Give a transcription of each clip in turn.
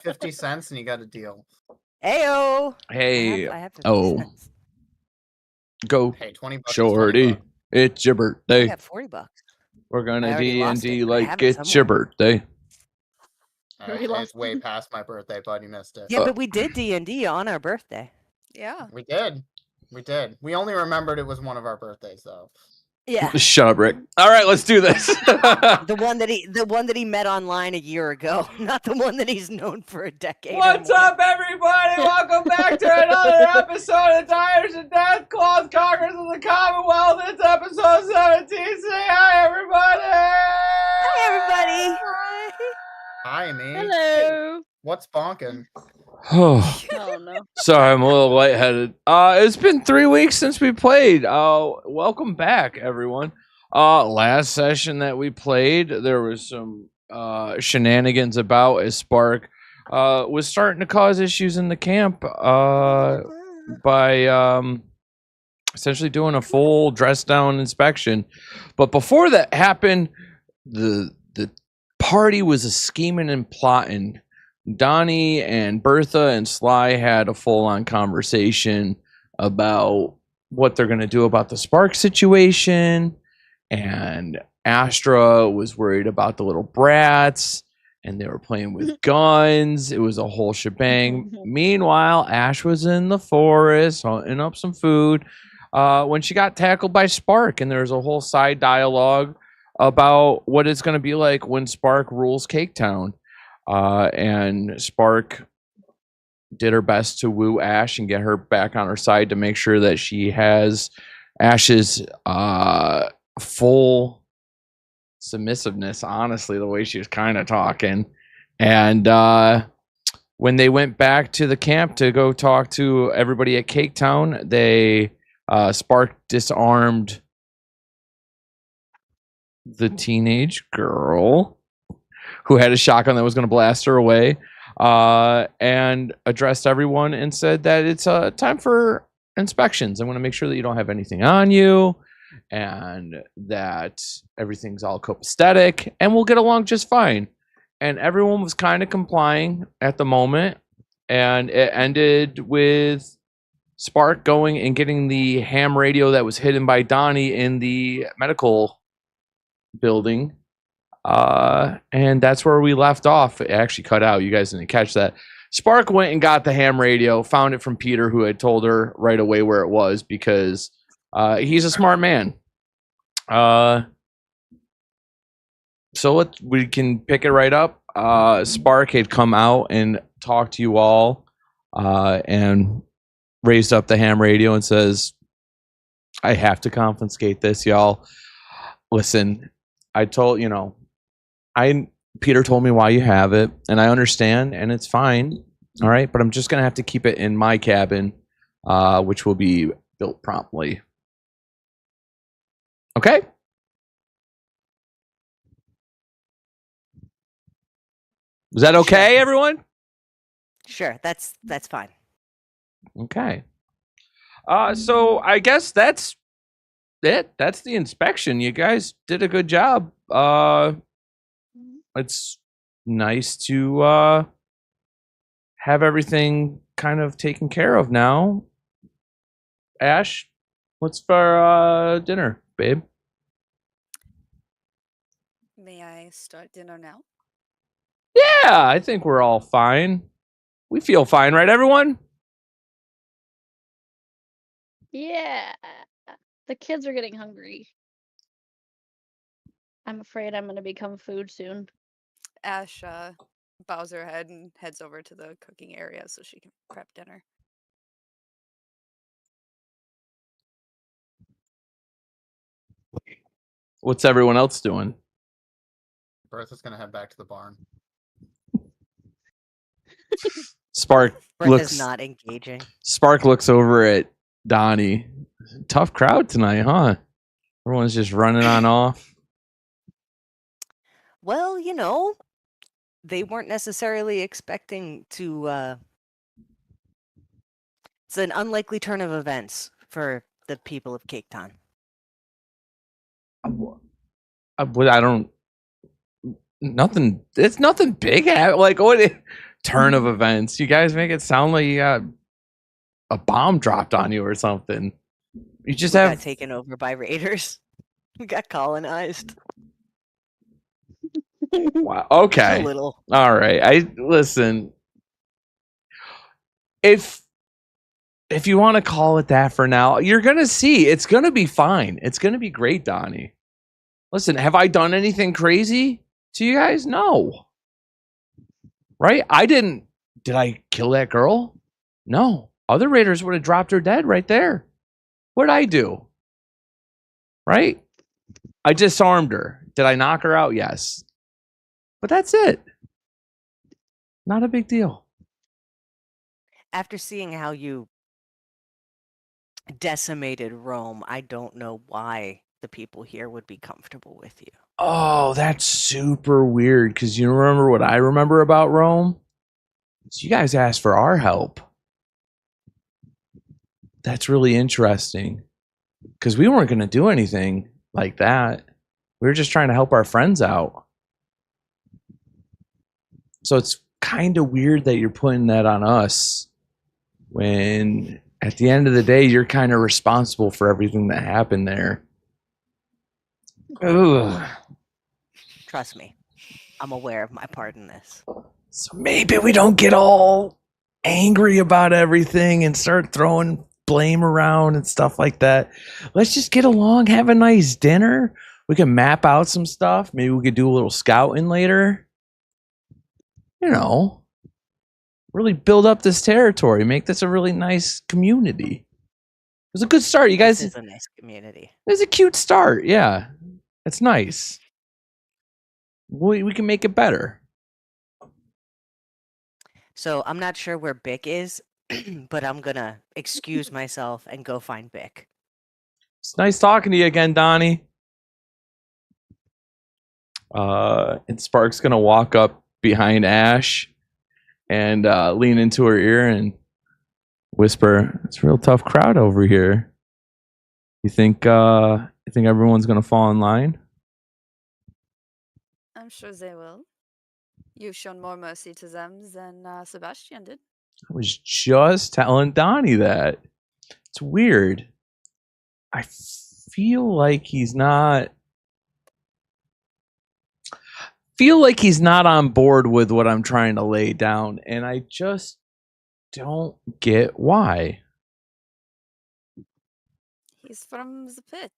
50 cents and you got a deal. Ayo. Hey. I have 50 cents. Go. Hey, 20 bucks. Shorty. It's your birthday. I got $40. We're gonna I already lost D&D it, but I like have it it's your somewhere. birthday. It's way past my birthday, bud. You missed it. Yeah, but we did D&D on our birthday. Yeah. We did. We only remembered it was one of our birthdays, though. Yeah. Shut up, Rick. All right, let's do this. The one that he met online a year ago, not the one that he's known for a decade. What's up, everybody? Welcome back to another episode of Tires and Deathclaws, Conquerors of the Commonwealth. It's episode 17. Say hi, everybody. Hi, everybody. Hi, me. Hello. What's bonking? Oh no. Sorry, I'm a little lightheaded. It's been 3 weeks since we played. Welcome back, everyone. Last session that we played, there was some shenanigans about as Spark was starting to cause issues in the camp by essentially doing a full dress down inspection. But before that happened, the party was a scheming and plotting. Donnie and Bertha and Sly had a full-on conversation about what they're going to do about the Spark situation, and Astra was worried about the little brats, and they were playing with guns. It was a whole shebang. Meanwhile, Ash was in the forest hunting up some food when she got tackled by Spark, and there's a whole side dialogue about what it's going to be like when Spark rules Cake Town. And Spark did her best to woo Ash and get her back on her side to make sure that she has Ash's full submissiveness, honestly, the way she was kind of talking. And when they went back to the camp to go talk to everybody at Cake Town, they Spark disarmed the teenage girl who had a shotgun that was going to blast her away, and addressed everyone and said that it's time for inspections. I want to make sure that you don't have anything on you and that everything's all copacetic and we'll get along just fine. And everyone was kind of complying at the moment, and it ended with Spark going and getting the ham radio that was hidden by Donnie in the medical building. And that's where we left off. It actually cut out. You guys didn't catch that. Spark went and got the ham radio, found it from Peter, who had told her right away where it was because he's a smart man. So we can pick it right up. Spark had come out and talked to you all and raised up the ham radio and says, I have to confiscate this, y'all. Listen, Peter told me why you have it, and I understand, and it's fine. All right, but I'm just gonna have to keep it in my cabin, which will be built promptly. Okay. Was that okay, everyone? Sure, that's fine. Okay. So I guess that's it. That's the inspection. You guys did a good job. It's nice to have everything kind of taken care of now. Ash, what's for dinner, babe? May I start dinner now? Yeah, I think we're all fine. We feel fine, right, everyone? Yeah. The kids are getting hungry. I'm afraid I'm going to become food soon. Ash bows her head and heads over to the cooking area so she can prep dinner. What's everyone else doing? Bertha's gonna head back to the barn. Spark Bertha's not engaging. Spark looks over at Donnie. Tough crowd tonight, huh? Everyone's just running on off. Well, they weren't necessarily expecting to. It's an unlikely turn of events for the people of Cake Town. I don't. Nothing. It's nothing big. Like what? turn of events. You guys make it sound like you got a bomb dropped on you or something. You just We have got taken over by raiders. We got colonized. wow. Just Okay. a little. All right. I listen. If you want to call it that for now, you're gonna see it's gonna be fine. It's gonna be great, Donnie. Listen, have I done anything crazy to you guys? No. Right? I didn't. Did I kill that girl? No. Other raiders would have dropped her dead right there. What'd I do? Right? I disarmed her. Did I knock her out? Yes. But that's it. Not a big deal. After seeing how you decimated Rome, I don't know why the people here would be comfortable with you. Oh, that's super weird because you remember what I remember about Rome? So you guys asked for our help. That's really interesting because we weren't going to do anything like that. We were just trying to help our friends out. So it's kind of weird that you're putting that on us when at the end of the day, you're kind of responsible for everything that happened there. Ugh. Trust me, I'm aware of my part in this. So maybe we don't get all angry about everything and start throwing blame around and stuff like that. Let's just get along, have a nice dinner. We can map out some stuff. Maybe we could do a little scouting later. You know, really build up this territory, make this a really nice community. It was a good start. You guys, This is a nice community. it was a cute start. Yeah, it's nice. We can make it better. So I'm not sure where Bick is, but I'm gonna excuse myself and go find Bick. It's nice talking to you again, Donnie. And Spark's gonna walk up behind Ash and lean into her ear and whisper, "It's a real tough crowd over here. You think everyone's gonna fall in line?" I'm sure they will. You've shown more mercy to them than Sebastian did. I was just telling Donnie that. It's weird. I feel like he's not on board with what I'm trying to lay down, and I just don't get why. He's from the pit.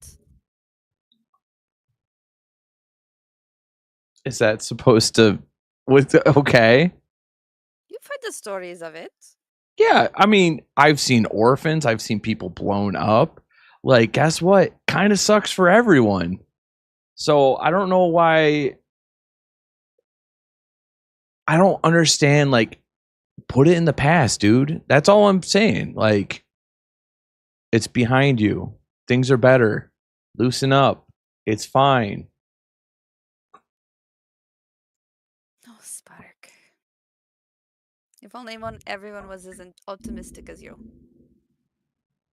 Is that supposed to okay? You've heard the stories of it. Yeah, I mean, I've seen orphans, I've seen people blown up. Like, guess what? Kind of sucks for everyone. So I don't know why. I don't understand. Like, put it in the past, dude. That's all I'm saying. Like, it's behind you. Things are better. Loosen up. It's fine. Oh, Spark. If only everyone was as optimistic as you.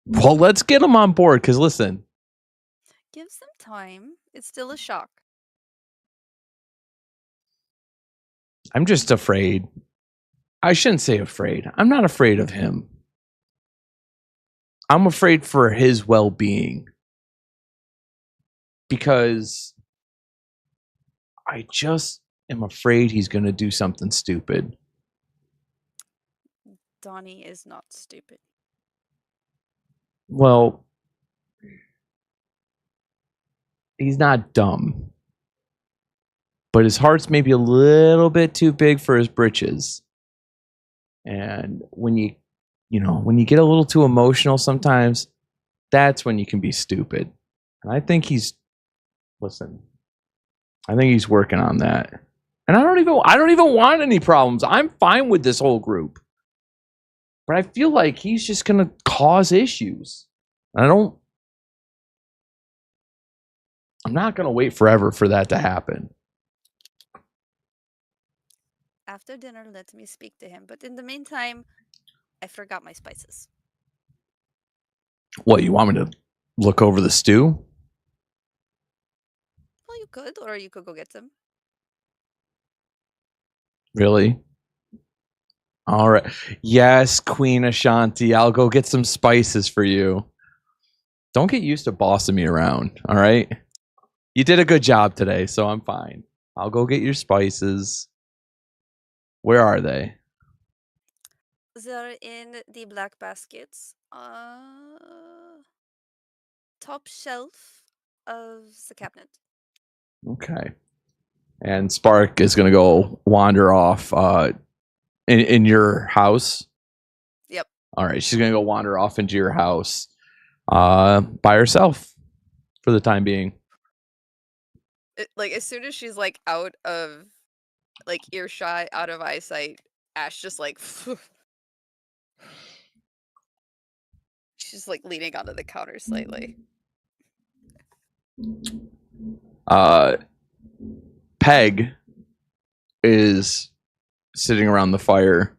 Well, let's get them on board. Because listen, Give them time. It's still a shock. I'm just afraid. I shouldn't say afraid. I'm not afraid of him. I'm afraid for his well-being. Because I just am afraid he's going to do something stupid. Donnie is not stupid. Well, he's not dumb. But his heart's maybe a little bit too big for his britches. And when you get a little too emotional sometimes, that's when you can be stupid. And I think he's working on that. And I don't even want any problems. I'm fine with this whole group. But I feel like he's just going to cause issues. I'm not going to wait forever for that to happen. After dinner, let me speak to him. But in the meantime, I forgot my spices. What, you want me to look over the stew? Well, you could, or you could go get them. Really? All right. Yes, Queen Ashanti. I'll go get some spices for you. Don't get used to bossing me around. All right. You did a good job today, so I'm fine. I'll go get your spices. Where are they? They're in the black baskets. Top shelf of the cabinet. Okay. And Spark is going to go wander off in your house. Yep. All right. She's going to go wander off into your house by herself for the time being. Like as soon as she's like out of like earshot, out of eyesight, Ash just like she's like leaning onto the counter slightly. Peg is sitting around the fire,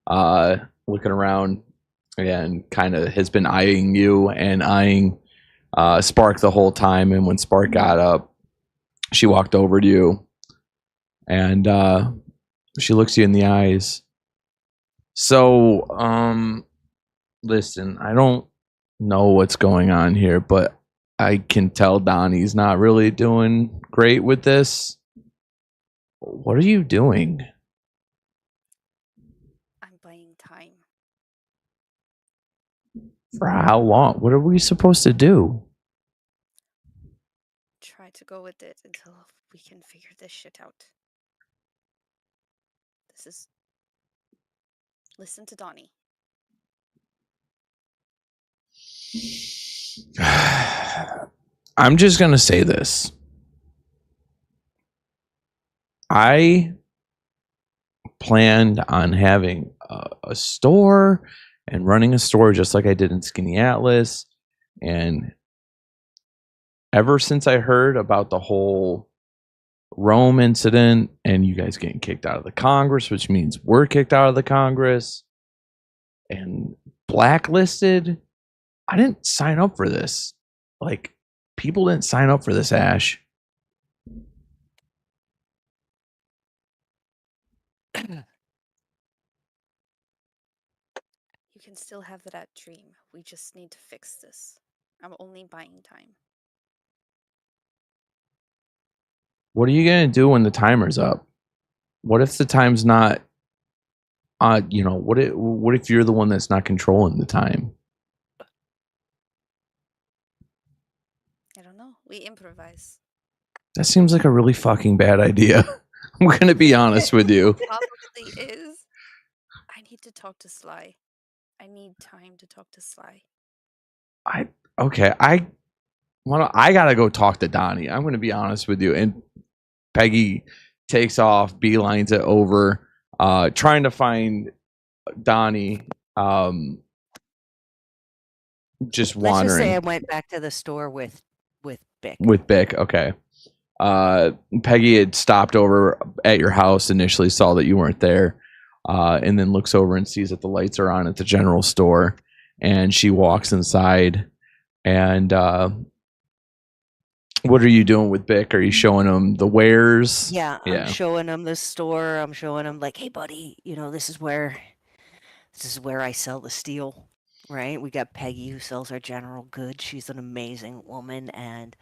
looking around, and kind of has been eyeing you and eyeing Spark the whole time. And when Spark got up, she walked over to you and she looks you in the eyes. So, listen, I don't know what's going on here, but I can tell Donnie's not really doing great with this. What are you doing? I'm buying time. For how long? What are we supposed to do? Try to go with it until we can figure this shit out. This is. Listen to Donnie. I'm just going to say this. I planned on having a store and running a store just like I did in Skinny Atlas. And ever since I heard about the whole Rome incident and you guys getting kicked out of the Congress, which means we're kicked out of the Congress and blacklisted, I didn't sign up for this. Like, people didn't sign up for this, Ash. You can still have that dream. We just need to fix this. I'm only buying time. What are you going to do when the timer's up? What if the time's not what if you're the one that's not controlling the time? I don't know. We improvise. That seems like a really fucking bad idea. I'm going to be honest with you. Probably is. I need to talk to Sly. I need time to talk to Sly. I gotta go talk to Donnie. I'm gonna be honest with you. And Peggy takes off, beelines it over, trying to find Donnie. Just Let's wandering. just say I went back to the store with Bick. With Bick, okay. Peggy had stopped over at your house initially, saw that you weren't there, and then looks over and sees that the lights are on at the general store, and she walks inside. And what are you doing with Bick? Are you showing him the wares? Yeah, I'm showing him the store. I'm showing him like, hey, buddy, this is where I sell the steel. Right? We got Peggy who sells our general goods. She's an amazing woman, and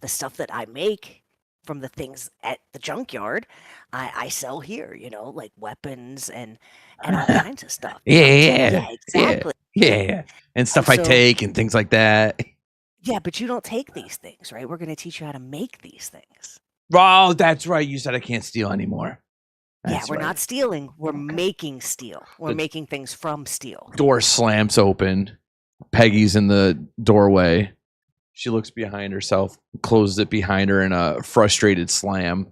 the stuff that I make from the things at the junkyard, I sell here. Like weapons and all kinds of stuff. Yeah, exactly. Yeah, and stuff I take and things like that. Yeah, but you don't take these things, right? We're going to teach you how to make these things. Oh, that's right. You said I can't steal anymore. That's we're right. not stealing. We're making steel. We're making things from steel. Door slams open. Peggy's in the doorway. She looks behind herself, closes it behind her in a frustrated slam.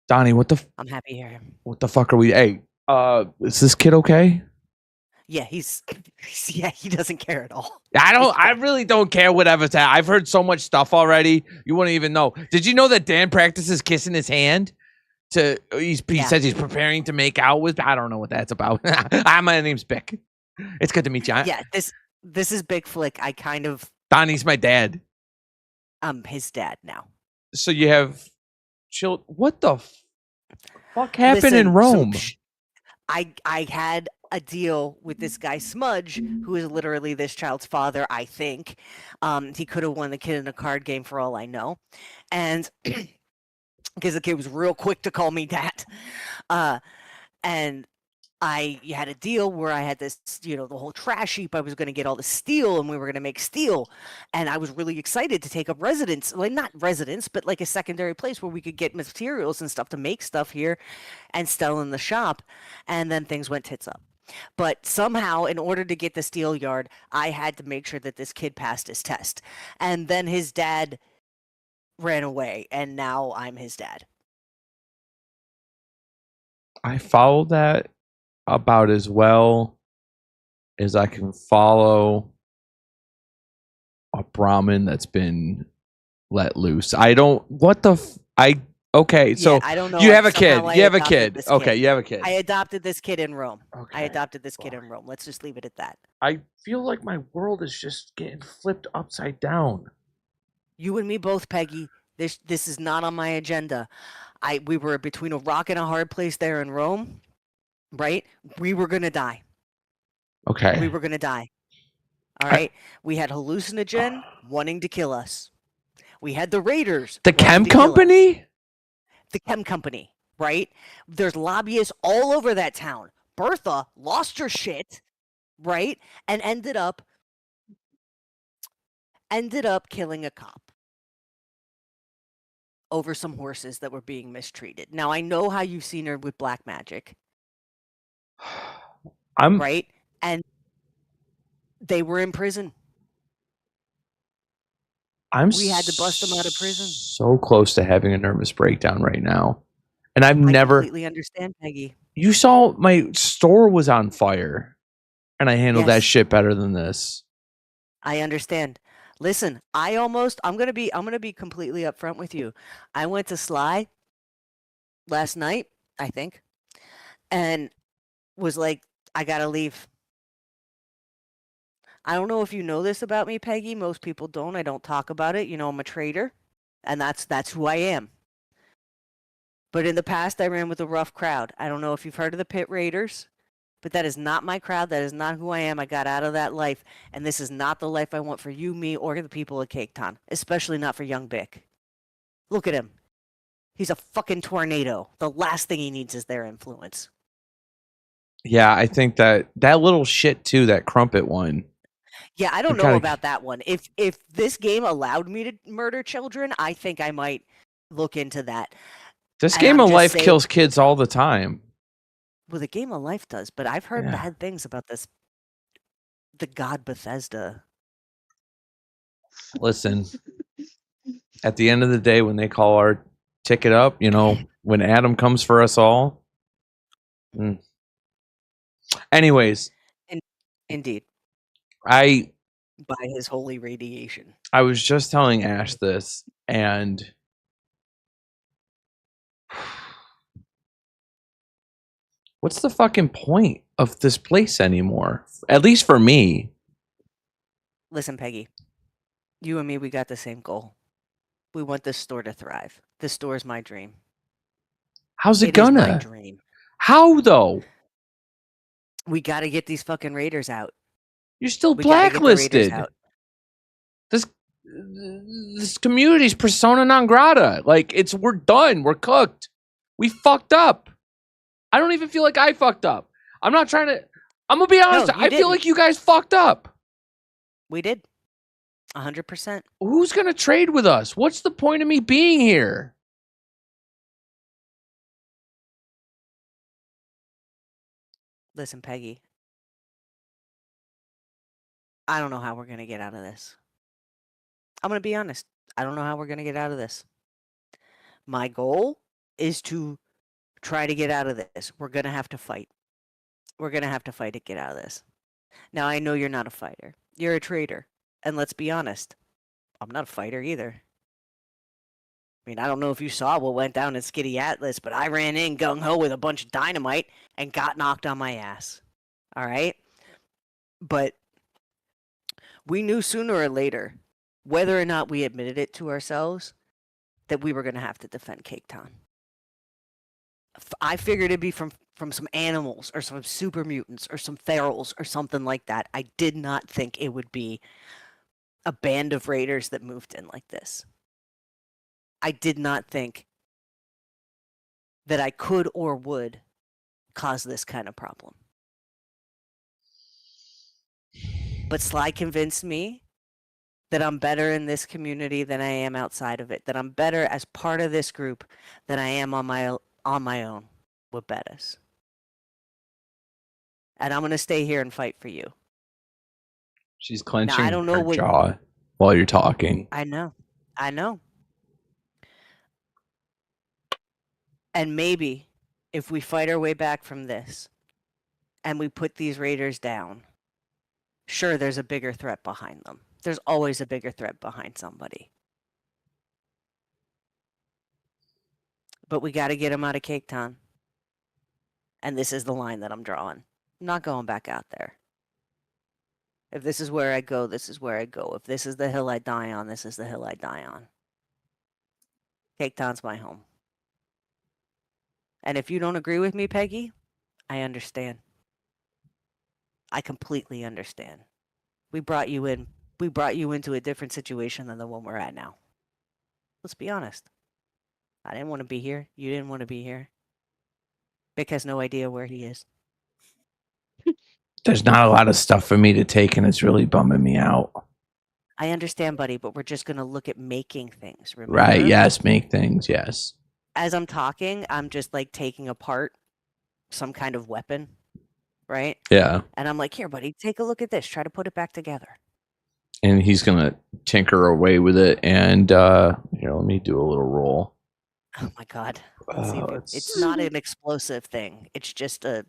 Donnie, I'm happy here. What the fuck are we? Hey, is this kid okay? Yeah, he doesn't care at all. I really don't care whatever's happening. I've heard so much stuff already. You wouldn't even know. Did you know that Dan practices kissing his hand? He says he's preparing to make out with. I don't know what that's about. My name's Bick. It's good to meet you. Yeah, this is Big Flick. Donnie's my dad. I'm his dad now. So you have children. What the fuck happened in Rome? I had a deal with this guy Smudge, who is literally this child's father, I think. He could have won the kid in a card game for all I know. And because the kid was real quick to call me dad. And I had a deal where I had this, the whole trash heap. I was going to get all the steel and we were going to make steel. And I was really excited to take up residence. Well, not residence, but like a secondary place where we could get materials and stuff to make stuff here and sell in the shop. And then things went tits up. But somehow, in order to get the steel yard, I had to make sure that this kid passed his test. And then his dad ran away, and now I'm his dad. I follow that about as well as I can follow a Brahmin that's been let loose. I don't. What the? Okay, so I don't know. you have a kid. Somehow I You have a adopted kid. this Okay, kid. you have a kid. I adopted this kid in Rome. I Okay. adopted this kid in Rome. Let's just leave it at that. I feel like my world is just getting flipped upside down. You and me both, Peggy. This is not on my agenda. We were between a rock and a hard place there in Rome, right? We were gonna die. Okay. We were gonna die. All right. We had hallucinogen wanting to kill us. We had the Raiders. The wanting chem to kill us. company? The chem company, right? There's lobbyists all over that town. Bertha lost her shit, right? And ended up killing a cop over some horses that were being mistreated. Now, I know how you've seen her with black magic, right? And they were in prison. We had to bust them out of prison. So close to having a nervous breakdown right now. And I completely understand, Peggy. You saw my store was on fire. And I handled that Yes. shit better than this. I understand. Listen, I'm gonna be completely upfront with you. I went to Sly last night, I think, and was like, I gotta leave. I don't know if you know this about me, Peggy. Most people don't. I don't talk about it. I'm a trader, and that's who I am. But in the past, I ran with a rough crowd. I don't know if you've heard of the Pit Raiders, but that is not my crowd. That is not who I am. I got out of that life, and this is not the life I want for you, me, or the people of Cape Town, especially not for young Bick. Look at him. He's a fucking tornado. The last thing he needs is their influence. Yeah, I think that little shit too, that crumpet one. Yeah, I don't know about that one. If this game allowed me to murder children, I think I might look into that. This game of life kills kids all the time. Well, the game of life does, but I've heard bad things about this. The god Bethesda. Listen, at the end of the day, when they call our ticket up, when Adam comes for us all. Anyways. Indeed. By his holy radiation. I was just telling Ash this, and what's the fucking point of this place anymore? At least for me. Listen, Peggy, you and me, we got the same goal. We want this store to thrive. This store is my dream. How's it gonna? Is my dream. How though? We got to get these fucking Raiders out. You're still blacklisted. This community's persona non grata. Like, we're done. We're cooked. We fucked up. I don't even feel like I fucked up. I'm not trying to. I'm gonna be honest. I feel like you guys fucked up. We did. 100%. Who's gonna trade with us? What's the point of me being here? Listen, Peggy. I don't know how we're going to get out of this. I'm going to be honest. I don't know how we're going to get out of this. My goal is to try to get out of this. We're going to have to fight. We're going to have to fight to get out of this. Now, I know you're not a fighter. You're a trader. And let's be honest. I'm not a fighter either. I mean, I don't know if you saw what went down in Skitty Atlas, but I ran in gung-ho with a bunch of dynamite and got knocked on my ass. All right? But we knew sooner or later, whether or not we admitted it to ourselves, that we were going to have to defend Cape Town. I figured it'd be from from some animals or some super mutants or some ferals or something like that. I did not think it would be a band of raiders that moved in like this. I did not think that I could or would cause this kind of problem. But Sly convinced me that I'm better in this community than I am outside of it, that I'm better as part of this group than I am on my own with Bettis. And I'm going to stay here and fight for you. She's clenching don't know her what- jaw while you're talking. I know. And maybe if we fight our way back from this and we put these raiders down, sure, there's a bigger threat behind them. There's always a bigger threat behind somebody. But we got to get them out of Cake Town. And this is the line that I'm drawing. I'm not going back out there. If this is where I go, this is where I go. If this is the hill I die on, this is the hill I die on. Cake Town's my home. And if you don't agree with me, Peggy, I understand. I completely understand. We brought you in. We brought you into a different situation than the one we're at now. Let's be honest. I didn't want to be here. You didn't want to be here. Vic has no idea where he is. There's not a lot of stuff for me to take, and it's really bumming me out. I understand, buddy, but we're just going to look at making things, remember? Right, yes, make things, yes. As I'm talking, I'm just like taking apart some kind of weapon, right? Yeah. And I'm like, here, buddy, take a look at this. Try to put it back together. And he's going to tinker away with it, and here, let me do a little roll. Oh, my God. Let's see if it's not an explosive thing. It's just a...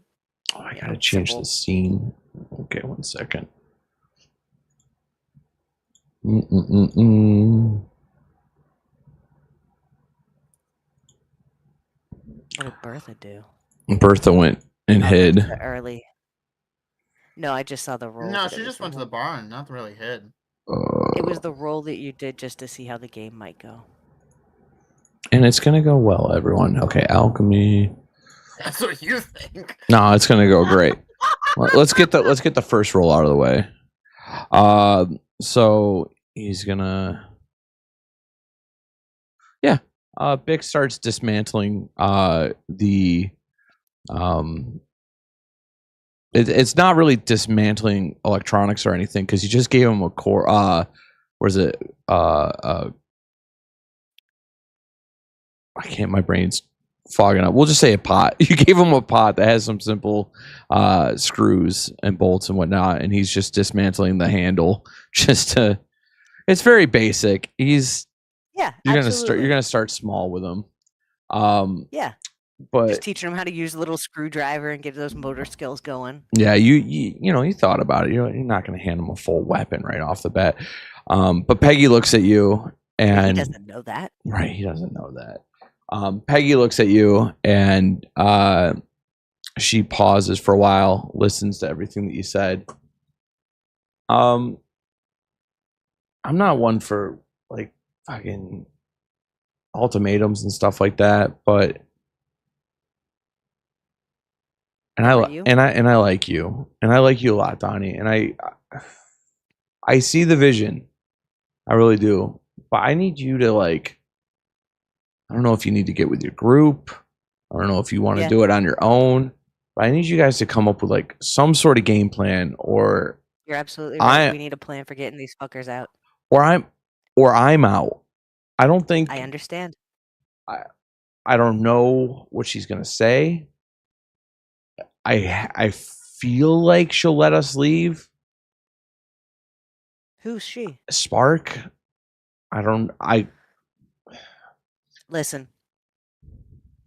Oh, I got to change the scene. Okay, 1 second. What did Bertha do? Bertha went and hid. Early. No, I just saw the roll. No, she just went to the barn, not really hid. It was the roll that you did just to see how the game might go. And it's going to go well, everyone. Okay, alchemy. That's what you think. No, it's going to go great. Let's get the first roll out of the way. So he's gonna, Bick starts dismantling the It's not really dismantling electronics or anything because you just gave him a core. Where's it? I can't. My brain's fogging up. We'll just say a pot. You gave him a pot that has some simple screws and bolts and whatnot, and he's just dismantling the handle. Just to, it's very basic. You're gonna start small with him. But just teaching him how to use a little screwdriver and get those motor skills going. Yeah, you thought about it. You're not going to hand him a full weapon right off the bat. But Peggy looks at you, and he doesn't know that. Right, he doesn't know that. Peggy looks at you, and she pauses for a while, listens to everything that you said. I'm not one for like fucking ultimatums and stuff like that, but. And I like you, and I like you a lot, Donnie. And I see the vision, I really do. But I need you to I don't know if you need to get with your group. I don't know if you want to do it on your own. But I need you guys to come up with some sort of game plan, or you're absolutely right. We need a plan for getting these fuckers out. Or I'm out. I don't think I understand. I don't know what she's gonna say. I feel like she'll let us leave. Who's she? Spark. Listen.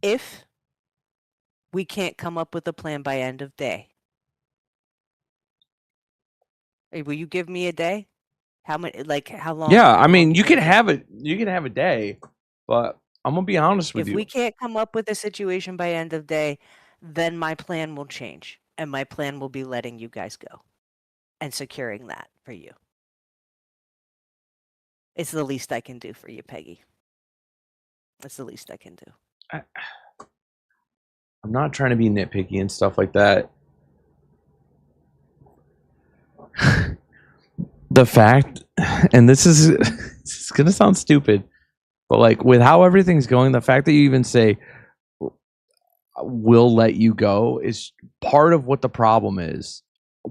If we can't come up with a plan by end of day, will you give me a day? How long? Yeah, I mean, you can have it. You can have a day, but I'm gonna be honest with you. If we can't come up with a situation by end of day, then my plan will change, and my plan will be letting you guys go and securing that for you. It's the least I can do for you, Peggy. That's the least I can do. I'm not trying to be nitpicky and stuff like that. The fact, and this is gonna sound stupid, but like with how everything's going, the fact that you even say we'll let you go is part of what the problem is.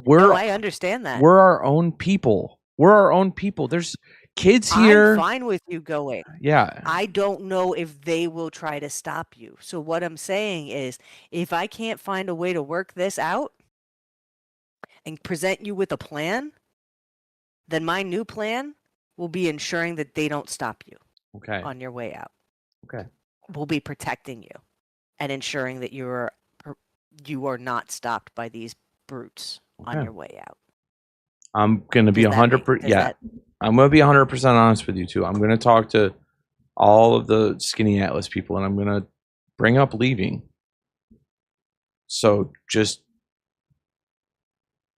No, I understand that. We're our own people. We're our own people. There's kids here. I'm fine with you going. Yeah. I don't know if they will try to stop you. So what I'm saying is, if I can't find a way to work this out and present you with a plan, then my new plan will be ensuring that they don't stop you Okay. on your way out. Okay. We'll be protecting you and ensuring that you are not stopped by these brutes on your way out. I'm gonna be 100%. Yeah, I'm gonna be 100% honest with you too. I'm gonna talk to all of the Skinny Atlas people, and I'm gonna bring up leaving. So just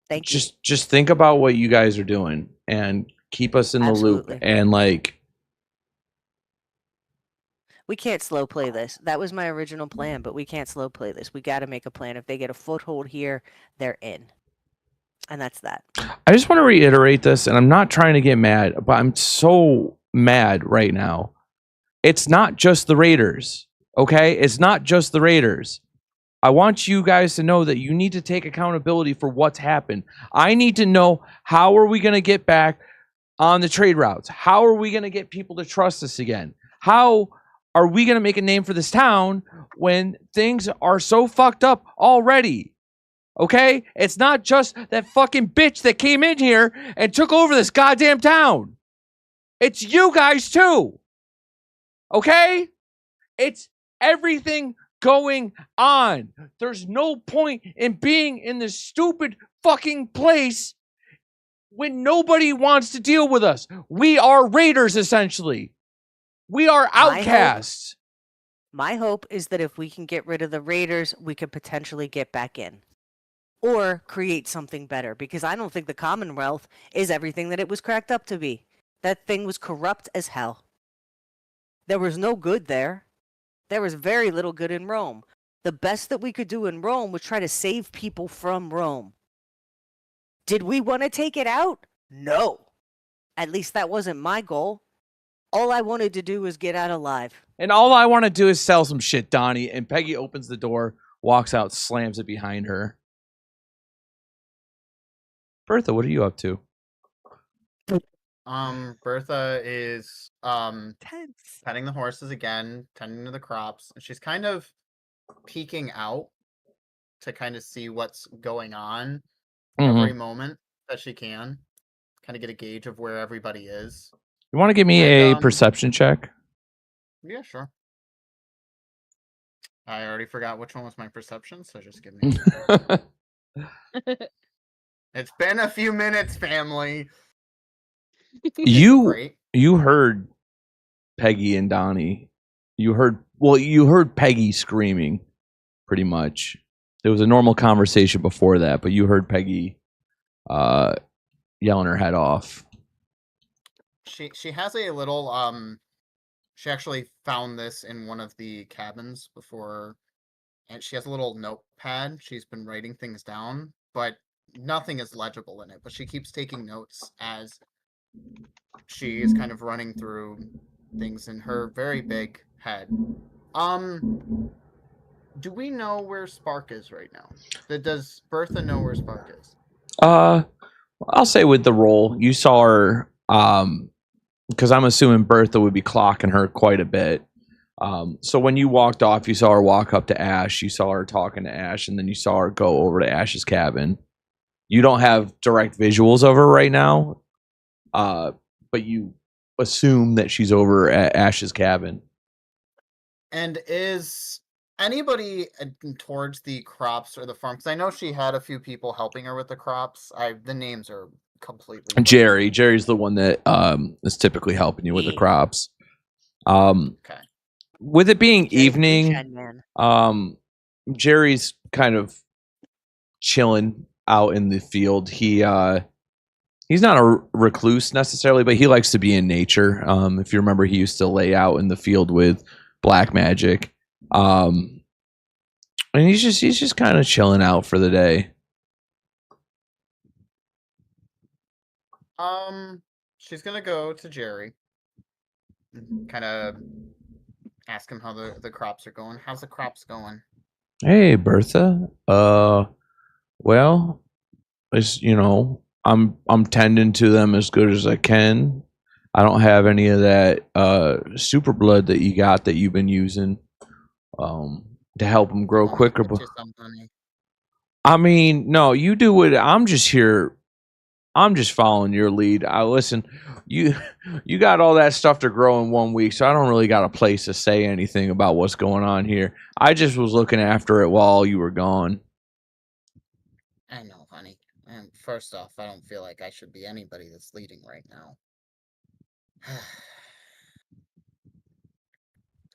think about what you guys are doing and keep us in the loop. And like, we can't slow play this. That was my original plan, but we can't slow play this. We got to make a plan. If they get a foothold here, they're in. And that's that. I just want to reiterate this, and I'm not trying to get mad, but I'm so mad right now. It's not just the Raiders, okay? It's not just the Raiders. I want you guys to know that you need to take accountability for what's happened. I need to know, how are we going to get back on the trade routes? How are we going to get people to trust us again? How are we going to make a name for this town when things are so fucked up already? Okay? It's not just that fucking bitch that came in here and took over this goddamn town. It's you guys too. Okay? It's everything going on. There's no point in being in this stupid fucking place when nobody wants to deal with us. We are raiders, essentially. We are outcasts. My hope is that if we can get rid of the raiders, we could potentially get back in. Or create something better. Because I don't think the Commonwealth is everything that it was cracked up to be. That thing was corrupt as hell. There was no good there. There was very little good in Rome. The best that we could do in Rome was try to save people from Rome. Did we want to take it out? No. At least that wasn't my goal. All I wanted to do was get out alive. And all I want to do is sell some shit, Donnie. And Peggy opens the door, walks out, slams it behind her. Bertha, what are you up to? Bertha is Tense. petting the horses again, tending to the crops. And she's kind of peeking out to kind of see what's going on every moment that she can. Kind of get a gauge of where everybody is. You want to give me a perception check? Yeah, sure. I already forgot which one was my perception, so just give me. It's been a few minutes, family. You heard Peggy and Donnie. You heard Peggy screaming, pretty much. There was a normal conversation before that, but you heard Peggy yelling her head off. She has a little she actually found this in one of the cabins before, and she has a little notepad. She's been writing things down, but nothing is legible in it. But she keeps taking notes as she is kind of running through things in her very big head. Do we know where Spark is right now? Does Bertha know where Spark is? I'll say with the roll, you saw her, because I'm assuming Bertha would be clocking her quite a bit. So when you walked off, you saw her walk up to Ash, you saw her talking to Ash, and then you saw her go over to Ash's cabin. You don't have direct visuals of her right now, but you assume that she's over at Ash's cabin. And is anybody towards the crops or the farm? Because I know she had a few people helping her with the crops. The names are completely. Jerry's the one that is typically helping you with the crops. Okay. With it being evening, Jerry's kind of chilling out in the field. He's not a recluse necessarily, but he likes to be in nature. If you remember, he used to lay out in the field with Black Magic. And he's just kind of chilling out for the day. She's gonna go to Jerry, kind of ask him how the crops are going. How's the crops going? Hey, Bertha. Well, it's I'm tending to them as good as I can. I don't have any of that super blood that you got that you've been using to help them grow Want me to quicker. get But you some, honey? I mean, no, you do it. I'm just here. I'm just following your lead. I listen. You you got all that stuff to grow in 1 week, so I don't really got a place to say anything about what's going on here. I just was looking after it while you were gone. I know, honey. And first off, I don't feel like I should be anybody that's leading right now.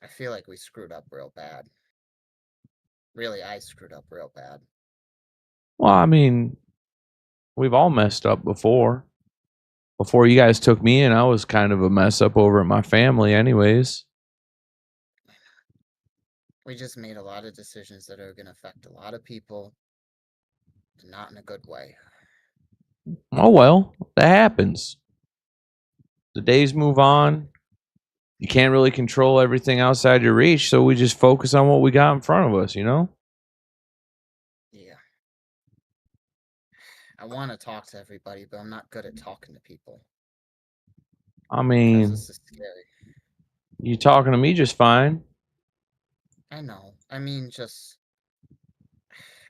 I feel like we screwed up real bad. Really, I screwed up real bad. Well, I mean, we've all messed up before. Before you guys took me in, I was kind of a mess up over at my family, anyways. We just made a lot of decisions that are going to affect a lot of people, and not in a good way. Oh well, that happens. The days move on. You can't really control everything outside your reach, so we just focus on what we got in front of us, Yeah. I want to talk to everybody, but I'm not good at talking to people. I Because mean, this is scary. you talking to me just fine. I know. I mean, just...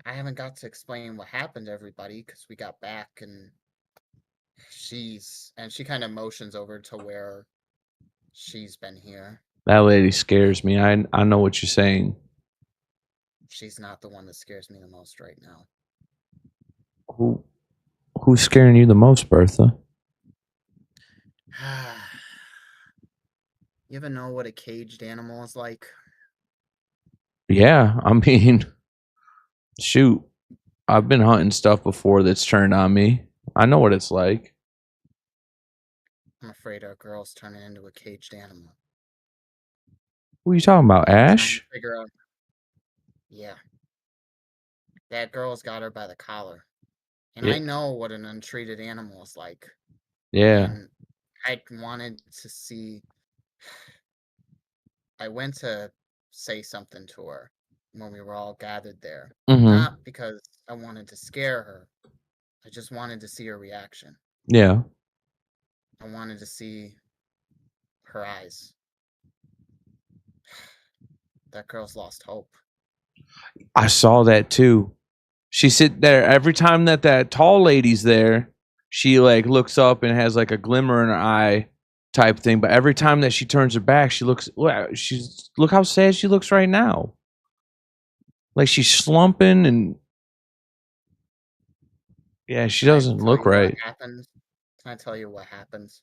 I haven't got to explain what happened to everybody, because we got back, and... she kind of motions over to where she's been here. That lady scares me. I know what you're saying. She's not the one that scares me the most right now. Who's scaring you the most, Bertha? You ever know what a caged animal is like? Yeah, I mean, shoot. I've been hunting stuff before that's turned on me. I know what it's like. I'm afraid our girl's turning into a caged animal. What are you talking about, I'm trying to Ash? figure out... Yeah. That girl's got her by the collar. And Yeah. I know what an untreated animal is like. Yeah. And I wanted to see... I went to say something to her when we were all gathered there. Mm-hmm. Not because I wanted to scare her. I just wanted to see her reaction. Yeah. I wanted to see her eyes. That girl's lost hope. I saw that too. She sit there every time that tall lady's there. She like looks up and has like a glimmer in her eye, type thing. But every time that she turns her back, look how sad she looks right now. Like she's slumping and yeah, she Can I doesn't tell look you right. what happens? Can I tell you what happens?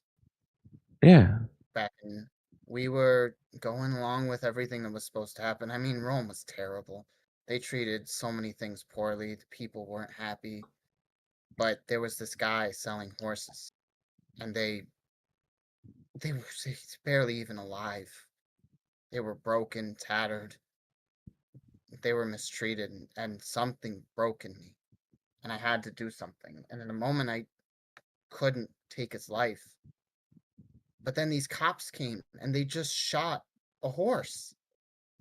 Yeah. Back in... We were going along with everything that was supposed to happen. I mean, Rome was terrible. They treated so many things poorly. The people weren't happy. But there was this guy selling horses. And they were barely even alive. They were broken, tattered. They were mistreated, and something broke in me. And I had to do something. And in a moment, I couldn't take his life. But then these cops came, and they just shot a horse.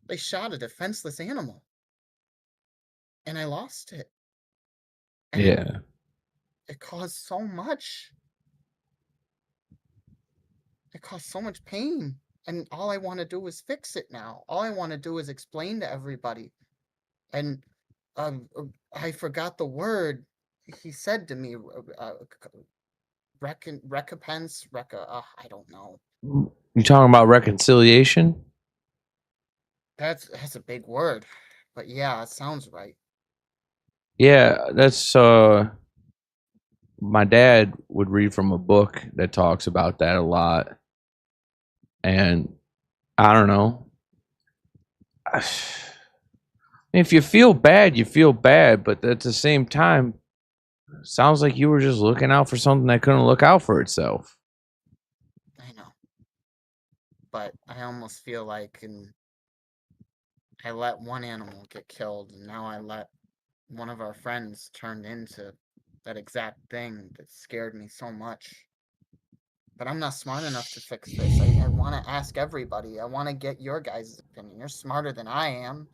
They shot a defenseless animal. And I lost it. And Yeah. it caused so much. It caused so much pain. And all I want to do is fix it now. All I want to do is explain to everybody. And I forgot the word he said to me. Recompense? I don't know. You talking about reconciliation? That's a big word. But yeah, it sounds right. Yeah, that's my dad would read from a book that talks about that a lot. And I don't know. If you feel bad, you feel bad, but at the same time, sounds like you were just looking out for something that couldn't look out for itself. I know. But I almost feel like I let one animal get killed, and now I let one of our friends turn into that exact thing that scared me so much. But I'm not smart enough to fix this. I want to ask everybody. I want to get your guys' opinion. You're smarter than I am.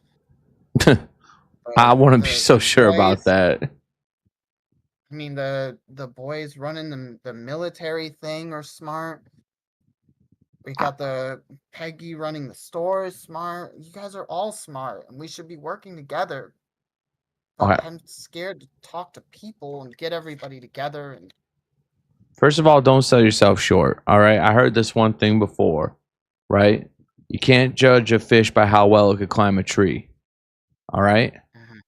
I wouldn't be so The sure about boys, that. I mean, the boys running the military thing are smart. We got the Peggy running the store is smart. You guys are all smart, and we should be working together. But Okay. I'm scared to talk to people and get everybody together. And First of all, don't sell yourself short. All right. I heard this one thing before, right? You can't judge a fish by how well it could climb a tree. All right. Mhm.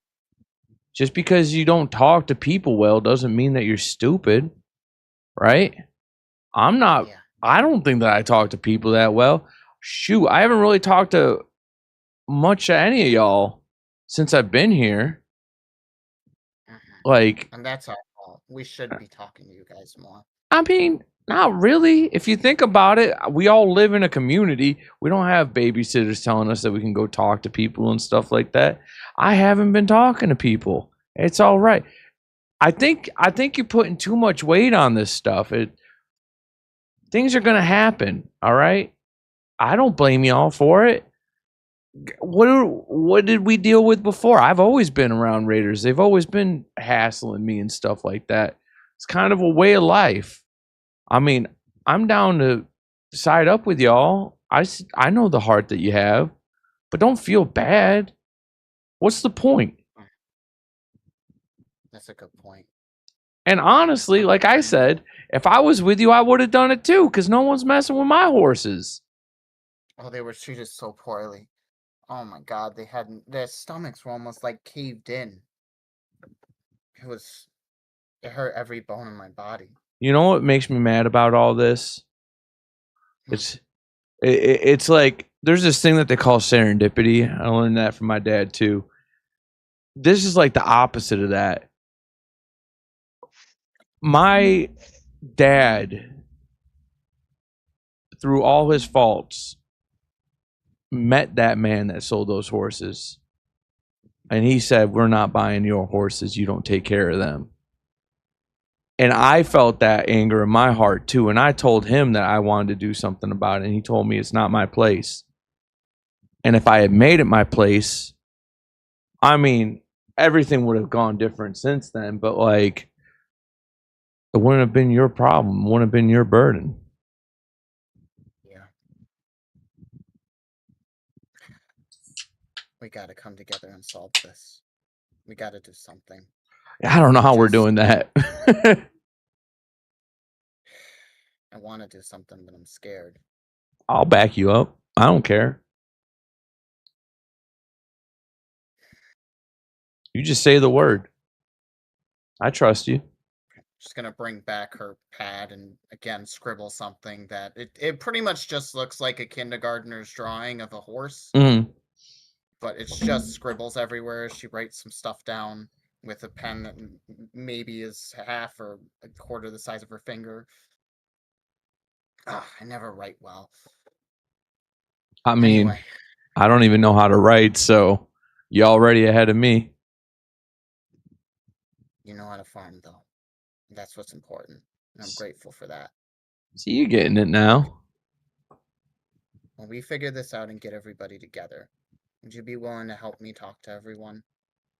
Just because you don't talk to people well doesn't mean that you're stupid, right? I'm not, Yeah. I don't think that I talk to people that well. Shoot, I haven't really talked to much of any of y'all since I've been here. Mhm. Like, And that's our fault. We should be talking to you guys more. I mean, not really. If you think about it, we all live in a community. We don't have babysitters telling us that we can go talk to people and stuff like that. I haven't been talking to people. It's all right. I think you're putting too much weight on this stuff. Things are gonna happen. All right. I don't blame y'all for it. What did we deal with before? I've always been around raiders. They've always been hassling me and stuff like that. It's kind of a way of life. I mean, I'm down to side up with y'all. I know the heart that you have, but don't feel bad. What's the point? That's a good point. And honestly, like I said, if I was with you, I would have done it too, because no one's messing with my horses. Oh, they were treated so poorly. Oh my God, their stomachs were almost like caved in. It hurt every bone in my body. You know what makes me mad about all this? It's it's like there's this thing that they call serendipity. I learned that from my dad too. This is like the opposite of that. My dad, through all his faults, met that man that sold those horses. And he said, "We're not buying your horses. You don't take care of them." And I felt that anger in my heart too. And I told him that I wanted to do something about it. And he told me it's not my place. And if I had made it my place, I mean, everything would have gone different since then. But like, it wouldn't have been your problem. It wouldn't have been your burden. Yeah. We got to come together and solve this. We got to do something. I don't know how we're doing that. I want to do something, but I'm scared. I'll back you up. I don't care. You just say the word. I trust you. Just gonna bring back her pad and again scribble something that it pretty much just looks like a kindergartner's drawing of a horse, Mm. but it's just scribbles everywhere. She writes some stuff down with a pen that maybe is half or a quarter the size of her finger. I never write well. I mean, Anyway, I don't even know how to write, so you're already ahead of me. you know how to farm though. That's what's important. And I'm grateful for that. See, you getting it now. When we figure this out and get everybody together, would you be willing to help me talk to everyone?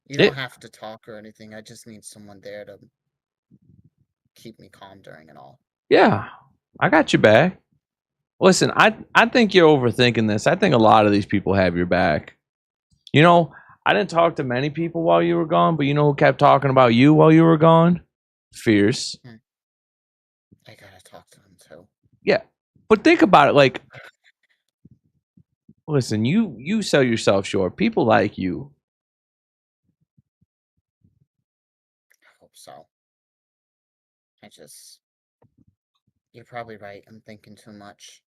You don't have to talk or anything. I just need someone there to keep me calm during it all. Yeah, I got you back. Listen, I think you're overthinking this. I think a lot of these people have your back. You know, I didn't talk to many people while you were gone, but you know who kept talking about you while you were gone? Fierce. I gotta talk to him too. Yeah, but think about it. Like, listen, you sell yourself short. People like you. I hope so. You're probably right. I'm thinking too much.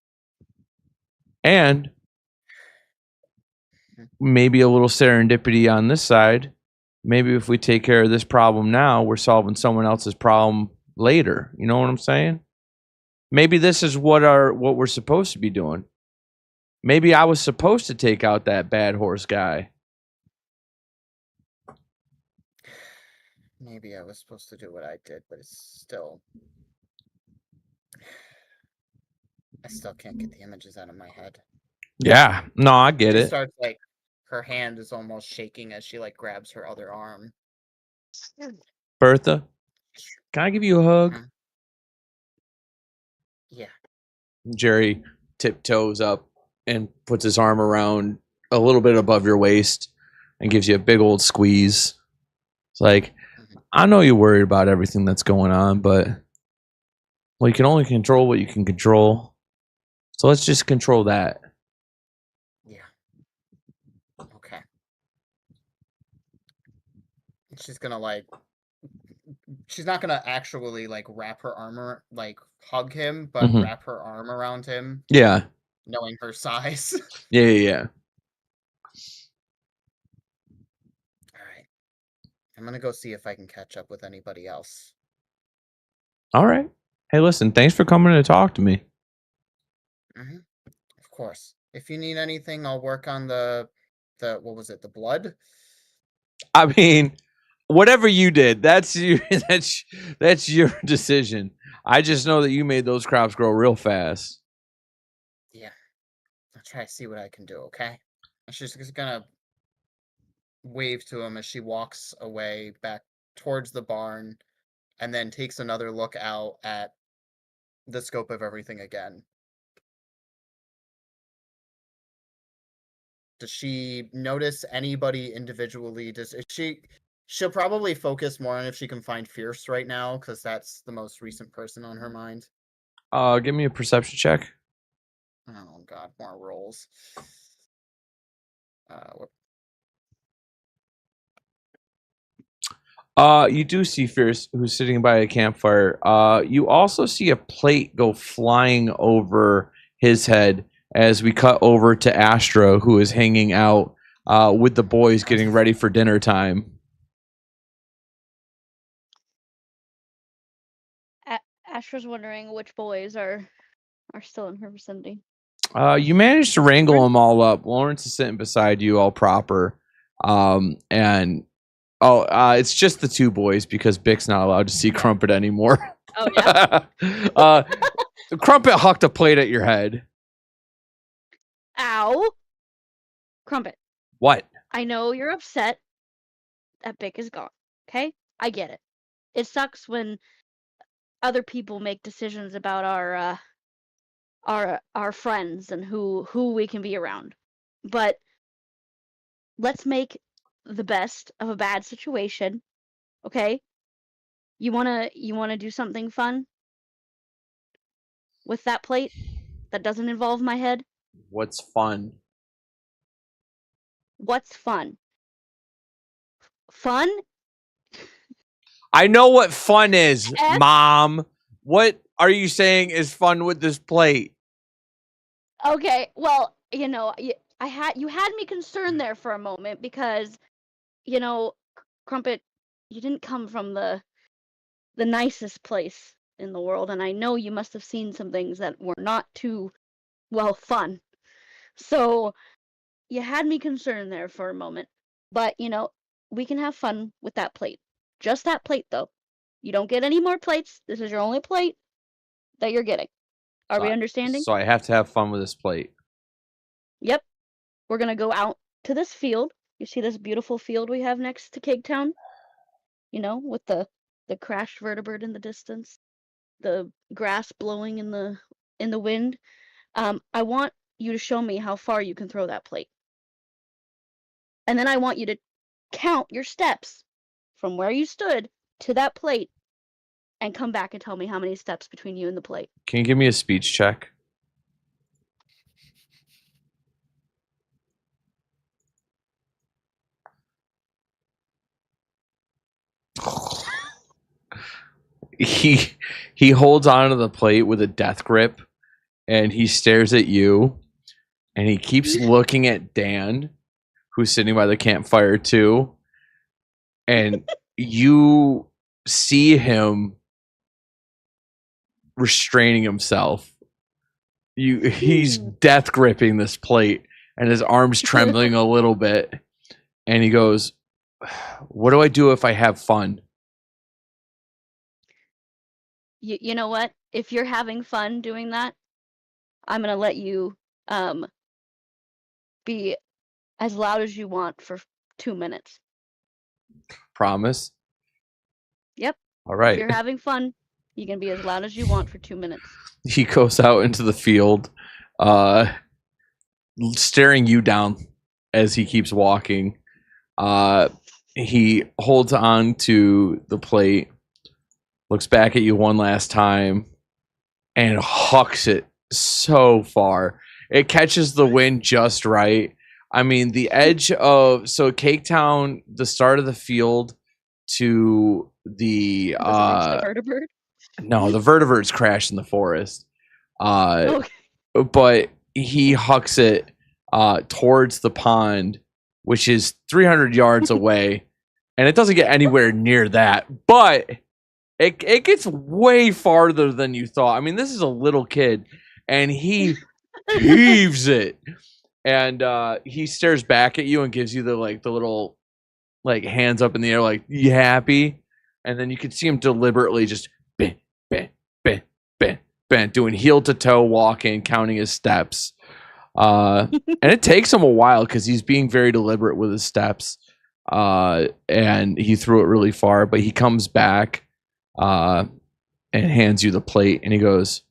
And maybe a little serendipity on this side. Maybe if we take care of this problem now, we're solving someone else's problem later. You know what I'm saying? Maybe this is what we're supposed to be doing. Maybe I was supposed to take out that bad horse guy. Maybe I was supposed to do what I did, but it's still... I still can't get the images out of my head. Yeah, no, I get She it. starts, like, her hand is almost shaking as she, like, grabs her other arm. Bertha, can I give you a hug? Mhm. Yeah. Jerry tiptoes up and puts his arm around a little bit above your waist and gives you a big old squeeze. It's like, I know you're worried about everything that's going on, but well, you can only control what you can control. So let's just control that. Yeah. Okay. She's gonna, like... She's not gonna actually, like, wrap her armor, like, hug him, but Mhm. wrap her arm around him, Yeah. knowing her size. Yeah. Alright. I'm gonna go see if I can catch up with anybody else. All right. Hey, listen, thanks for coming to talk to me. Of course. If you need anything, I'll work on the what was it, the blood? I mean, whatever you did, that's you that's your decision. I just know that you made those crops grow real fast. Yeah. I'll try to see what I can do, okay? And she's just gonna wave to him as she walks away back towards the barn and then takes another look out at the scope of everything again. Does she notice anybody individually? She'll probably focus more on if she can find Fierce right now, because that's the most recent person on her mind. Give me a perception check. Oh god, more rolls. What? You do see Fierce, who's sitting by a campfire. You also see a plate go flying over his head as we cut over to Astra, who is hanging out with the boys getting ready for dinner time. Astra's wondering which boys are still in her vicinity. You managed to wrangle them all up. Lawrence is sitting beside you, all proper. And it's just the two boys because Bick's not allowed to see Crumpet anymore. Oh yeah. Crumpet hucked a plate at your head. Ow. Crumpet. What? I know you're upset that Bick is gone. Okay, I get it. It sucks when other people make decisions about our friends and who we can be around. But let's make the best of a bad situation. Okay? You wanna do something fun with that plate that doesn't involve my head? What's fun? What's fun? Fun? I know what fun is, F- Mom. What are you saying is fun with this plate? Okay, well, you had me concerned there for a moment because, Crumpet, you didn't come from the nicest place in the world, and I know you must have seen some things that were not too, well, fun. So, you had me concerned there for a moment. But, we can have fun with that plate. Just that plate, though. You don't get any more plates. This is your only plate that you're getting. Are we understanding? So I have to have fun with this plate. Yep. We're gonna go out to this field. You see this beautiful field we have next to Cake Town? With the crashed vertebrate in the distance, the grass blowing in the wind. I want you to show me how far you can throw that plate. And then I want you to count your steps from where you stood to that plate and come back and tell me how many steps between you and the plate. Can you give me a speech check? He holds onto the plate with a death grip and he stares at you and he keeps looking at Dan, who's sitting by the campfire too. And you see him restraining himself. he's death gripping this plate, and his arms trembling a little bit, and he goes, "What do I do if I have fun?" You know what? If you're having fun doing that, I'm gonna let you be as loud as you want for 2 minutes. Promise. Yep. All If right. you're having fun, you can be as loud as you want for 2 minutes. He goes out into the field, staring you down as he keeps walking. He holds on to the plate, looks back at you one last time, and hucks it so far. It catches the wind just right. I mean, the edge of Cake Town, the start of the field to the Does it reach the vertebrate? no, the vertebrates crash in the forest. Okay. But he hucks it towards the pond, which is 300 yards away, and it doesn't get anywhere near that, but it gets way farther than you thought. I mean, this is a little kid, and he heaves it, and he stares back at you and gives you the little hands up in the air, like, you happy? And then you can see him deliberately just bent, doing heel to toe walking, counting his steps. And it takes him a while because he's being very deliberate with his steps. And he threw it really far, but he comes back and hands you the plate, and he goes,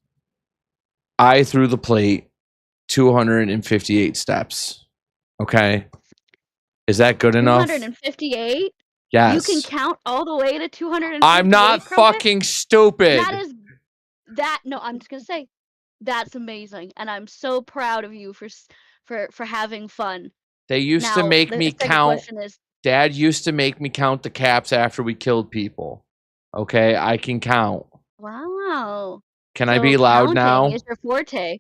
I threw the plate 258 steps. Okay. Is that good enough? 258? Yes. You can count all the way to 258. I'm not fucking stupid. No, I'm just gonna say, that's amazing, and I'm so proud of you for having fun. They used to make me count. Dad used to make me count the caps after we killed people. Okay, I can count. Wow. Can I be loud now? Is your forte.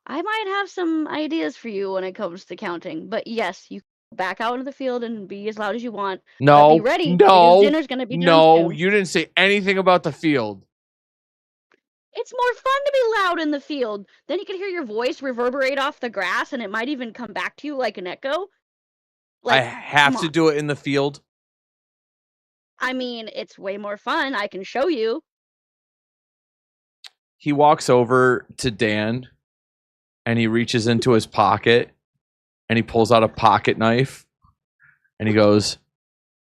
I might have some ideas for you when it comes to counting, but yes, you back out into the field and be as loud as you want. No, but be ready. no, dinner's gonna be done no. soon. You didn't say anything about the field. It's more fun to be loud in the field. Then you can hear your voice reverberate off the grass, and it might even come back to you like an echo. I have to do it in the field. I mean, it's way more fun. I can show you. He walks over to Dan, and he reaches into his pocket, and he pulls out a pocket knife, and he goes,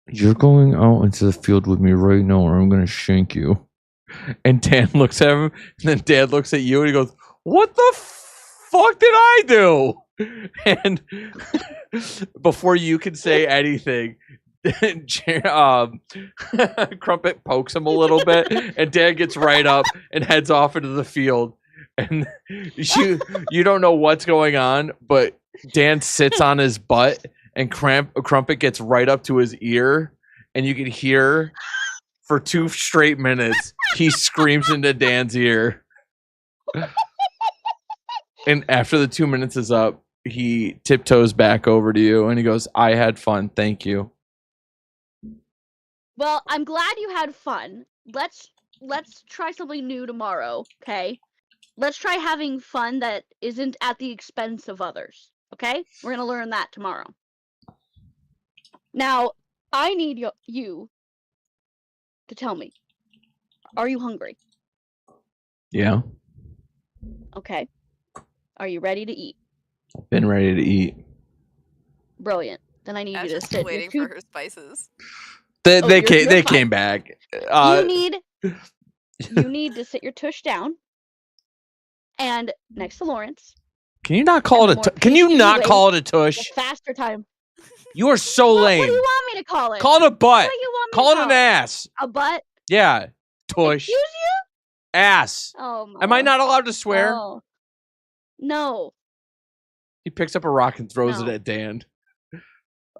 "You're going out into the field with me right now, or I'm going to shank you." And Dan looks at him, and then Dad looks at you, and he goes, "What the fuck did I do?" And before you can say anything, Crumpet pokes him a little bit, and Dan gets right up and heads off into the field. And you don't know what's going on, but Dan sits on his butt, and Crumpet gets right up to his ear, and you can hear for 2 straight minutes he screams into Dan's ear. And after the 2 minutes is up, he tiptoes back over to you, and he goes, "I had fun, thank you." Well, I'm glad you had fun. Let's try something new tomorrow, okay? Let's try having fun that isn't at the expense of others, okay? We're going to learn that tomorrow. Now, I need you to tell me, are you hungry? Yeah. Okay. Are you ready to eat? I've been ready to eat. Brilliant. Then I need you to Ash's sit. waiting for her spices. They you're came back. You need to sit your tush down, and next to Lawrence. Can you not call it a? Can you not call it a tush? The faster time. You are so lame. What do you want me to call it? Call it a butt. What do you want me Call to it an ass. A butt? Yeah, tush. Excuse you? Ass. Oh my. Am I not allowed to swear? Oh. No. He picks up a rock and throws it at Dan.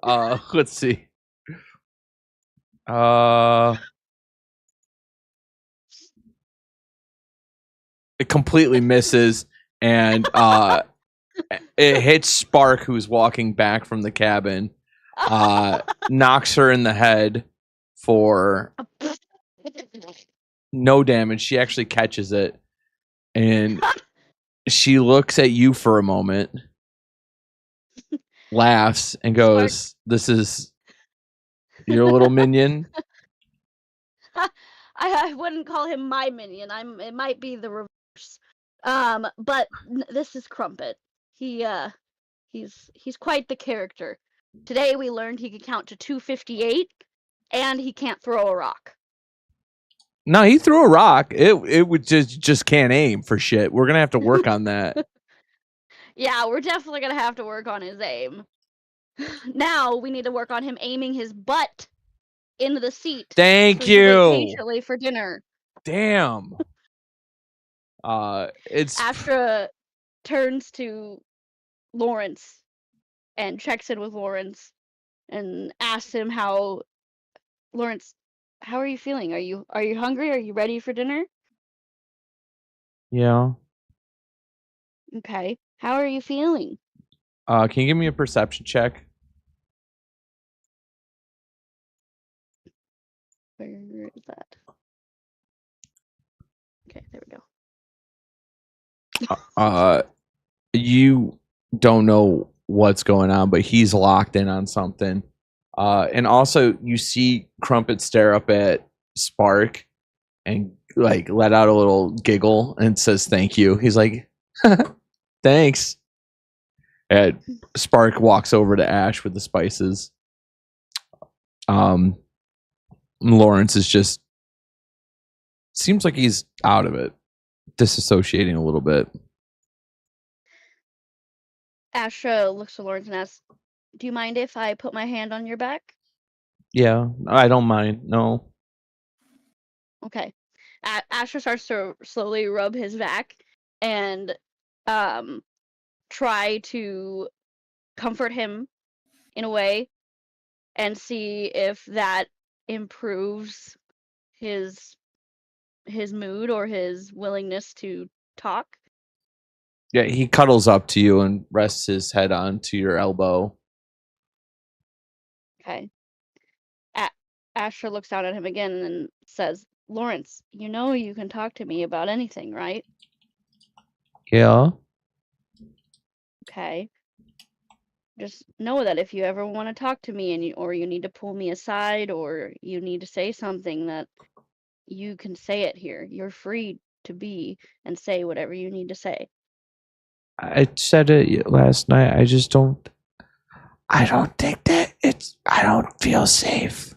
Let's see. It completely misses, and it hits Spark, who's walking back from the cabin. Knocks her in the head for no damage. She actually catches it, and she looks at you for a moment, laughs, and goes, "This is your little minion." I wouldn't call him my minion. It might be the reverse. But this is Crumpet. He's quite the character. Today we learned he can count to 258, and he can't throw a rock. No, he threw a rock. It would just can't aim for shit. We're gonna have to work on that. Yeah, we're definitely gonna have to work on his aim. Now we need to work on him aiming his butt into the seat. Thank so he can wait you. patiently for dinner. Damn. It's Astra turns to Lawrence and checks in with Lawrence and asks him how Lawrence, how are you feeling? Are you hungry? Are you ready for dinner? yeah. Okay. How are you feeling? Can you give me a perception check? Where is that? Okay, there we go. You don't know what's going on, but he's locked in on something. And also you see Crumpet stare up at Spark and like let out a little giggle and says thank you. He's like, thanks. And Spark walks over to Ash with the spices. Lawrence is just seems like he's out of it, disassociating a little bit. Astra looks at Lawrence and asks, "Do you mind if I put my hand on your back?" Yeah, I don't mind. No. Okay. Astra starts to slowly rub his back and try to comfort him in a way and see if that improves his mood or his willingness to talk. Yeah, he cuddles up to you and rests his head onto your elbow. Okay. Astra looks down at him again and says, "Lawrence, you know you can talk to me about anything, right?" Yeah. Okay. Just know that if you ever want to talk to me and or you need to pull me aside or you need to say something, that you can say it here. You're free to be and say whatever you need to say. I said it last night. I don't think that I don't feel safe.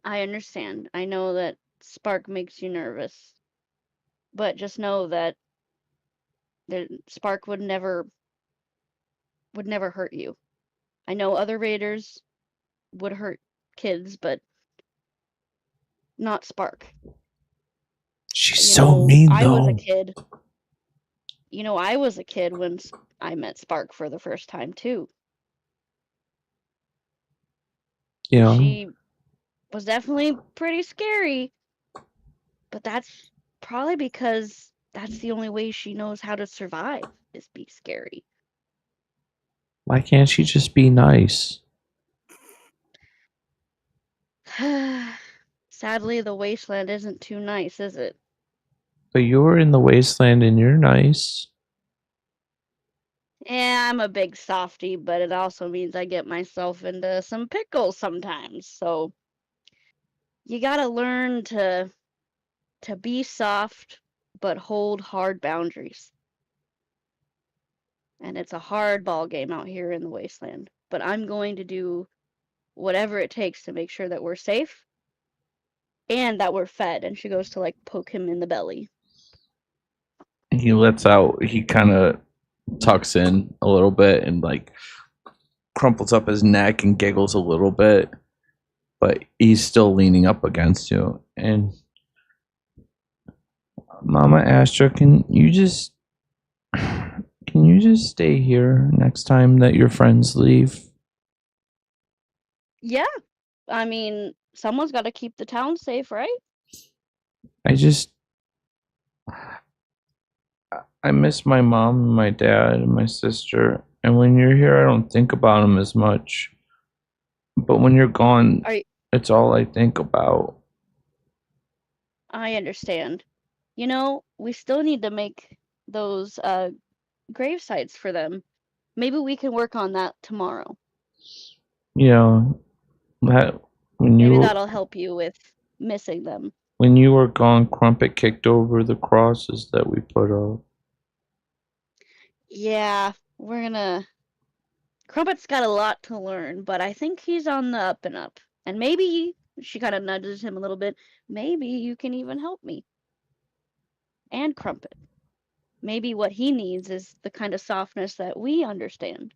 I understand. I know that Spark makes you nervous. But just know that Spark would never hurt you. I know other raiders would hurt kids, but not Spark. She's so mean, I was a though. kid. I was a kid when I met Spark for the first time too. Yeah. She was definitely pretty scary, but that's probably because that's the only way she knows how to survive is be scary. Why can't she just be nice? Sadly, the wasteland isn't too nice, is it? But you're in the wasteland and you're nice. Yeah, I'm a big softy, but it also means I get myself into some pickles sometimes. So you gotta learn to be soft, but hold hard boundaries. And it's a hard ball game out here in the wasteland. But I'm going to do whatever it takes to make sure that we're safe and that we're fed. And she goes to like poke him in the belly. He kind of tucks in a little bit and like crumples up his neck and giggles a little bit, but he's still leaning up against you. And Mama Astra, can you just stay here next time that your friends leave? Yeah. I mean, someone's got to keep the town safe, right? I miss my mom and my dad and my sister. And when you're here, I don't think about them as much. But when you're gone, it's all I think about. I understand. We still need to make those grave sites for them. Maybe we can work on that tomorrow. Yeah, that when Maybe you that'll help you with missing them. when you were gone, Crumpet kicked over the crosses that we put up. Yeah, we're gonna. Crumpet's got a lot to learn, but I think he's on the up and up. And maybe, she kind of nudges him a little bit, maybe you can even help me. And Crumpet. Maybe what he needs is the kind of softness that we understand.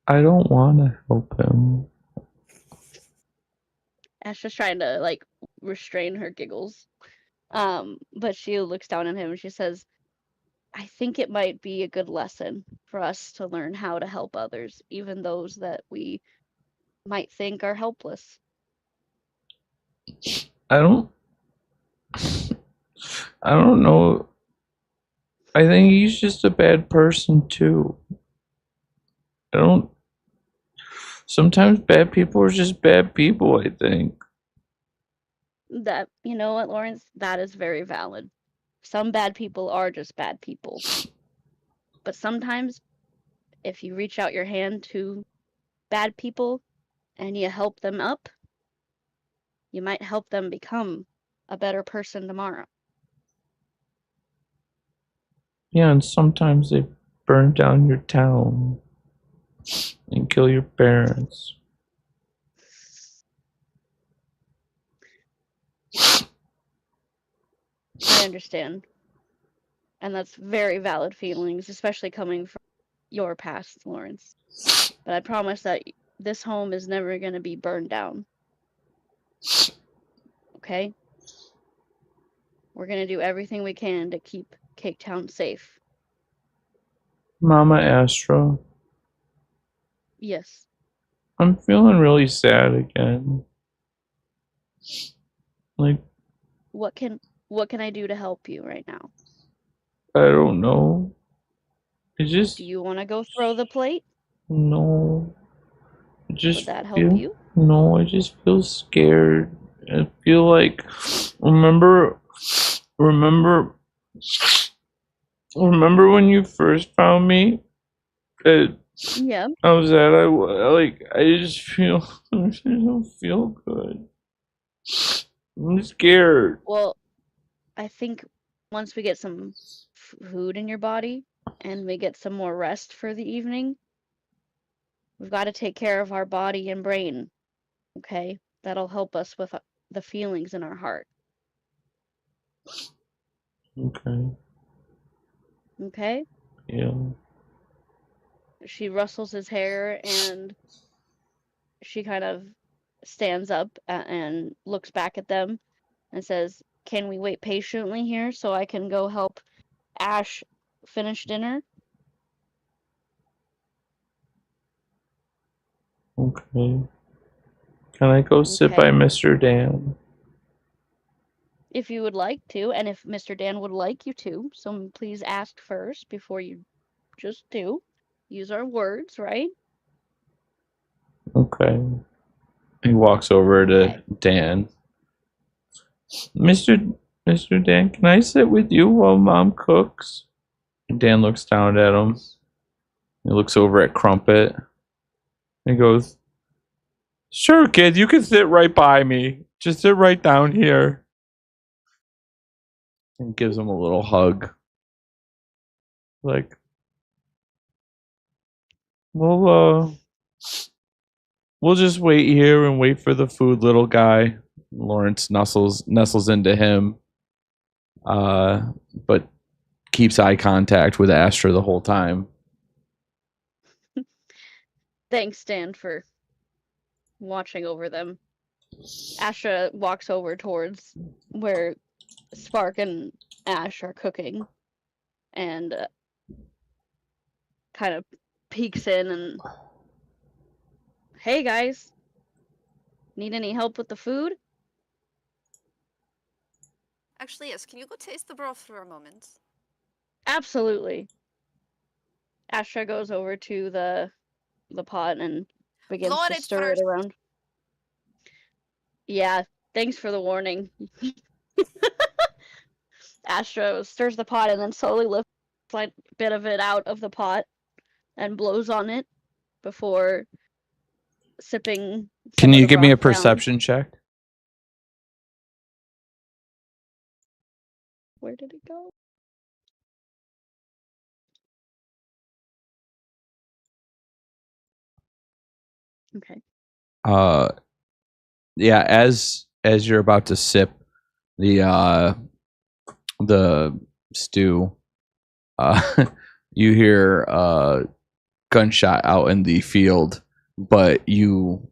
I don't want to help him. Ash just trying to like restrain her giggles. But she looks down at him and she says, I think it might be a good lesson for us to learn how to help others, even those that we might think are helpless. I don't know. I think he's just a bad person too. I don't. Sometimes bad people are just bad people, I think. That, you know what, Lawrence? That is very valid. Some bad people are just bad people. But sometimes, if you reach out your hand to bad people and you help them up, you might help them become a better person tomorrow. Yeah, and sometimes they burn down your town and kill your parents. I understand. And that's very valid feelings, especially coming from your past, Lawrence. But I promise that this home is never going to be burned down. Okay? We're going to do everything we can to keep Cake Town safe. Mama Astra, Yes. I'm feeling really sad again. Like, What can I do to help you right now? I don't know. I just, Do you want to go throw the plate? no. I Would just that help feel, you? no, I just feel scared. I feel like, remember when you first found me? Yeah. I was at, I just feel, I just don't feel good. I'm scared. Well, I think once we get some food in your body and we get some more rest for the evening, we've got to take care of our body and brain, okay? That'll help us with the feelings in our heart, Okay, okay? yeah. She rustles his hair and she kind of stands up and looks back at them and says, can we wait patiently here so I can go help Ash finish dinner? Okay. Can I go sit by Okay. Mr. Dan? If you would like to, and if Mr. Dan would like you to, so please ask first before you just do. Use our words, right? Okay. He walks over to Okay. Dan. Mr. Dan, can I sit with you while Mom cooks? Dan looks down at him. He looks over at Crumpet. He goes, sure, kid, you can sit right by me. Just sit right down here. And gives him a little hug. Like, we'll just wait here and wait for the food, little guy. Lawrence nestles into him. But keeps eye contact with Astra the whole time. Thanks, Dan, for watching over them. Astra walks over towards where Spark and Ash are cooking and kind of peeks in and, hey guys, need any help with the food? Actually, yes. Can you go taste the broth for a moment? Absolutely. Astra goes over to the pot and begins Lower to it stir first. it around. Yeah, thanks for the warning. Astra stirs the pot and then slowly lifts slight bit of it out of the pot and blows on it before sipping. Can some of you the give me a broth down. perception check? Where did it go? Okay. Yeah, as you're about to sip the stew, you hear a gunshot out in the field, but you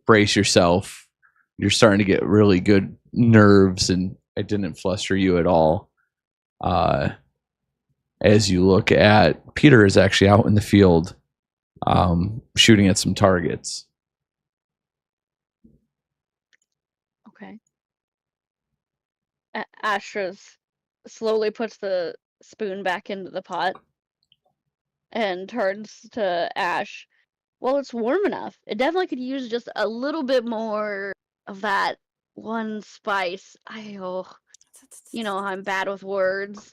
brace yourself. You're starting to get really good nerves, and it didn't fluster you at all. As you look at Peter is actually out in the field, shooting at some targets. Okay. Astra slowly puts the spoon back into the pot and turns to Ash. Well, it's warm enough. It definitely could use just a little bit more of that one spice. I'm bad with words.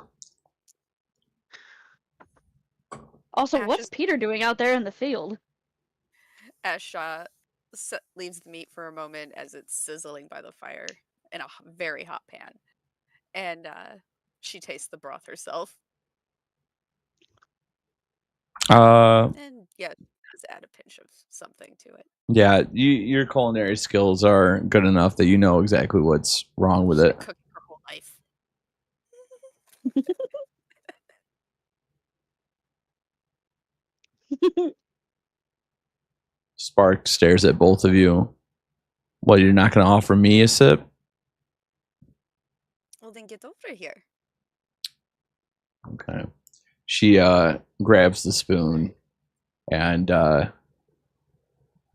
Also, Ash what's is- Peter doing out there in the field? Ash leaves the meat for a moment as it's sizzling by the fire in a very hot pan. And she tastes the broth herself. And yeah, does add a pinch of something to it. Yeah, your culinary skills are good enough that you know exactly what's wrong with it. Cooking her whole life. Spark stares at both of you. Well, you're not going to offer me a sip? Well, then get over here. Okay. She grabs the spoon and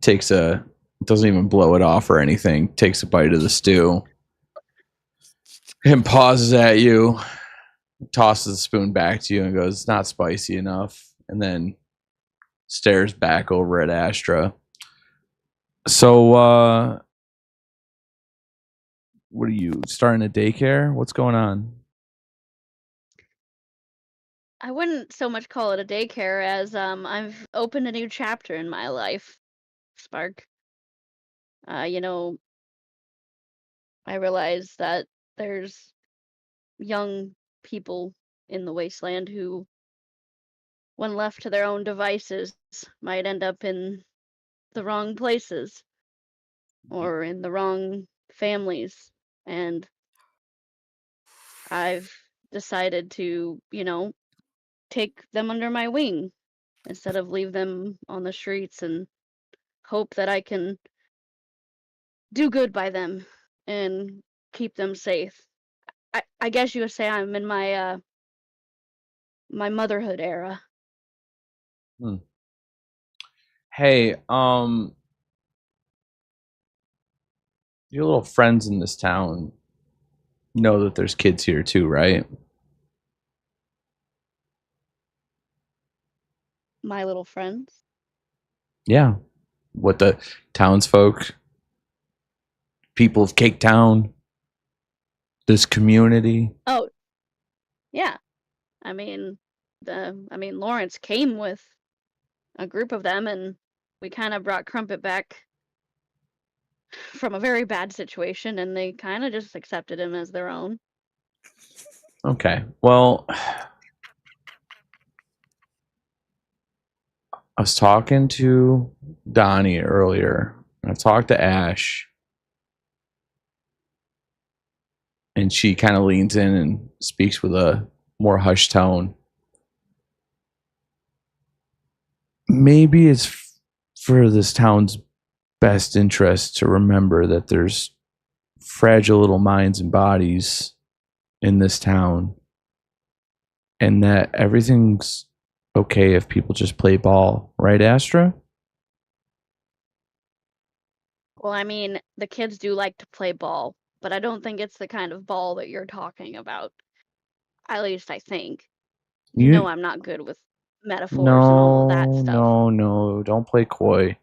doesn't even blow it off or anything, takes a bite of the stew and pauses at you, tosses the spoon back to you and goes, "It's not spicy enough," and then stares back over at Astra. So, what are you, starting a daycare? What's going on? I wouldn't so much call it a daycare as I've opened a new chapter in my life, Spark. I realize that there's young people in the wasteland who, when left to their own devices, might end up in the wrong places or in the wrong families. And I've decided to, take them under my wing instead of leave them on the streets and hope that I can do good by them and keep them safe. I guess you would say I'm in my my motherhood era. Hey, your little friends in this town know that there's kids here too, right? My little friends. Yeah. What the townsfolk, people of Cake Town, this community. Oh, yeah. I mean, Lawrence came with a group of them, and we kind of brought Crumpet back from a very bad situation, and they kind of just accepted him as their own. Okay. Well, I was talking to Donnie earlier, and I talked to Ash, and she kind of leans in and speaks with a more hushed tone. Maybe it's for this town's best interest to remember that there's fragile little minds and bodies in this town, and that everything's okay if people just play ball, right, Astra? Well, I mean, the kids do like to play ball, but I don't think it's the kind of ball that you're talking about. At least I think. You know I'm not good with metaphors and all of that stuff. No, don't play coy.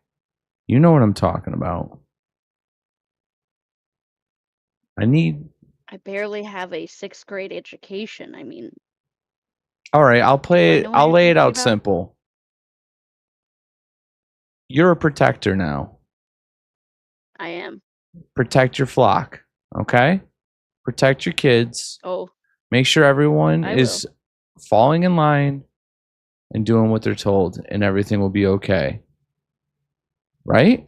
You know what I'm talking about. I barely have a 6th grade education. I mean, All right, I'll play I it. know I'll what lay you're it out thinking about? simple. You're a protector now. I am. Protect your flock, okay? Protect your kids. Oh, Make sure everyone I is falling in line and doing what they're told, and everything will be okay. Right?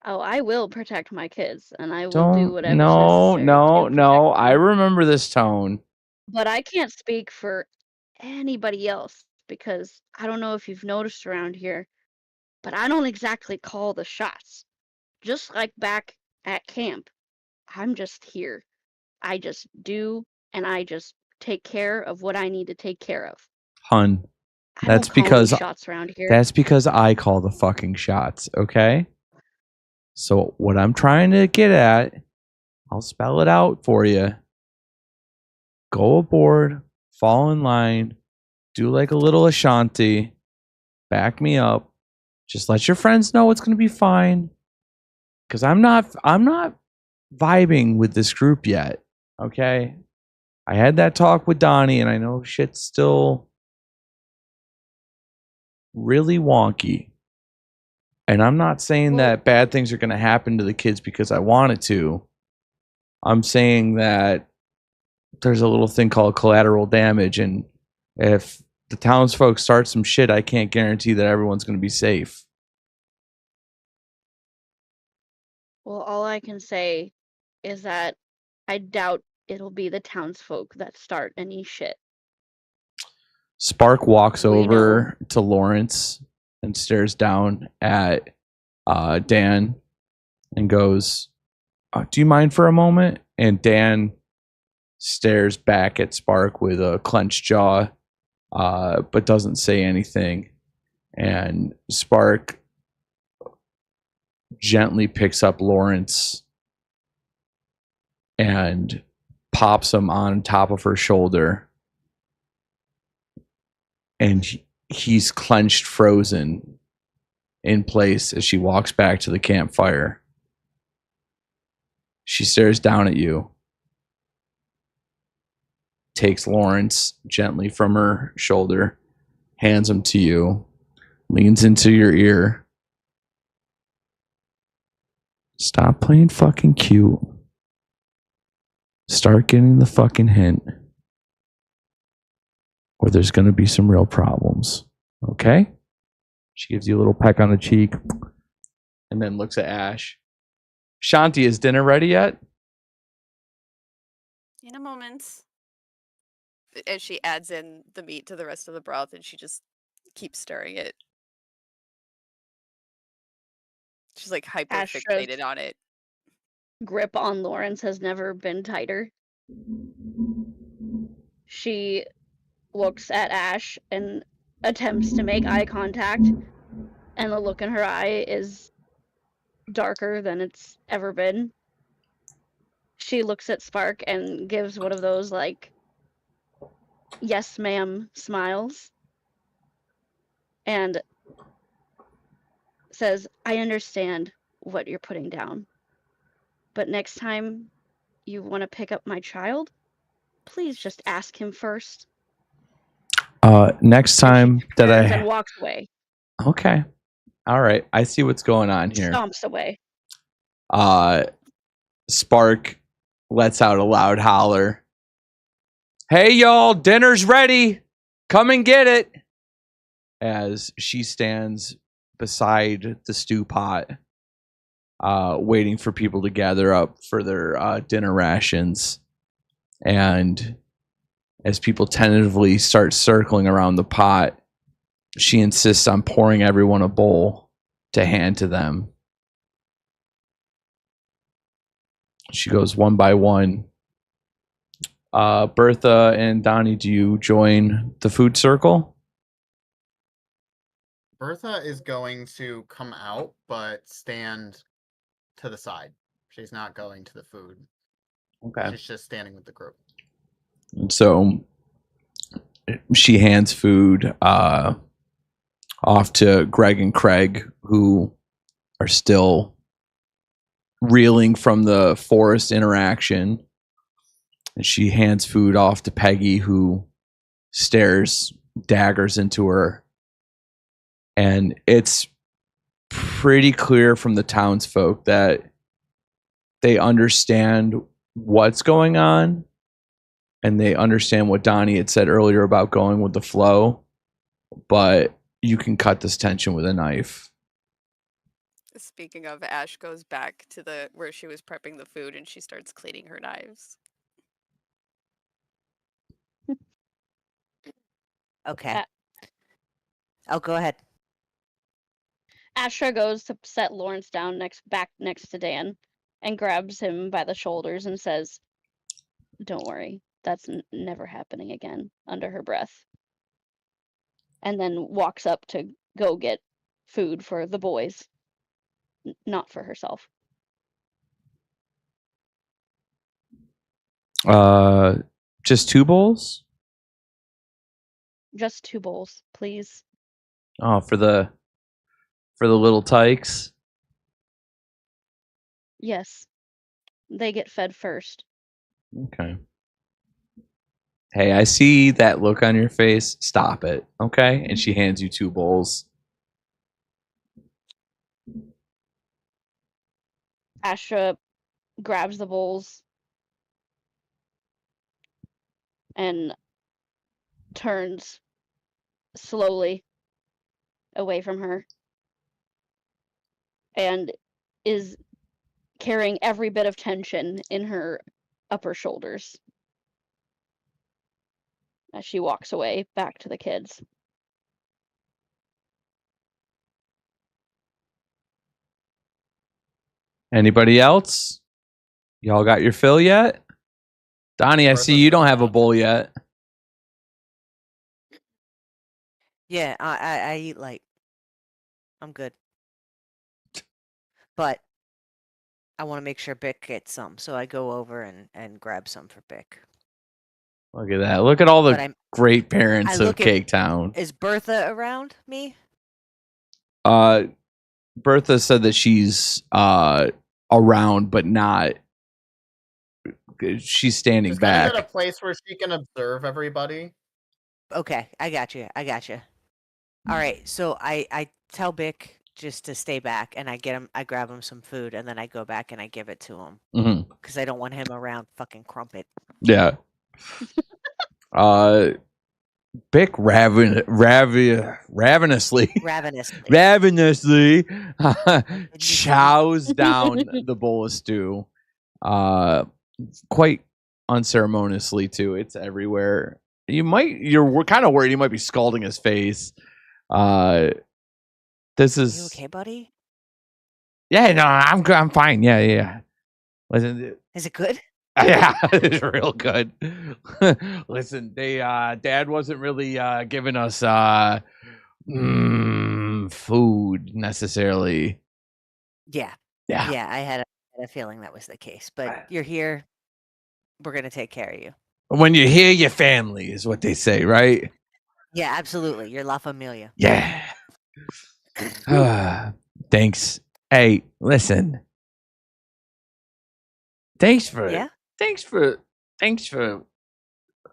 oh, I will protect my kids, and I will do Don't. whatever's No, necessary no, to protect no. I them. remember this tone. But I can't speak for anybody else because I don't know if you've noticed around here, but I don't exactly call the shots. Just like back at camp, I'm just here. I just do, and I just take care of what I need to take care of. Hun, I that's don't call any because shots around here. I call the fucking shots, okay? So what I'm trying to get at, I'll spell it out for you. Go aboard, fall in line, do like a little Ashanti, back me up. Just let your friends know it's gonna be fine. Cause I'm not vibing with this group yet. Okay. I had that talk with Donnie, and I know shit's still really wonky. And I'm not saying Well, that bad things are gonna happen to the kids because I want it to. I'm saying that there's a little thing called collateral damage, and if the townsfolk start some shit, I can't guarantee that everyone's gonna be safe. well, all I can say is that I doubt it'll be the townsfolk that start any shit. Spark walks We know. over to Lawrence and stares down at Dan and goes, "Do you mind for a moment?" And Dan stares back at Spark with a clenched jaw, but doesn't say anything. And Spark gently picks up Lawrence and pops him on top of her shoulder. And he's clenched, frozen in place as she walks back to the campfire. She stares down at you, takes Lawrence gently from her shoulder, hands him to you, leans into your ear. Stop playing fucking cute. Start getting the fucking hint, or there's going to be some real problems. Okay? She gives you a little peck on the cheek and then looks at Ash. Shanti, is dinner ready yet? In a moment. As she adds in the meat to the rest of the broth, and she just keeps stirring it. She's like hyper Astra's fixated on it. grip on Lawrence has never been tighter. She looks at Ash and attempts to make eye contact, and the look in her eye is darker than it's ever been. She looks at Spark and gives one of those, like, yes, ma'am smiles, and says, I understand what you're putting down, but next time you want to pick up my child, please just ask him first. Next time that Turns and walks away. Okay. All right. I see what's going on here. Stomps away. Spark lets out a loud holler. Hey, y'all, dinner's ready. Come and get it. As she stands beside the stew pot, waiting for people to gather up for their dinner rations. And as people tentatively start circling around the pot, she insists on pouring everyone a bowl to hand to them. She goes one by one. Bertha and Donnie, do you join the food circle? Bertha is going to come out, but stand to the side. She's not going to the food. Okay. She's just standing with the group. And so she hands food off to Greg and Craig, who are still reeling from the forest interaction. And she hands food off to Peggy, who stares daggers into her. And it's pretty clear from the townsfolk that they understand what's going on, and they understand what Donnie had said earlier about going with the flow, but you can cut this tension with a knife. Speaking of, Ash goes back to the where she was prepping the food and she starts cleaning her knives. Okay. Oh, go ahead. Astra goes to set Lawrence down back next to Dan and grabs him by the shoulders and says, "Don't worry, that's never happening again," under her breath. And then walks up to go get food for the boys, not for herself. Just 2 bowls? Just 2 bowls, please. Oh, for the little tykes? Yes. They get fed first. Okay. Hey, I see that look on your face. Stop it, okay? And she hands you 2 bowls. Astra grabs the bowls and turns slowly away from her and is carrying every bit of tension in her upper shoulders as she walks away back to the kids. Anybody else? Y'all got your fill yet? Donnie, I see you don't have a bowl yet. Yeah, I eat light. I'm good. But I want to make sure Bick gets some, so I go over and grab some for Bick. Look at that. Look at all But the great parents I of look at- Cake Town. Is Bertha around me? Bertha said that she's around, but not. She's standing She's kind back. of at a place where she can observe everybody. Okay, I got you. All right, so I tell Bick just to stay back, and I grab him some food, and then I go back and I give it to him because I don't want him around fucking Crumpet. Yeah. Bick ravenously chows down the bowl of stew, quite unceremoniously too. It's everywhere. We're kind of worried he might be scalding his face. This is you okay, buddy? Yeah, no, I'm good. I'm fine. Yeah. Listen, is it good? Yeah, it's real good. Listen, Dad wasn't really giving us food necessarily. Yeah. I had a feeling that was the case, but you're here. We're gonna take care of you. When you're here, your family is what they say, right? Yeah, absolutely. You're La Familia. Yeah. Thanks. Hey, listen. Thanks for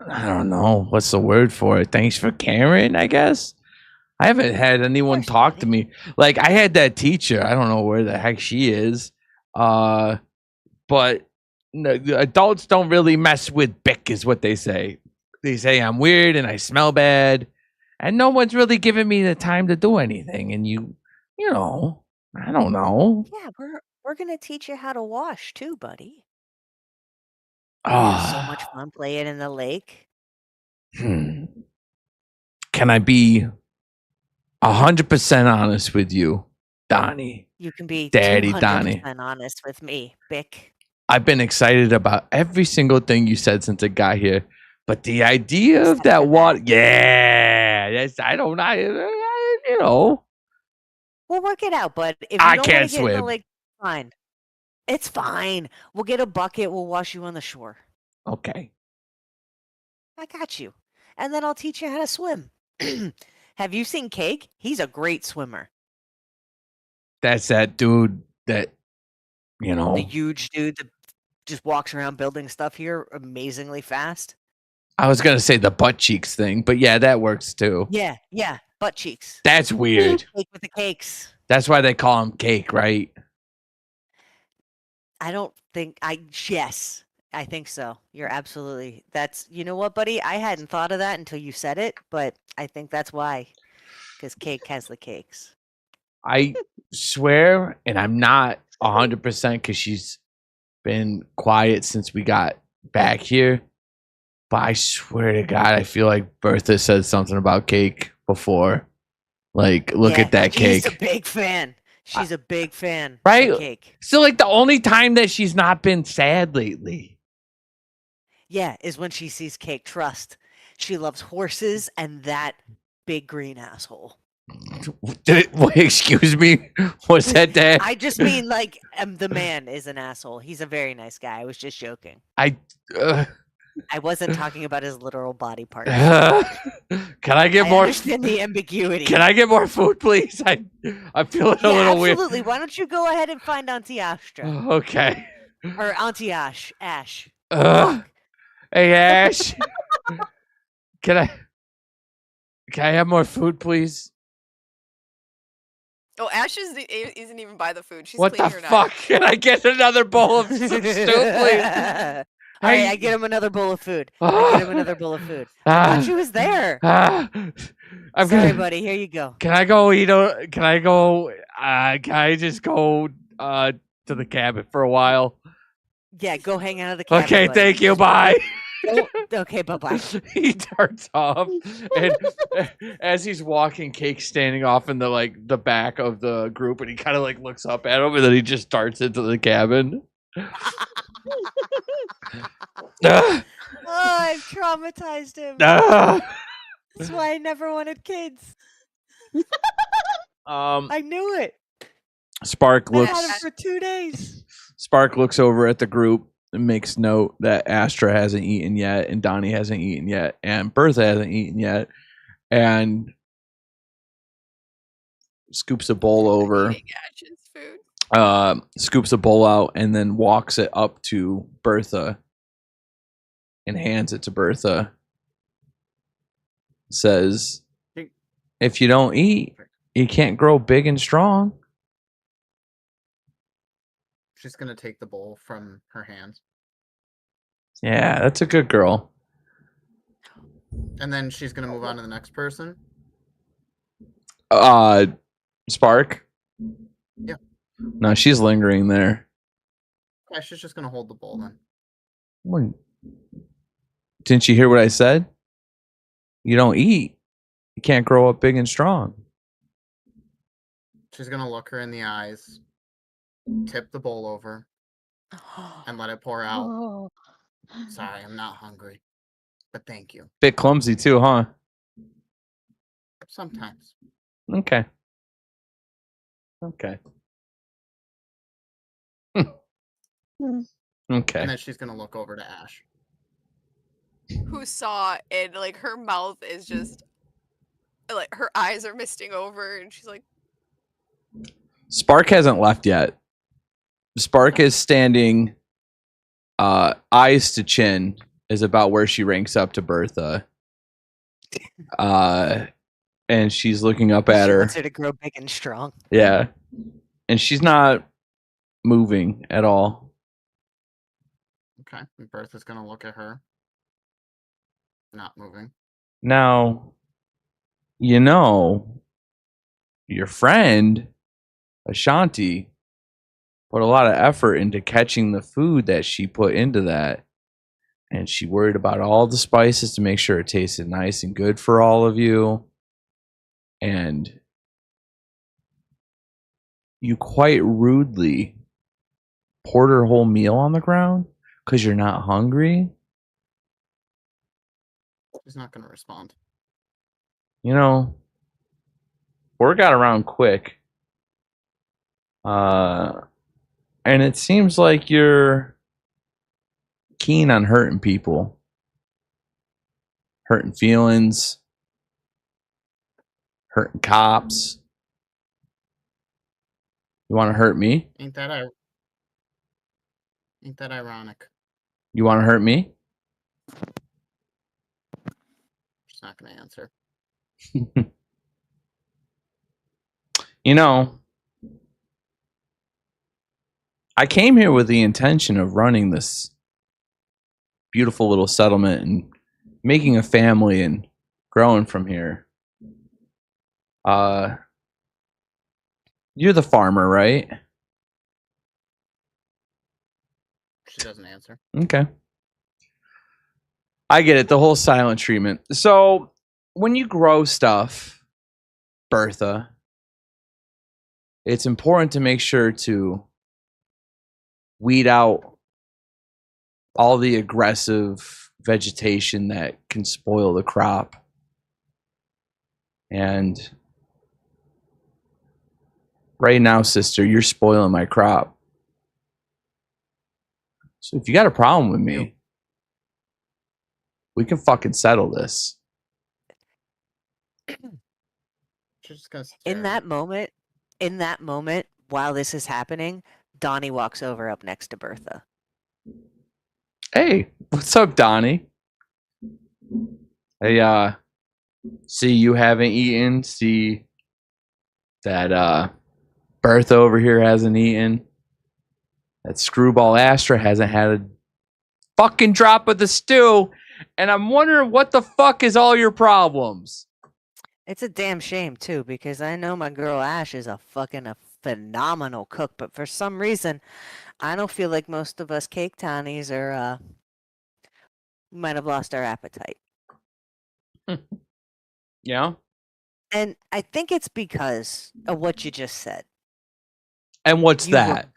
I don't know what's the word for it. Thanks for caring, I guess. I haven't had anyone talk to me. Like, I had that teacher. I don't know where the heck she is. But the adults don't really mess with Bick, is what they say. They say I'm weird and I smell bad, and no one's really giving me the time to do anything. And you know, I don't know. Yeah, we're gonna teach you how to wash too, buddy. Oh, so much fun playing in the lake. Can I be 100% honest with you, Donnie? You can be Daddy 200% Donnie. honest with me, Bick. I've been excited about every single thing you said since I got here, but the idea of that water, I don't know. We'll work it out, bud. If you I don't can't want to get in the swim. lake, fine. It's fine. We'll get a bucket. We'll wash you on the shore. Okay. I got you. And then I'll teach you how to swim. Have you seen Cake? He's a great swimmer. That's that dude that, The huge dude, the just walks around building stuff here amazingly fast. I was gonna say the butt cheeks thing, but yeah, that works too. Yeah, butt cheeks. That's weird. Cake with the cakes. That's why they call him Cake, right? I don't think yes, I think so. You're absolutely. That's you know what, buddy? I hadn't thought of that until you said it, but I think that's why. Because Cake has the cakes. I swear, and I'm not 100% because she's been quiet since we got back here. But I swear to God, I feel like Bertha said something about Cake before. Like, look at that She's cake. a big fan. She's a big fan Right? of Cake. So, like, the only time that she's not been sad lately. Yeah, is when she sees Cake. Trust. She loves horses and that big green asshole. Wait, excuse me? What's that, Dad? I just mean, like, the man is an asshole. He's a very nice guy. I was just joking. I wasn't talking about his literal body part. Can I get I more? understand the ambiguity. Can I get more food, please? I'm feeling a little weird. Absolutely. Why don't you go ahead and find Auntie Astra? Okay. Or Auntie Ash. Ash. Hey, Ash. Can I have more food, please? Oh, Ash isn't even by the food. She's What the cleaning her fuck? knife. Can I get another bowl of stew, please? All right, I get him another bowl of food. I get him another bowl of food. I thought she was there. I'm Sorry, gonna, buddy. Here you go. Can I go eat? Can I go? Can I just go to the cabin for a while? Yeah, go hang out at the cabin. Okay, buddy. thank you. Bye. Okay, bye-bye. He darts off, and as he's walking, Cake's standing off in the back of the group, and he kind of looks up at him, and then he just darts into the cabin. Oh, I've traumatized him. That's why I never wanted kids. I knew it. Spark I looks. had him for 2 days. Spark looks over at the group and makes note that Astra hasn't eaten yet, and Donnie hasn't eaten yet, and Bertha hasn't eaten yet, and scoops a bowl over. Eating Ash's food. Scoops a bowl out and then walks it up to Bertha and hands it to Bertha. Says, if you don't eat, you can't grow big and strong. She's gonna take the bowl from her hands. Yeah, that's a good girl. And then she's gonna move on to the next person. Spark? Yeah. No, she's lingering there. Yeah, she's just gonna hold the bowl then. Didn't you hear what I said? You don't eat, you can't grow up big and strong. She's gonna look her in the eyes, tip the bowl over, and let it pour out. Oh. Sorry, I'm not hungry, but thank you. Bit clumsy too, huh? Sometimes. Okay. Okay. And then she's gonna look over to Ash. Who saw and her mouth is just her eyes are misting over, and she's like, Spark hasn't left yet. Spark is standing eyes to chin is about where she ranks up to Bertha. And she's looking up at her. Wants her to grow big and strong. Yeah. And she's not moving at all. Okay. And Bertha's gonna look at her. Not moving. Now, your friend, Ashanti, put a lot of effort into catching the food that she put into that. And she worried about all the spices to make sure it tasted nice and good for all of you. And you quite rudely poured her whole meal on the ground because you're not hungry. She's not gonna respond. Word got around quick. And it seems like you're keen on hurting people. Hurting feelings. Hurting cops. You want to hurt me? Ain't that Ain't that ironic? You want to hurt me? She's not going to answer. You know, I came here with the intention of running this beautiful little settlement and making a family and growing from here. You're the farmer, right? She doesn't answer. Okay. I get it. The whole silent treatment. So when you grow stuff, Bertha, it's important to make sure to weed out all the aggressive vegetation that can spoil the crop. And right now, sister, you're spoiling my crop. So if you got a problem with me, we can fucking settle this. She's just going to In that moment, while this is happening, Donnie walks over up next to Bertha. Hey, what's up, Donnie? Hey, see you haven't eaten. See that Bertha over here hasn't eaten. That screwball Astra hasn't had a fucking drop of the stew. And I'm wondering what the fuck is all your problems? It's a damn shame, too, because I know my girl Ash is a phenomenal cook, but for some reason, I don't feel like most of us cake townies are, might have lost our appetite. Yeah? And I think it's because of what you just said. And what's that?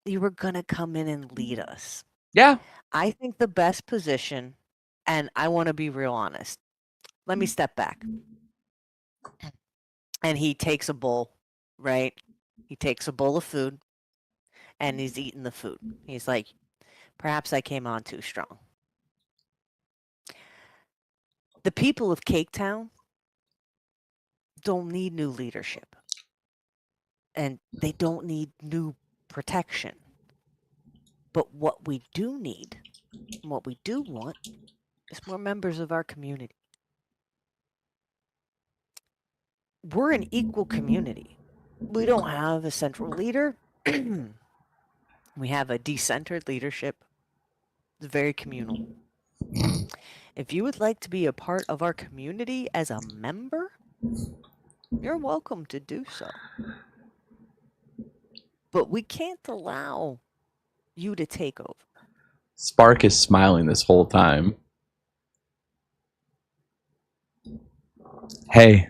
You were gonna come in and lead us. Yeah. I think the best position, and I want to be real honest. Let me step back. And he takes a bowl, right? He takes a bowl of food, and he's eating the food. He's like, perhaps I came on too strong. The people of Cake Town don't need new leadership. And they don't need new protection. But what we do need, and what we do want, is more members of our community. We're an equal community. We don't have a central leader. We have a decentered leadership. It's very communal. If you would like to be a part of our community as a member, you're welcome to do so. But we can't allow you to take over. Spark is smiling this whole time. Hey,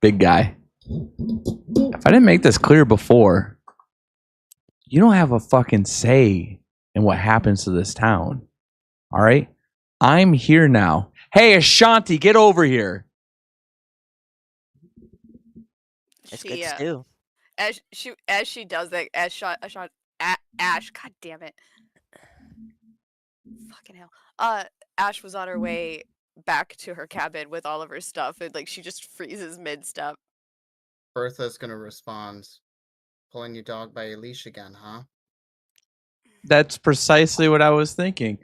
big guy. If I didn't make this clear before, you don't have a fucking say in what happens to this town. All right? I'm here now. Hey, Ashanti, get over here. It's good stew. As she does that, Ash, god damn it, fucking hell. Ash was on her way back to her cabin with all of her stuff, and like she just freezes mid-step. Bertha's going to respond, pulling your dog by a leash again, huh? That's precisely what I was thinking.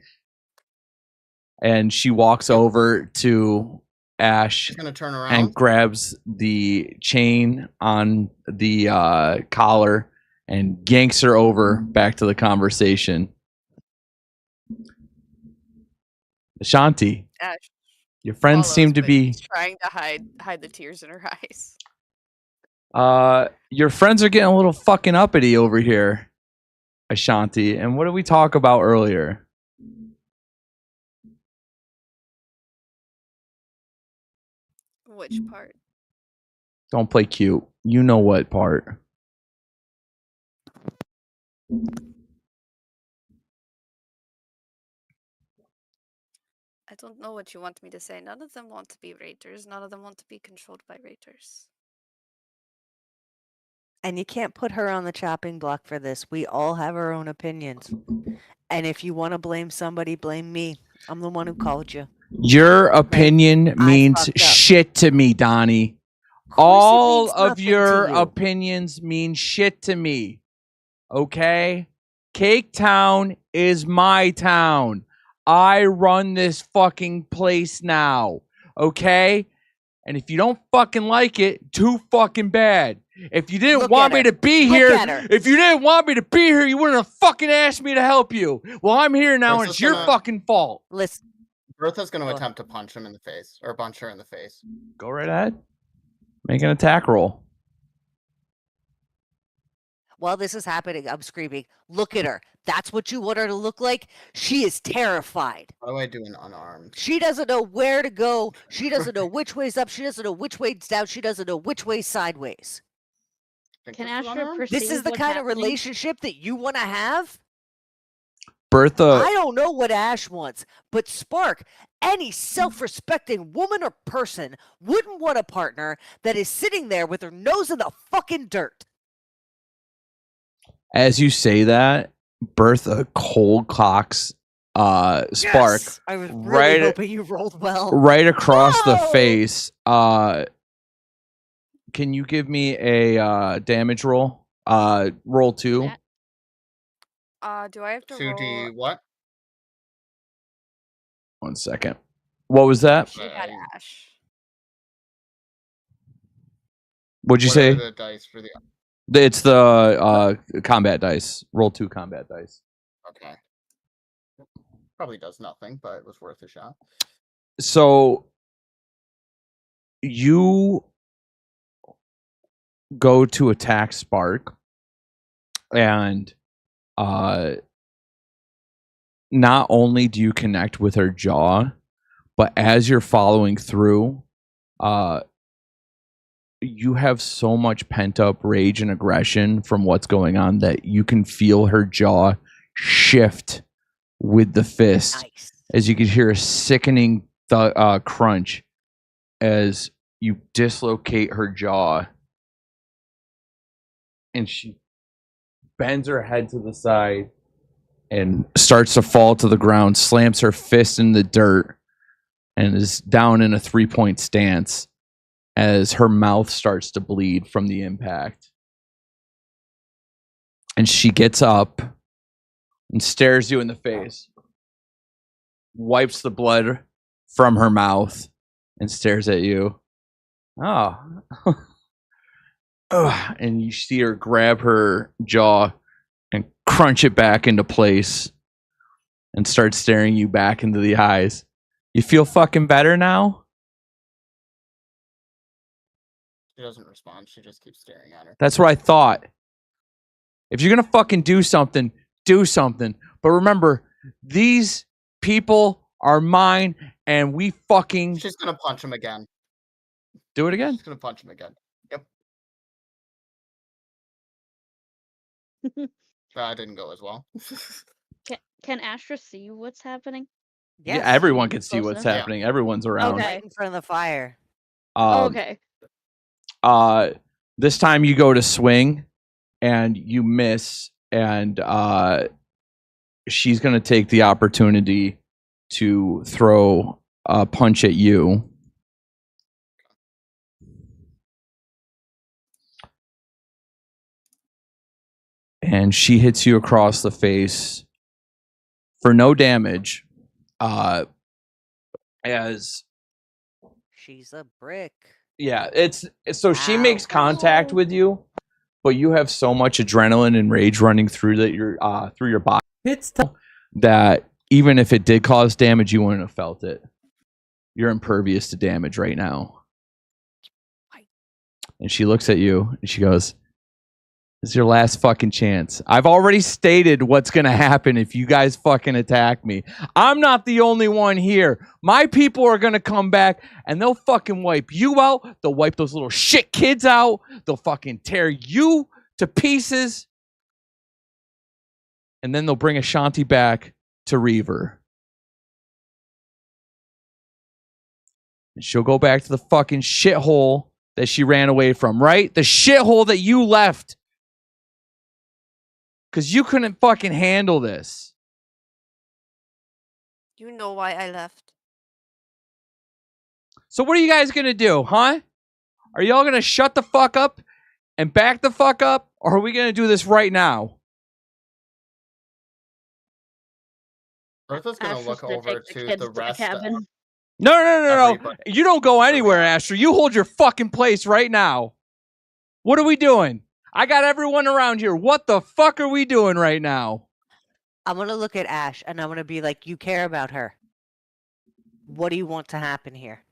And she walks over to Ash. She's going to turn around and grabs the chain on the collar and yanks her over back to the conversation. Ashanti, Ash, your friends seem to be trying to hide the tears in her eyes. Your friends are getting a little fucking uppity over here, Ashanti. And what did we talk about earlier? Which part? Don't play cute. You know what part. I don't know what you want me to say. None of them want to be raiders. None of them want to be controlled by raiders. And you can't put her on the chopping block for this. We all have our own opinions. And if you want to blame somebody, blame me. I'm the one who called you. Your opinion means shit to me, Donnie. All of your opinions mean shit to me. Okay? Cake Town is my town. I run this fucking place now. Okay? And if you don't fucking like it, too fucking bad. If you didn't Look want at me her. to be Look here, at her. if you didn't want me to be here, you wouldn't have fucking asked me to help you. Well, I'm here now, and Versus it's your gonna- fucking fault. Listen, Bertha's going to Go attempt to punch him in the face, or punch her in the face. Go right ahead. Make an attack roll. while this is happening, I'm screaming, look at her. That's what you want her to look like? She is terrified. How do I do an unarmed? She doesn't know where to go. She doesn't know which way's up. She doesn't know which way's down. She doesn't know which way's sideways. Think Can this is Astra unarmed? perceive This is the what's kind of happening? relationship that you want to have? Bertha, I don't know what Ash wants, but Spark, any self-respecting woman or person wouldn't want a partner that is sitting there with her nose in the fucking dirt. as you say that, Bertha cold cocks Spark Yes! I was really right- hoping you rolled well. right across the No! face. Can you give me a damage roll? Roll 2. That- Do I have to 2D roll? what? 1 second. What was that? She had Uh, Ash. What'd you What say? are the dice for the... It's the combat dice. Roll 2 combat dice. Okay. Probably does nothing, but it was worth a shot. So you go to attack Spark, and not only do you connect with her jaw, but as you're following through, you have so much pent up rage and aggression from what's going on that you can feel her jaw shift with the fist, Nice. as you could hear a sickening crunch as you dislocate her jaw, and she bends her head to the side and starts to fall to the ground, slams her fist in the dirt, and is down in a 3-point stance as her mouth starts to bleed from the impact. And she gets up and stares you in the face, wipes the blood from her mouth, and stares at you. Oh. Ugh. And you see her grab her jaw and crunch it back into place and start staring you back into the eyes. You feel fucking better now? She doesn't respond. She just keeps staring at her. That's what I thought. If you're gonna fucking do something, do something. But remember, these people are mine, and we fucking She's gonna punch him again. do it again. She's gonna punch him again. Yep. That didn't go as well. Can Astra see what's happening? Yeah, Yes. everyone can see Close what's enough? Yeah. happening. Everyone's around. Okay. Right in front of the fire. Okay. This time you go to swing and you miss, and she's going to take the opportunity to throw a punch at you. And she hits you across the face for no damage. As She's a brick. yeah, it's so she makes Ow. contact with you, but you have so much adrenaline and rage running through your body that even if it did cause damage, you wouldn't have felt it. You're impervious to damage right now. And she looks at you and she goes, "This is your last fucking chance. I've already stated what's going to happen if you guys fucking attack me. I'm not the only one here. My people are going to come back and they'll fucking wipe you out. They'll wipe those little shit kids out. They'll fucking tear you to pieces. And then they'll bring Ashanti back to Reaver. And she'll go back to the fucking shithole that she ran away from, right? The shithole that you left. Because you couldn't fucking handle this. You know why I left. So what are you guys going to do, huh? Are y'all going to shut the fuck up and back the fuck up? Or are we going to do this right now? Bertha's gonna Astra's look gonna over take the to kids the to the rest. cabin. No. Everybody. You don't go anywhere, Yeah. Astra. You hold your fucking place right now. What are we doing? I got everyone around here. What the fuck are we doing right now? I'm gonna look at Ash and I'm gonna be like, you care about her. What do you want to happen here?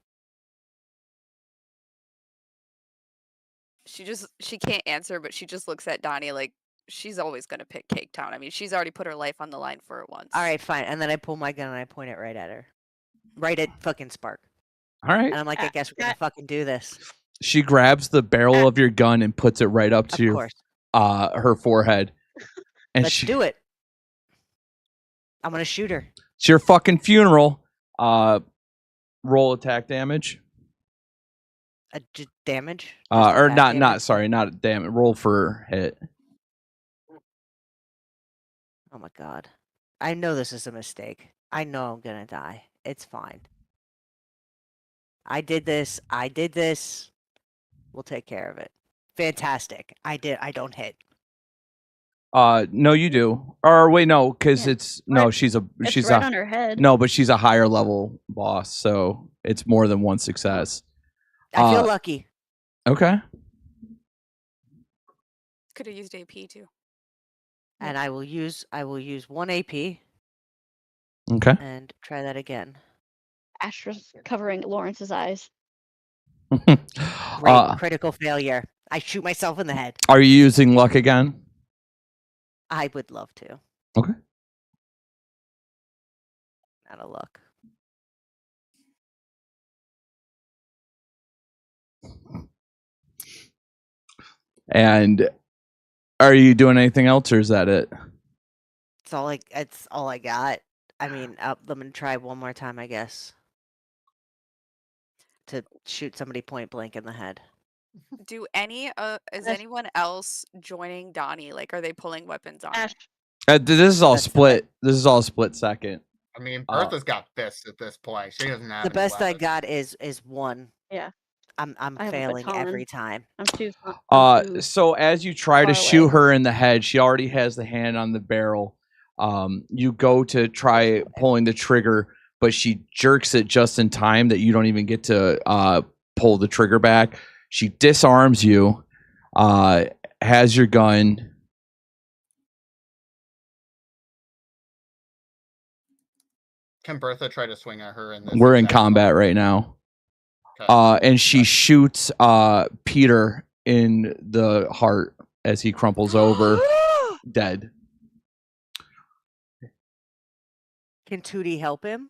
She can't answer, but she just looks at Donnie like she's always gonna pick Cake Town. I mean, she's already put her life on the line for it once. All right, fine. And then I pull my gun and I point it right at her. Right at fucking Spark. All right. And I'm like, I guess we're gonna fucking do this. She grabs the barrel of your gun and puts it right up to Of your course. her forehead. And Let's do it. I'm gonna shoot her. It's your fucking funeral. Roll attack damage. Damage? Or attack not damage? sorry, not damage. Roll for hit. Oh my god. I know this is a mistake. I know I'm gonna die. It's fine. I did this. We'll take care of it. Fantastic. I don't hit. No, you do. Or wait, no, because Yeah. it's no. She's It's right on her head. no, but she's a higher level boss, so it's more than one success. I feel lucky. Okay. Could have used AP too. And I will use 1 AP Okay. and try that again. Astra's covering Lawrence's eyes. Great. Critical failure. I shoot myself in the head. Are you using luck again? I would love to. Okay. Out of luck. And are you doing anything else, or is that it? It's all I got. I mean, I'm gonna try one more time, I guess. To shoot somebody point blank in the head. Do any is Ash- anyone else joining Donnie? Like, are they pulling weapons on her? Ash, This is all That's split. This is all split second. I mean, Bertha's got fists at this point. She doesn't have The any best I weapons. got is 1. Yeah. I'm I have a failing every baton. time. I'm too. So as you try to far shoot away. her in the head, she already has the hand on the barrel. You go to try pulling the trigger, but she jerks it just in time that you don't even get to pull the trigger back. She disarms you, has your gun. Can Bertha try to swing at her? We're in combat right now. Okay. And she shoots Peter in the heart as he crumples over, dead. Can Tootie help him?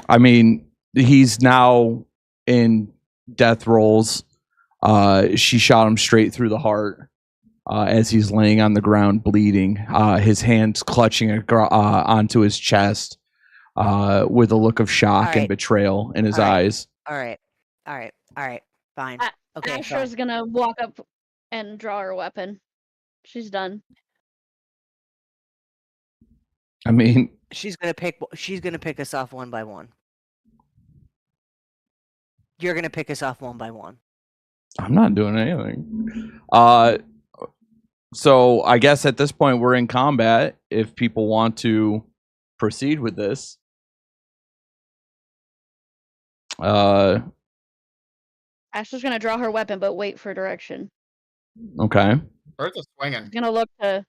I mean, he's now in death rolls. She shot him straight through the heart as he's laying on the ground bleeding. His hands clutching onto his chest with a look of shock and Alright. betrayal in his Alright. eyes. All right. Fine. Okay. fine. Astra's gonna walk up and draw her weapon. She's done. I mean, She's gonna pick us off one by one. You're gonna pick us off one by one. I'm not doing anything. So I guess at this point we're in combat. If people want to proceed with this, Astra's gonna draw her weapon, but wait for direction. okay. Bertha's swinging. She's gonna look to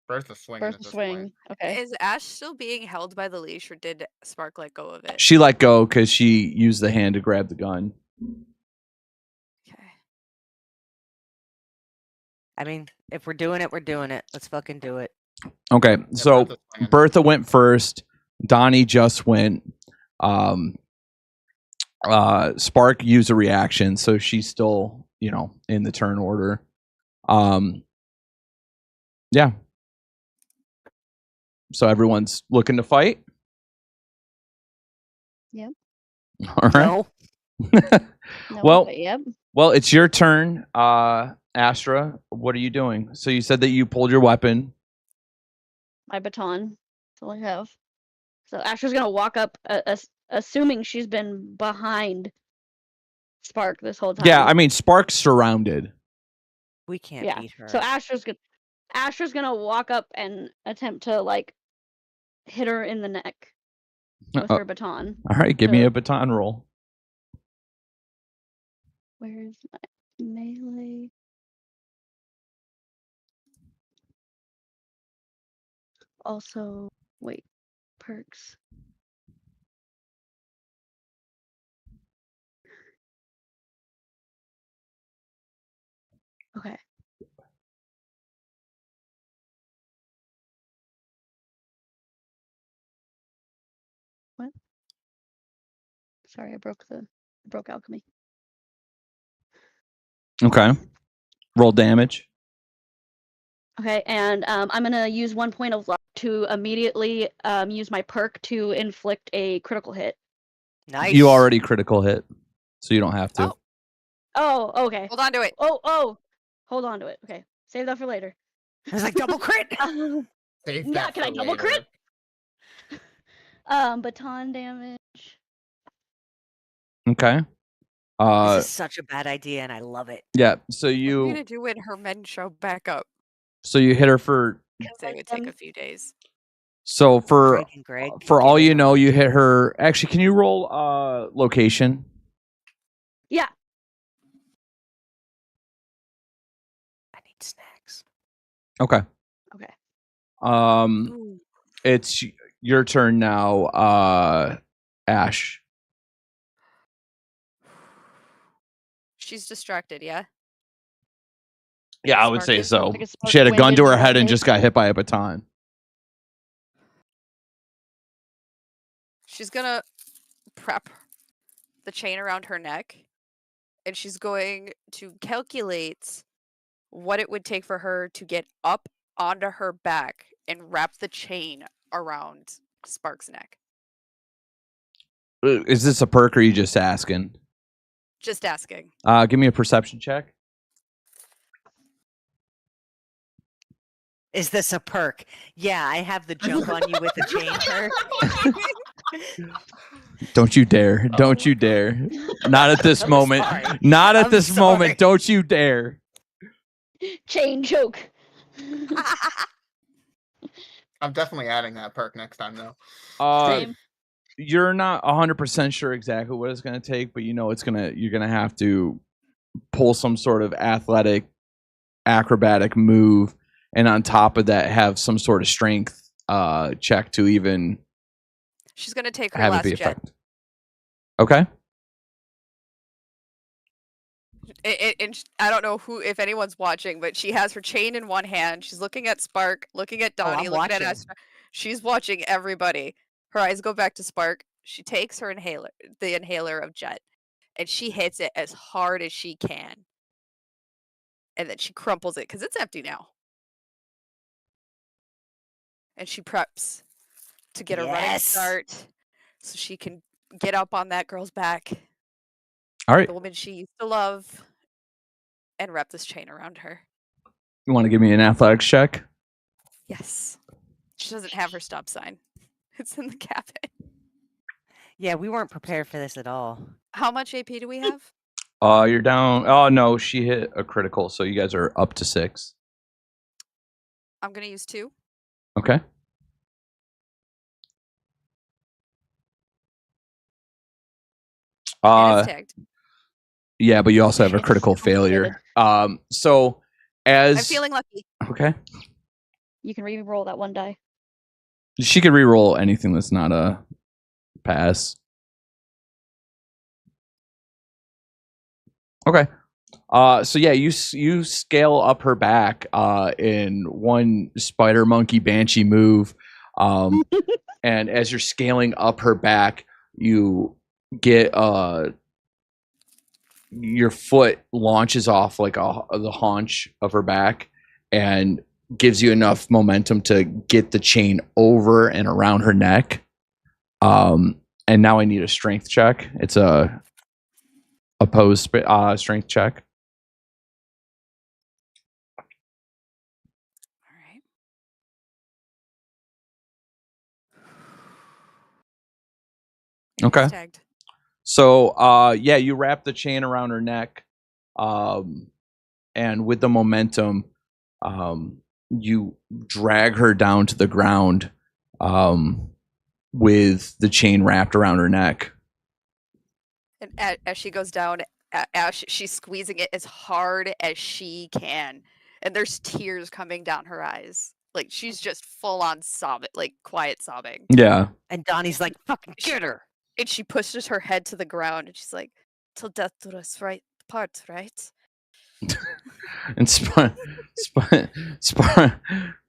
Bertha's swinging. At Bertha this swing. Point. Okay. Is Ash still being held by the leash, or did Spark let go of it? She let go because she used the hand to grab the gun. Okay. I mean, if we're doing it, we're doing it. Let's fucking do it. Okay, Yeah, so Bertha's swinging. Bertha went first. Donnie just went. Spark used a reaction, so she's still, in the turn order. Yeah. So everyone's looking to fight. Yep. All right. No, Well- but yep. Well, it's your turn, Astra. What are you doing? So you said that you pulled your weapon. My baton. That's all I have. So Astra's gonna walk up, assuming she's been behind Spark this whole time. Yeah, I mean, Spark's surrounded. We can't Yeah. beat her. So Astra's gonna walk up and attempt to hit her in the neck with her baton. All right, give me So- a baton roll. Where's my melee? Also, wait, perks. Okay. What? Sorry, I broke alchemy. Okay. Roll damage. Okay, and I'm gonna use 1 point of luck to immediately use my perk to inflict a critical hit. Nice. You already critical hit, so you don't have to. Oh. Oh, okay. Hold on to it. Oh, hold on to it. Okay, save that for later. I was like double crit. Save Yeah, that can for I double later. crit? Baton damage. Okay. This is such a bad idea, and I love it. Yeah. So What are you you gonna do when her men show back up? hit her for. They would take a few days. So for Craig and Greg for get all in you on know, it. you hit her. Actually, can you roll location? Yeah. I need snacks. Okay. Okay. Ooh. It's your turn now, Ash. She's distracted, yeah? Yeah, I would Spark say is- so. Like a spark She had a gun to her winded head and rocket. just got hit by a baton. She's gonna prep the chain around her neck, and she's going to calculate what it would take for her to get up onto her back and wrap the chain around Spark's neck. Is this a perk or are you just asking? Just asking. Give me a perception check. Is this a perk? Yeah, I have the jump on you with the chain perk. Don't you dare. Oh Don't my you God. dare. Not at this I'm moment. sorry. Not at I'm this moment. sorry. Don't you dare. Chain choke. I'm definitely adding that perk next time, though. Same. You're not 100% sure exactly what it's going to take, but you know you're going to have to pull some sort of athletic acrobatic move, and on top of that have some sort of strength check to even She's gonna take her have it last be jet. effective. Okay. And I don't know if anyone's watching, but she has her chain in one hand. She's looking at Spark, looking at Oh, Donnie, I'm looking at watching. Astra. She's watching everybody. Her eyes go back to Spark. She takes her the inhaler of Jet, and she hits it as hard as she can. And then she crumples it because it's empty now. And she preps to get a running Yes. start so she can get up on that girl's back, All right. the woman she used to love, and wrap this chain around her. You want to give me an athletics check? Yes. She doesn't have her stop sign. It's in the cabin. Yeah, we weren't prepared for this at all. How much AP do we have? You're down. Oh no, she hit a critical, so you guys are up to 6. I'm gonna use 2. Okay. And it's tagged. Yeah, but you also have a It's critical complicated. failure. So as I'm feeling lucky. okay, You can re-roll that one die. she could re-roll anything that's not a pass. Okay. So yeah, you scale up her back in one spider monkey banshee move, and as you're scaling up her back, you get your foot launches off like the haunch of her back and gives you enough momentum to get the chain over and around her neck. And now I need a strength check. It's a opposed strength check. All right. Okay. It's tagged. So yeah, you wrap the chain around her neck, and with the momentum, you drag her down to the ground, with the chain wrapped around her neck. And as she goes down, she's squeezing it as hard as she can, and there's tears coming down her eyes. Like she's just full on sobbing, like quiet sobbing. Yeah. And Donnie's like, fucking She- get her. And she pushes her head to the ground, and she's like, "Till death do us part, right?" And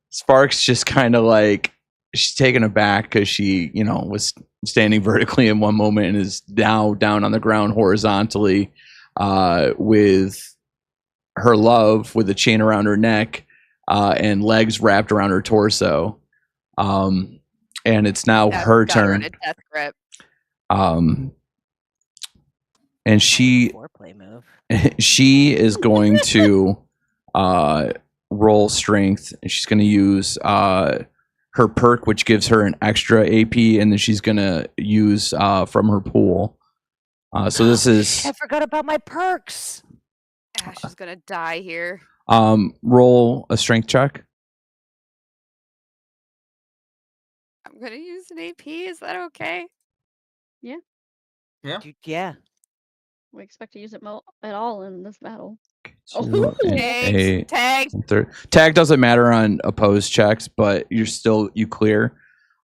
Sparks just kind of like, she's taken aback because she, was standing vertically in one moment and is now down on the ground horizontally, with her love with a chain around her neck, and legs wrapped around her torso. And it's now her Got her in turn. a death grip. And she Foreplay move. she is going to roll strength, and she's going to use her perk, which gives her an extra AP, and then she's going to use from her pool. So this is I forgot about my perks. Ash is gonna die here. roll a strength check. I'm gonna use an AP. Is that okay? Yeah. Yeah. We expect to use it at all in this battle. Two, Thanks. Tag. Tag doesn't matter on opposed checks, but you clear.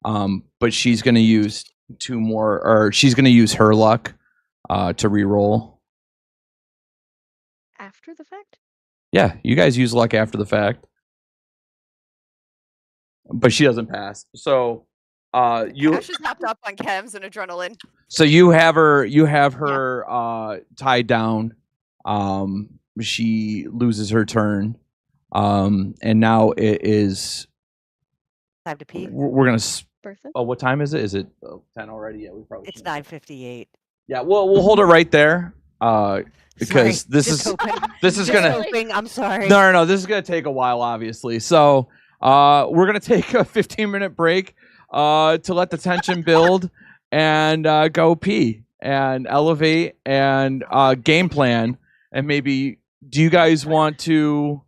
But she's going to use two more, or she's going to use her luck to re-roll. After the fact? Yeah, you guys use luck after the fact, but she doesn't pass. So Ash is hopped up on chems and adrenaline. So you have her tied down. She loses her turn. And now it is Time to pee. we're gonna Bertha? what time is it? Is it 10 already? Yeah, we probably It's shouldn't. 9:58. Yeah, we'll hold it right there. Because this is gonna hoping, I'm sorry. no, this is gonna take a while, obviously. So we're gonna take a 15-minute break to let the tension build and go pee and elevate and game plan, and maybe do you guys want to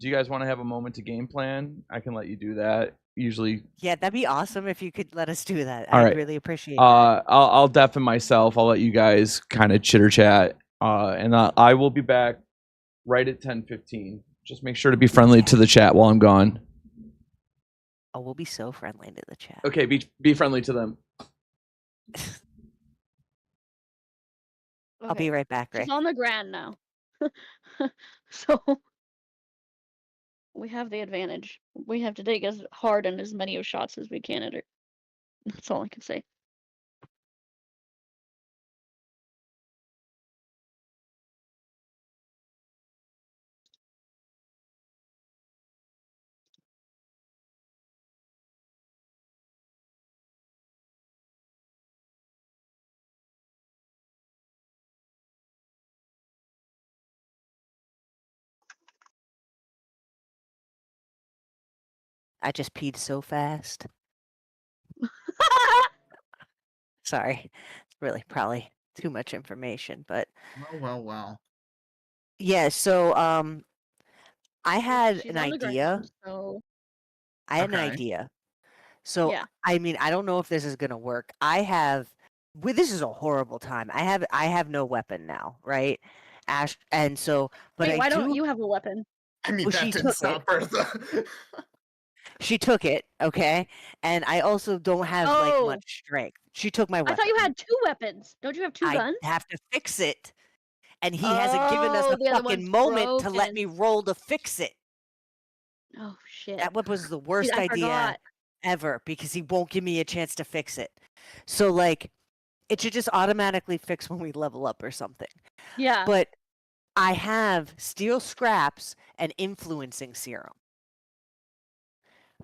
have a moment to game plan? I can let you do that. Usually, Yeah, that'd be awesome if you could let us do that. All I'd right. really appreciate that. I'll deafen myself. I'll let you guys kind of chitter chat, and I will be back right at 10:15. Just make sure to be friendly to the chat while I'm gone. Oh, we'll be so friendly to the chat. Okay, be friendly to them. I'll be right back, Rick. She's on the ground now. So we have the advantage. We have to take as hard and as many of shots as we can at her. That's all I can say. I just peed so fast. Sorry. It's really probably too much information, but Well. yeah, so I had She's an on the idea. ground, so I had an Okay. idea. So Yeah. I mean, I don't know if this is gonna work. This is a horrible time. I have no weapon now, right? Ash, and so, but wait, I why do. don't you have a weapon? I mean, Well, that she didn't took stop Bertha. She took it, okay, and I also don't have like Oh. much strength. She took my weapon. I thought you had 2 weapons. Don't you have 2 I guns? have to fix it, and he hasn't given us Oh, a the other fucking one's moment to let broken. me roll to fix it. Oh shit. That was the worst I idea forgot. ever because he won't give me a chance to fix it. So like, it should just automatically fix when we level up or something. Yeah. But I have steel scraps and influencing serum.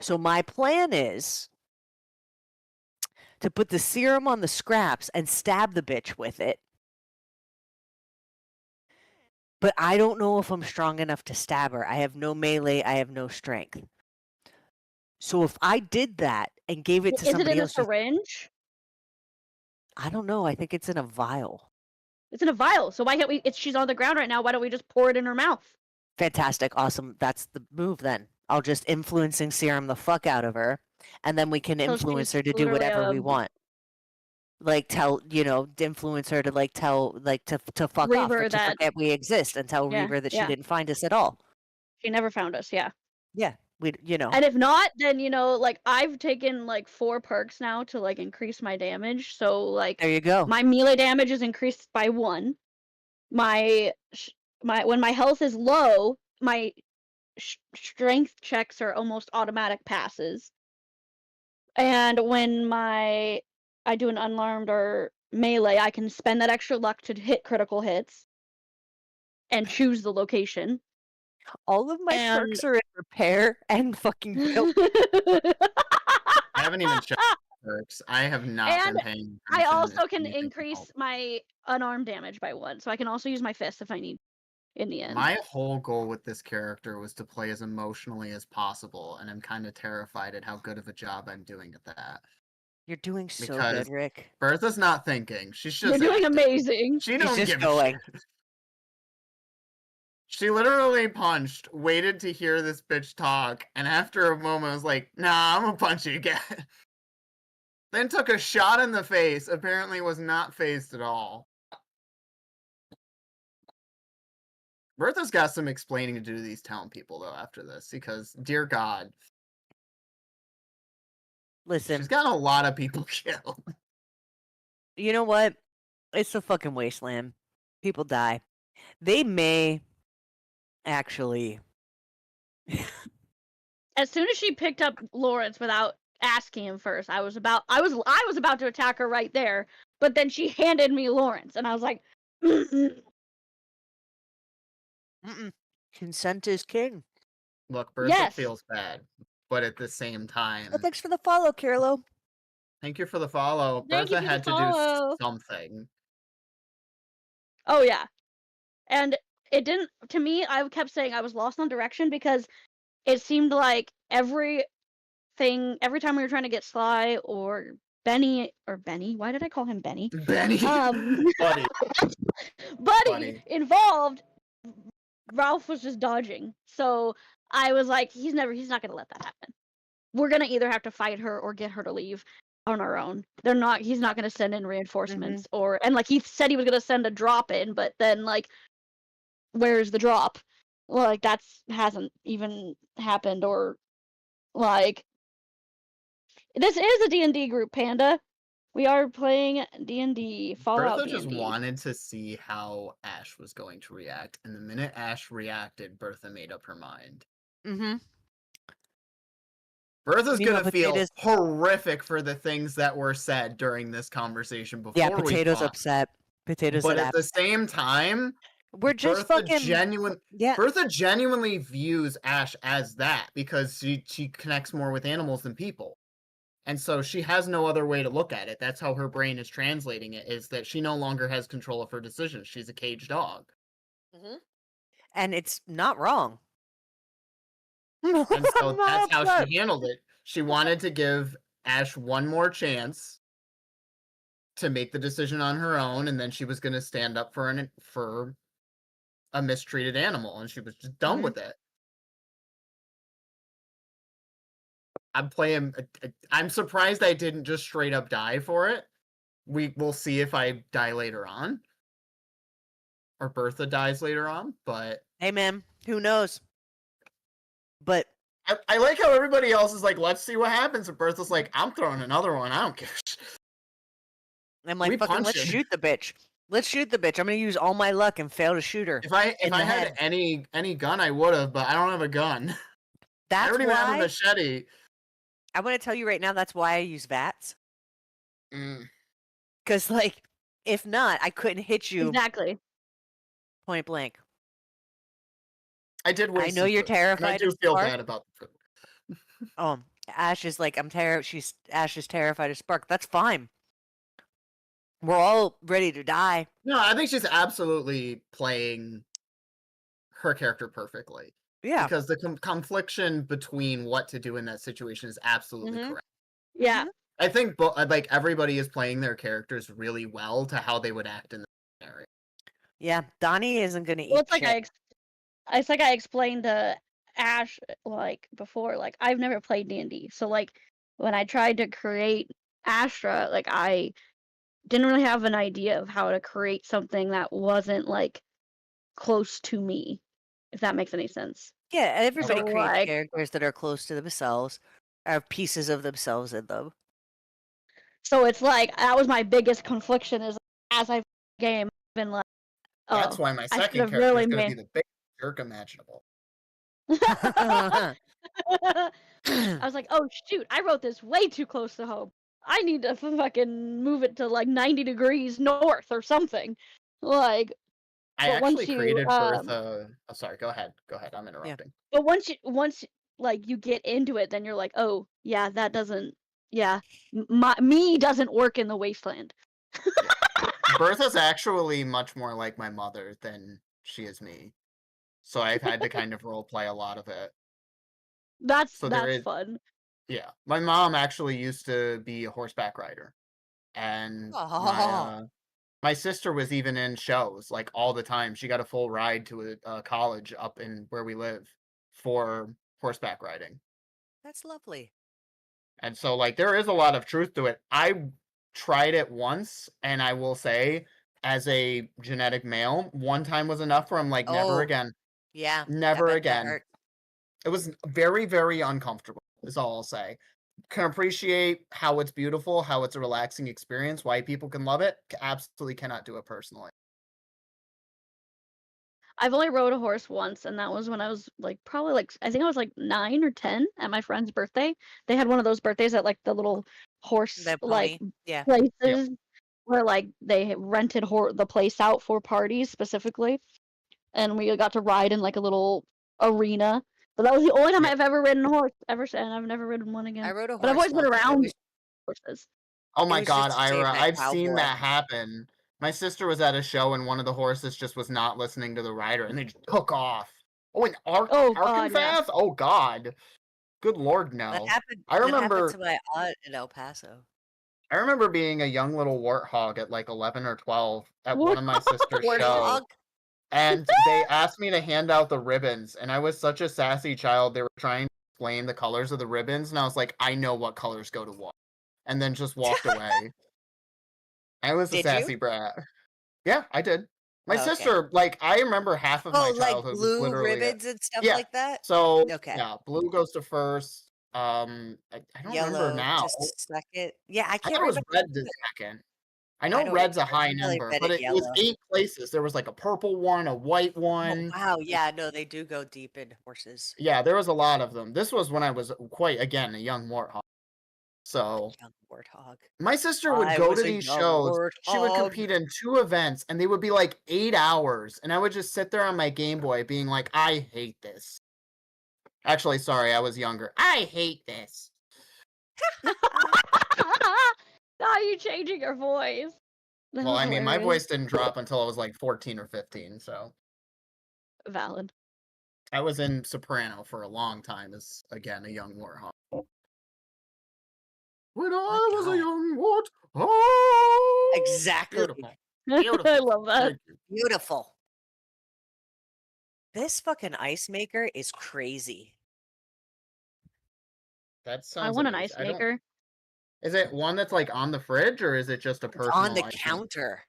So my plan is to put the serum on the scraps and stab the bitch with it. But I don't know if I'm strong enough to stab her. I have no melee, I have no strength. So if I did that and gave it to Is it somebody in a else, syringe? I don't know. I think it's in a vial. It's in a vial. So why can't we? She's on the ground right now. Why don't we just pour it in her mouth? Fantastic, awesome. That's the move then. I'll just influencing serum the fuck out of her. and then we can So influence she's her to do literally whatever we a want. Like influence her to to fuck off or Reaver to that forget we exist and tell yeah, Reaver that she yeah. didn't find us at all. She never found us, yeah. Yeah, And if not, then like I've taken like 4 perks now to like increase my damage. So like there you go. my melee damage is increased by 1. My when my health is low, my strength checks are almost automatic passes. And when I do an unarmed or melee, I can spend that extra luck to hit critical hits and choose the location. All of my And perks are in repair and fucking build. I haven't even checked perks. I have not And been paying I attention also if can anything increase help. my unarmed damage by 1, so I can also use my fist if I need in the end. My whole goal with this character was to play as emotionally as possible, and I'm kind of terrified at how good of a job I'm doing at that. You're doing so Because good, Rick. Bertha's not thinking. She's You're just doing acting. amazing. She She's don't just give going. a shit. She literally punched, waited to hear this bitch talk, and after a moment was like, nah, I'm gonna punch you again. Then took a shot in the face, apparently was not phased at all. Bertha's got some explaining to do to these town people, though, after this, because, dear God, Listen, she's got a lot of people killed. you know what? It's a fucking wasteland. People die. They may actually. As soon as she picked up Lawrence without asking him first, I was about to attack her right there, but then she handed me Lawrence, and I was like, Consent is king. Look, Bertha Yes. feels bad, but at the same time, Oh, thanks for the follow, Carlo. thank you for the follow. Thank you Bertha for the had to follow. do something. Oh yeah, and it didn't. To me, I kept saying I was lost on direction because it seemed like every time we were trying to get Sly or Benny. Why did I call him Benny? Benny, buddy. Buddy involved. Ralph was just dodging, so I was like, he's not gonna let that happen. We're gonna either have to fight her or get her to leave on our own. He's not gonna send in reinforcements and like he said he was gonna send a drop in, but then like, where's the drop? Like hasn't even happened, or like, this is a D&D group, Panda. We are playing D&D, Fallout Bertha D&D. just wanted to see how Ash was going to react, and the minute Ash reacted, Bertha made up her mind. Mm-hmm. Bertha's Meanwhile, gonna feel Potatoes- horrific for the things that were said during this conversation before Yeah, we Potatoes fought. upset. Potatoes But at at the same time, we're just Bertha fucking yeah. Bertha genuinely views Ash as that because she connects more with animals than people. And so she has no other way to look at it. That's how her brain is translating it, is that she no longer has control of her decisions. She's a caged dog. And it's not wrong. And so I'm not that's how upset. she handled it. She wanted to give Ash one more chance to make the decision on her own, and then she was going to stand up for a mistreated animal, and she was just done with it. I'm surprised I didn't just straight up die for it. We'll see if I die later on. Or Bertha dies later on, but... Hey, man, who knows? But... I like how everybody else is like, let's see what happens. And Bertha's like, I'm throwing another one. I don't care. I'm like, fucking, let's shoot the bitch. Let's shoot the bitch. I'm gonna use all my luck and fail to shoot her. If I had any gun, I would have, but I don't have a gun. That's I don't even have a why machete. I want to tell you right now. That's why I use VATS. Mm. Because, like, if not, I couldn't hit you Exactly. point blank. I did waste I know you're food, and terrified I do of feel Spark. bad about the food. Ash is like, Ash is terrified of Spark. That's fine. We're all ready to die. No, I think she's absolutely playing her character perfectly. Yeah. Because the confliction between what to do in that situation is absolutely correct. Yeah. I think like everybody is playing their characters really well to how they would act in the scenario. Yeah, Donnie isn't gonna eat Well, it's like shit. it's like I explained to Ash like before. Like, I've never played D&D, so like when I tried to create Astra, like I didn't really have an idea of how to create something that wasn't like close to me, if that makes any sense. Yeah, everybody So creates like, characters that are close to themselves, have pieces of themselves in them. so it's like that was my biggest confliction is as I've game I've been like, That's oh, why my I should second have character really is going to made. be the biggest jerk imaginable. I was like, oh shoot, I wrote this way too close to home. I need to fucking move it to like 90 degrees north or something. Like, I but actually once you created Bertha. Oh, sorry. Go ahead. Go ahead. I'm interrupting. but once like you get into it, then you're like, oh yeah, that doesn't, yeah, me doesn't work in the wasteland. Bertha's actually much more like my mother than she is me. So I've had to kind of role play a lot of it. That's So there is, fun. yeah. My mom actually used to be a horseback rider, and my sister was even in shows like all the time. She got a full ride to a college up in where we live for horseback riding. That's lovely. And so like there is a lot of truth to it. I tried it once, and I will say, as a genetic male, one time was enough for him. Like never Oh, again. yeah. I Never bet that again. hurt. It was very, very uncomfortable, is all I'll say. Can appreciate how it's beautiful, how it's a relaxing experience, why people can love it. Absolutely cannot do it personally. I've only rode a horse once, and that was when I was like probably like I think I was like 9 or 10 at my friend's birthday. They had one of those birthdays at like the little horse That like pony. Yeah. places where like they rented the place out for parties specifically, and we got to ride in like a little arena. But that was the only time Yep. I've ever ridden a horse ever since, and I've never ridden one I again. rode a But I've horse always been once. It around was horses. Oh it my was god, just to save Ira, that I've seen cowboy. that happen. My sister was at a show and one of the horses just was not listening to the rider and they just took off. Oh, in Oh god, yeah. Arkansas? Oh god. Good lord, That no. happened I that happened remember to my aunt in El Paso. I remember being a young little warthog at like 11 or 12 at one of my sister's shows. Warthog. And they asked me to hand out the ribbons, and I was such a sassy child. They were trying to explain the colors of the ribbons, and I was like, I know what colors go to what. And then just walked away. I was a Did sassy you? brat. Yeah, I did. My Oh, okay. sister, like, I remember half of my Oh, like childhood was blue literally ribbons and stuff yeah. like that? So Okay. yeah, blue goes to first. I don't remember Yellow now. to second. Yeah, I I can't thought it was remember red either. to second. I I know don't red's a either. high Probably number, red but and it was yellow. 8 places. There was like a purple one, a white Oh, one. wow. Yeah, no, they do go deep in horses. Yeah, there was a lot of them. This was when I was quite, again, a young warthog. So Young warthog. my sister would I go was to a these young shows. She would warthog. compete in 2 events, and they would be like 8 hours. And I would just sit there on my Game Boy being like, I hate this. Actually, sorry, I was younger. I hate this. Are you changing your voice? That Well, was I mean, my hilarious. voice didn't drop until I was like 14 or 15, so. Valid. I was in soprano for a long time as, again, a young warthog. When I was a God. young warthog. Exactly. Beautiful. I Beautiful. love that. Thank you. Beautiful. This fucking ice maker is crazy. That sounds I want an amazing. ice maker. Is it one that's like on the fridge or is it just a It's personal on the item? counter.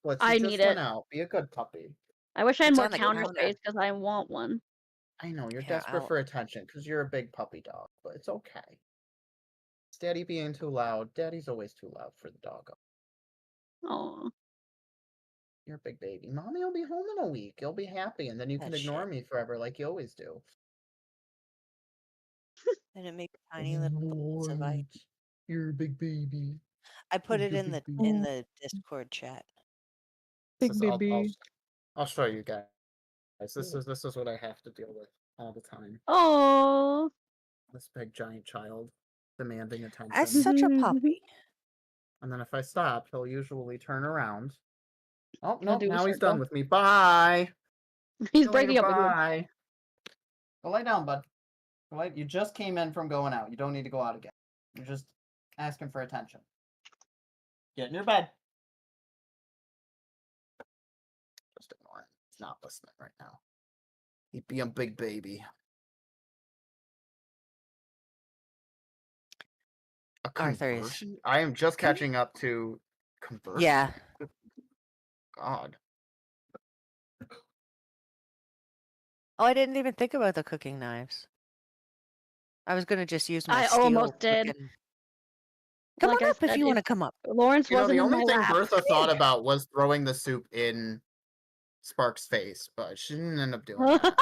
Let's I just need went it. out. Be a good puppy. I wish I had It's more on the counter counter. space because I want one. I know you're Yeah, desperate I'll- for attention because you're a big puppy dog, but it's okay. Is Daddy being too loud? Daddy's always too loud for the dog. Oh, You're a big baby. Mommy will be home in a week. You'll be happy, and then you can That ignore shit. me forever like you always do. And it makes tiny little bullets of ice. You're a big baby. I put You're it a in big the baby. Discord chat. I'll show you guys. This is what I have to deal with all the time. oh. This big giant child demanding attention. As such a puppy. And then if I stop, he'll usually turn around. Oh, He'll no, do a now he's circle. done with me. Bye. He's See you breaking later, up with you. bye. Go lay down, bud. Go lay. You just came in from going out. You don't need to go out again. You're just asking for attention. Get in your bed. Just ignore it. He's not listening right now. He'd be a big baby. A Arthur is- conversion? I am just catching up to conversion. Yeah. God. Oh, I didn't even think about the cooking knives. I was gonna just use my I steel almost did. cooking- Come Like on I up if said, you want to come up. Lawrence You know, wasn't the in my only thing lap. Bertha thought about was throwing the soup in Spark's face, but she didn't end up doing that.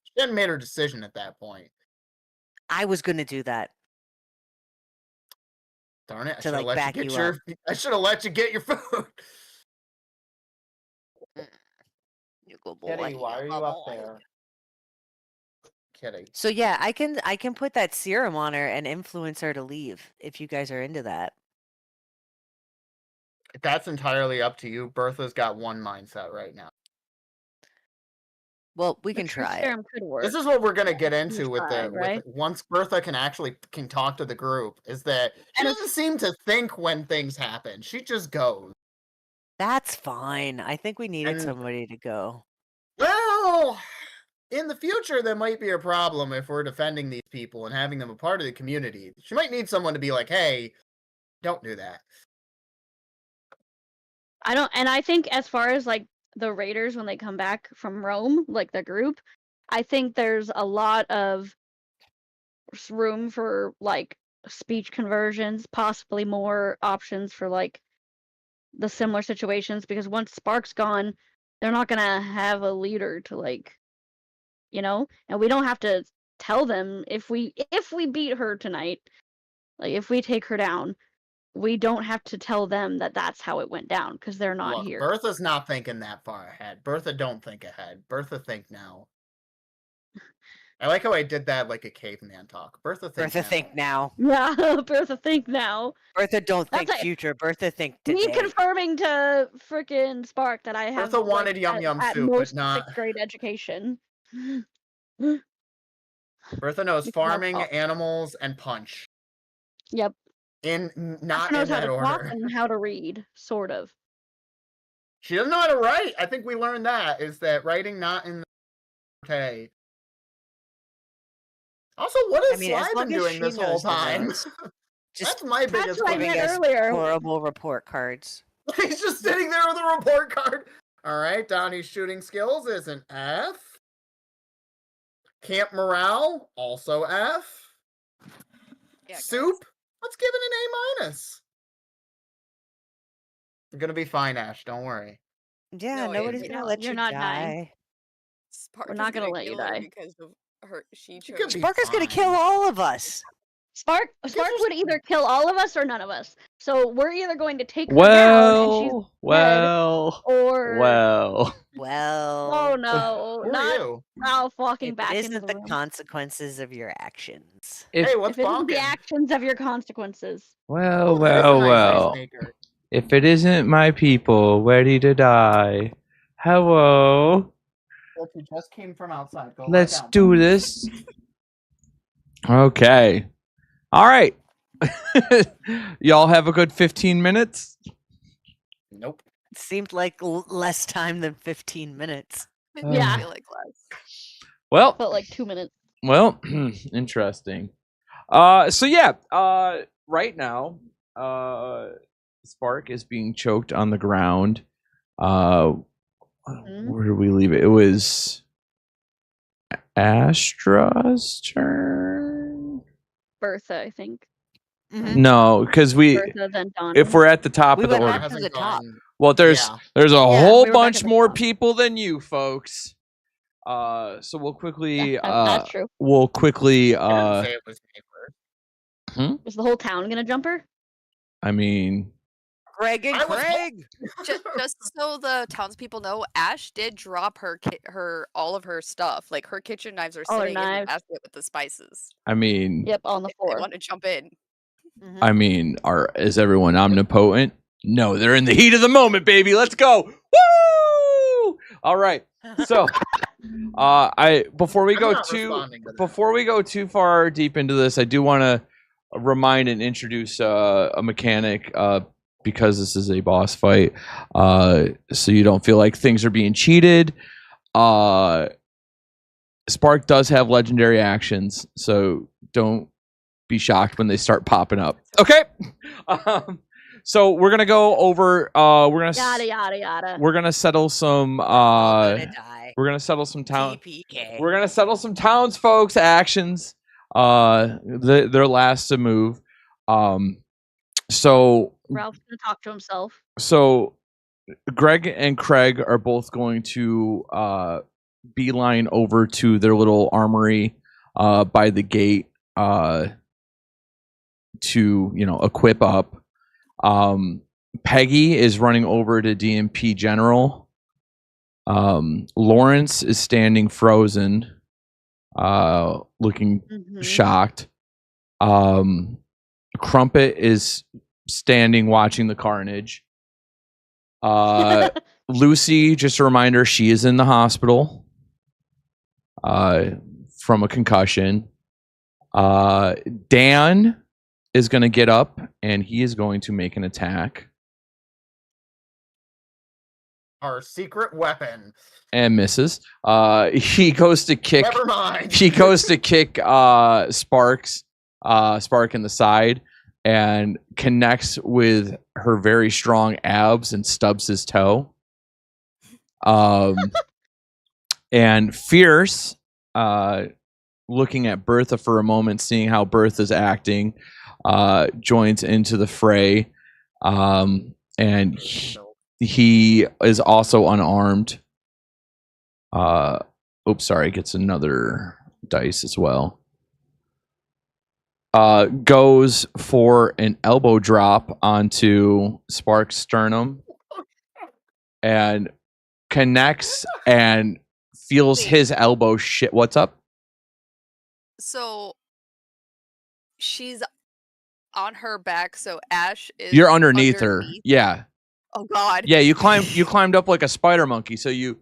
She hadn't made her decision at that point. I was gonna do that. Darn it! I To, should have like, let back you get you your. up. I should have let you get your food. You good Kitty, boy. why are you good up boy. there? Kitty. So yeah, I can put that serum on her and influence her to leave if you guys are into that. That's entirely up to you. Bertha's got one mindset right now. Well, we The can truth try it. serum could work. This is what we're gonna get You into with try, the right? once Bertha can talk to the group. Is that she And doesn't seem to think when things happen. She just goes. That's fine. I think we needed And- somebody to go. Well, in the future, there might be a problem if we're defending these people and having them a part of the community. She might need someone to be like, "Hey, don't do that." I think as far as like the raiders when they come back from Rome, like the group, I think there's a lot of room for like speech conversions, possibly more options for like the similar situations, because once Spark's gone, they're not gonna have a leader to like, and we don't have to tell them if we beat her tonight, like if we take her down, we don't have to tell them that that's how it went down because they're not Look, here. Bertha's not thinking that far ahead. Bertha don't think ahead. Bertha think now. I like how I did that like a caveman talk. Bertha think Bertha now. think now. Yeah, Bertha think now. Bertha don't That's think like- future. Bertha think Me today. confirming to frickin' Spark that I have Bertha wanted like, Yum Yum at soup, but most not. 6th grade education. Bertha knows Because I'll farming, talk. animals, and punch. Yep. Not Bertha knows in how that to talk order. and how to read, sort of. She doesn't know how to write. I think we learned that is that writing not in the forte. Also, what I has mean, as Sly long been as doing she this whole knows the time? notes. Just That's my That's biggest what I question. meant us earlier. horrible report cards. He's just sitting there with a report card. All right, Donnie's shooting skills is an F. Camp morale also F. Yeah, guys. Soup, let's give it an A minus. You're gonna be fine, Ash. Don't worry. Yeah, No, nobody's it- gonna No, let you're you not die. dying. Spark We're is not gonna let you kill her die. because of her. She She chose. could be Spark is gonna fine. kill all of us. Spark guess would either kill all of us or none of us. So we're either going to take her down and she's Well, or well. Well, oh no, Who are not you? Ralph walking if back it into isn't the the room. consequences of your actions. If, Hey, what's If it isn't the bonking? actions of your consequences. well, Oh, that is a well, nice well. ice maker. If it isn't my people ready to die, hello. Well, she just came from outside. Go lie Let's down, do bud. this. Okay. All right. Y'all have a good 15 minutes. Nope. It seemed like less time than 15 minutes. Yeah. I feel like less. Well, Felt like 2 minutes. well, interesting. So yeah, right now, Spark is being choked on the ground. Where did we leave it? It was Astra's turn. Bertha, I think. Mhm. No, because Bertha, then Donnie. if we're at the top We of the went order, back to Hasn't the top. gone- well, there's Yeah. there's a Yeah, whole we were back bunch at the more top. people than you folks. So we'll quickly That's true. we'll quickly I didn't say it was me first. Is the whole town gonna jump her? I mean, Greg and I was Craig. Just so the townspeople know, Ash did drop her all of her stuff. Like her kitchen knives are All her sitting in the knives. basket with the spices. I mean, Yep, on the If they floor. want to jump in. Mhm. I mean, is everyone omnipotent? No, they're in the heat of the moment, baby. Let's go. Woo! All right. So, before we I'm go not too responding to that. before we go too far deep into this, I do want to remind and introduce a mechanic because this is a boss fight, so you don't feel like things are being cheated. Spark does have legendary actions, so don't be shocked when they start popping up. Okay. So we're gonna go over. Yada yada yada. We're gonna settle some. All gonna die. We're gonna settle some town. TPK. We're gonna settle some townsfolk's actions. Their last to move. So Ralph's gonna talk to himself. So Greg and Craig are both going to beeline over to their little armory by the gate to equip up. Peggy is running over to DMP General. Lawrence is standing frozen, looking shocked. Crumpet is standing watching the carnage. Lucy, just a reminder, she is in the hospital from a concussion. Dan is going to get up and he is going to make an attack. Our secret weapon. And misses. He goes to kick. Never mind. He goes to kick Spark in the side and connects with her very strong abs and stubs his toe. And Fierce, looking at Bertha for a moment, seeing how Bertha's acting, joins into the fray. And he is also unarmed. Oops, sorry, gets another dice as well. Goes for an elbow drop onto Spark's sternum and connects and feels his elbow shit. What's up? So she's on her back, so Ash is You're underneath her. Yeah. Oh God. Yeah, you climbed up like a spider monkey. So you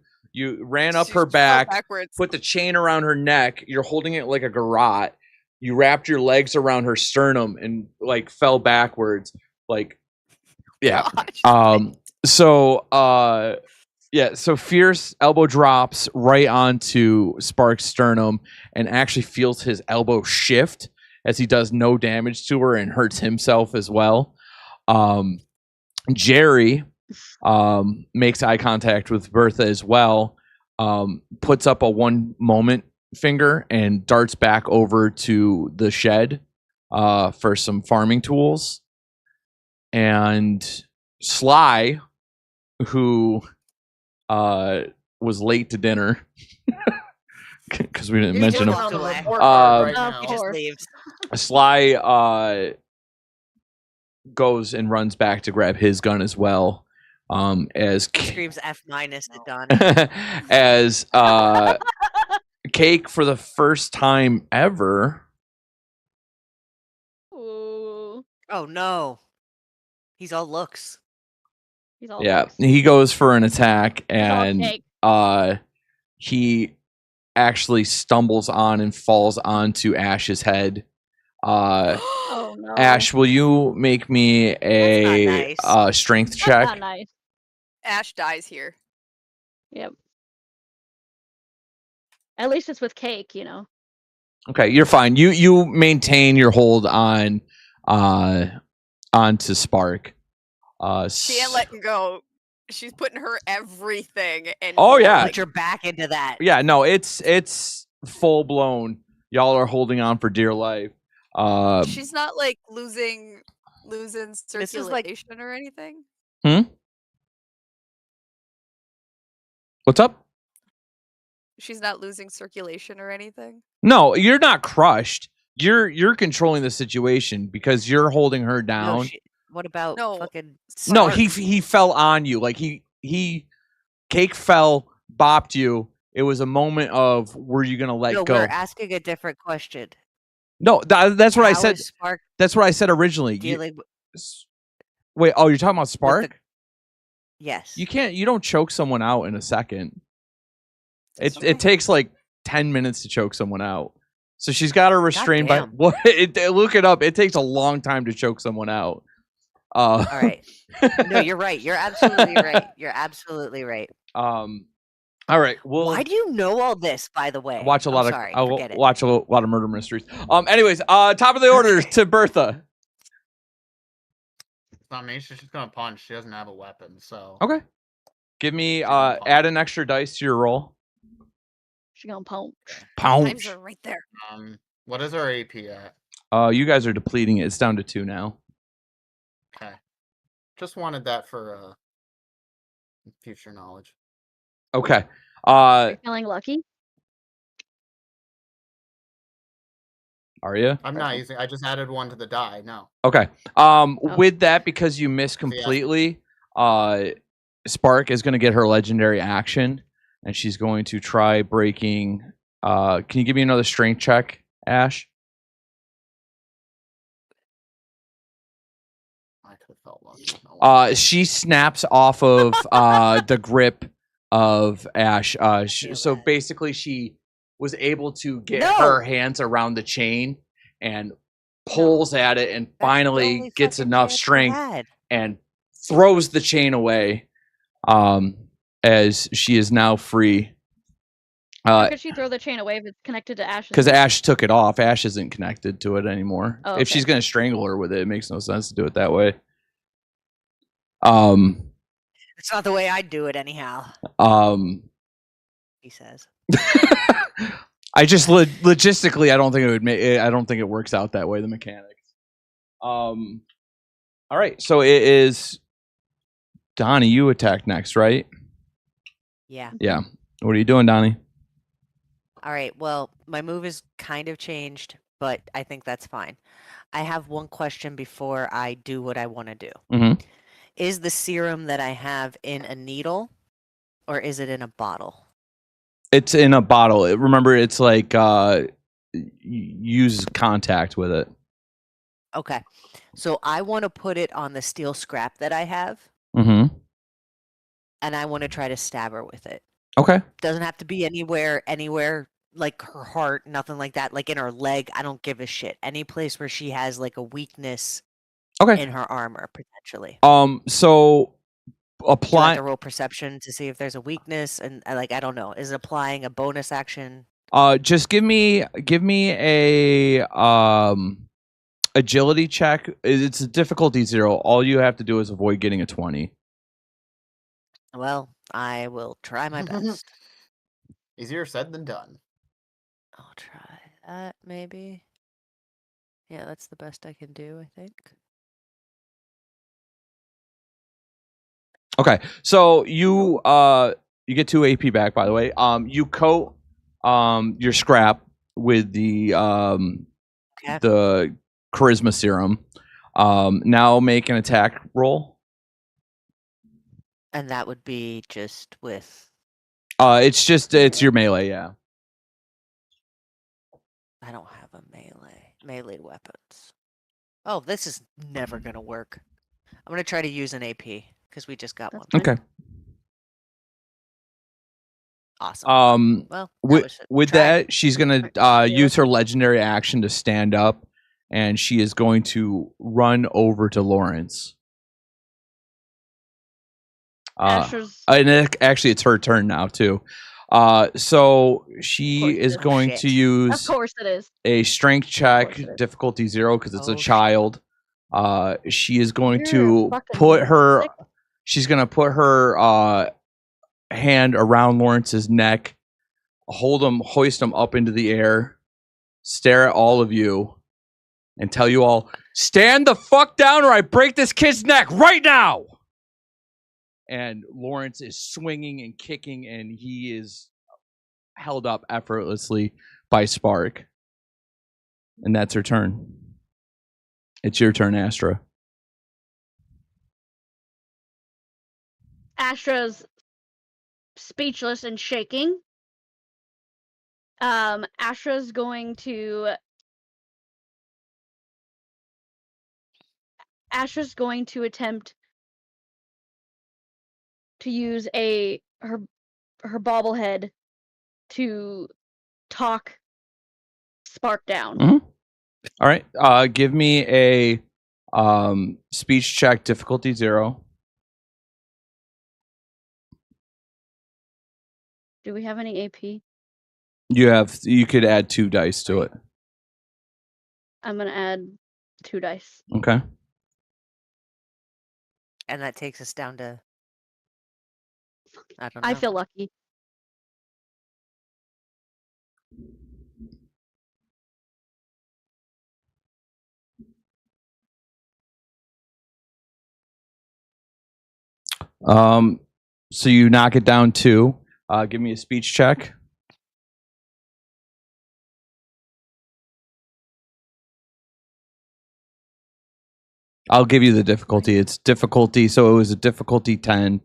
ran up her back, backwards. put the chain around her neck. You're holding it like a garrote. You wrapped your legs around her sternum and like fell backwards. Like, yeah. Gosh. So Fierce elbow drops right onto Spark's sternum and actually feels his elbow shift as he does no damage to her and hurts himself as well. Jerry makes eye contact with Bertha as well, puts up a 1 moment finger and darts back over to the shed for some farming tools. And Sly, who was late to dinner because we didn't mention him. On the report card right Of now. course. Leaves. Sly goes and runs back to grab his gun as well. As Screams F- at Donnie. as Cake for the first time ever. Ooh. Oh no. He's all looks. He's all Yeah, looks. he goes for an attack He's all and cake. he actually stumbles on and falls onto Ash's head. Oh no. Ash, will you make me a nice. strength That's check? not nice. Ash dies here. Yep. At least it's with cake, you know. Okay, you're fine. You maintain your hold on onto Spark. She ain't letting go. She's putting her everything and Oh, yeah. Put your back into that. Yeah, no, it's full blown. Y'all are holding on for dear life. she's not like losing circulation This is like- or anything. What's up? She's not losing circulation or anything. No, you're not crushed. You're controlling the situation because you're holding her No, down. what about No. fucking No, Spark? he fell on you. Like Cake fell, bopped you. It was a moment of were you gonna let No, go? we're asking a different question. No, that's what I How said. is Spark That's what I said originally. dealing with Wait, oh, you're talking about Spark? Yes. You don't choke someone out in a second. That's It true. takes like 10 minutes to choke someone out. So she's got her restrained by Goddamn. what? Look it up. It takes a long time to choke someone out. All right. No, you're right. You're absolutely right. You're absolutely right. All right. Well, Why do you know all this, by the way? I watch a lot sorry, of forget it. watch a lot of murder mysteries. Anyways, top of the order to Bertha. It's not me. She's just gonna punch. She doesn't have a weapon, so. Okay. Give me She's gonna punch. add an extra dice to your roll. She's gonna punch. Times Pounce. are right there. What is our AP at? You guys are depleting it. It's down to 2 now. Okay. Just wanted that for future knowledge. Okay. Are you feeling lucky? Are you? I'm not using. I just added 1 to the die. No. Okay. With that, because you missed completely, Spark is going to get her legendary action, and she's going to try breaking. Can you give me another strength check, Ash? I could have felt lucky. She snaps off of the grip of Ash. So basically, she was able to get her hands around the chain and pulls at it, and finally gets enough strength and throws the chain away. As she is now free. How could she throw the chain away if it's connected to Ash? Because Ash took it off. Ash isn't connected to it anymore. Oh, If she's okay. going to strangle her with it, it makes no sense to do it that way. It's not the way I'd do it, anyhow. He says. I just logistically, I don't think it would make. I don't think it works out that way. The mechanics. All right, so it is Donnie. You attack next, right? Yeah. Yeah. What are you doing, Donnie? All right. Well, my move is kind of changed, but I think that's fine. I have one question before I do what I want to do. Mm-hmm. Is the serum that I have in a needle, or is it in a bottle? It's in a bottle. Remember, it's like use contact with it. Okay. So I want to put it on the steel scrap that I have, Mm-hmm. and I want to try to stab her with it. Okay. Doesn't have to be anywhere like her heart, nothing like that. Like in her leg, I don't give a shit. Any place where she has like a weakness in her armor, potentially. So Do I have apply. to roll perception to see if there's a weakness, and like I don't know. Is it applying a bonus action? Just give me a agility check. It's a difficulty 0. All you have to do is avoid getting a 20. Well, I will try my best. Easier said than done. I'll try that, maybe. Yeah, that's the best I can do, I think. Okay, so you get 2 AP back, by the way. You coat your scrap with the charisma serum. Now make an attack roll. And that would be just with... It's your melee, yeah. I don't have a melee weapons. Oh, this is never gonna work. I'm gonna try to use an AP because we just got one. Okay. Awesome. Well, with that, she's gonna use her legendary action to stand up, and she is going to run over to Lawrence. And actually, it's her turn now too. So she is going to use. Of course it is. A strength check, difficulty 0, because it's a child. She is going to put her. She's going to put her hand around Lawrence's neck, hoist him up into the air, stare at all of you, and tell you all, stand the fuck down or I break this kid's neck right now. And Lawrence is swinging and kicking, and he is held up effortlessly by Spark. And that's her turn. It's your turn, Astra. Astra's speechless and shaking. Astra's going to attempt to use her bobblehead to talk Spark down. Mm-hmm. All right. Give me a speech check, difficulty 0. Do we have any AP? You could add 2 dice to it. I'm gonna add 2 dice. Okay. And that takes us down to. I don't know. I feel lucky. So you knock it down 2. Give me a speech check. I'll give you the difficulty. It's difficulty, so it was a difficulty 10.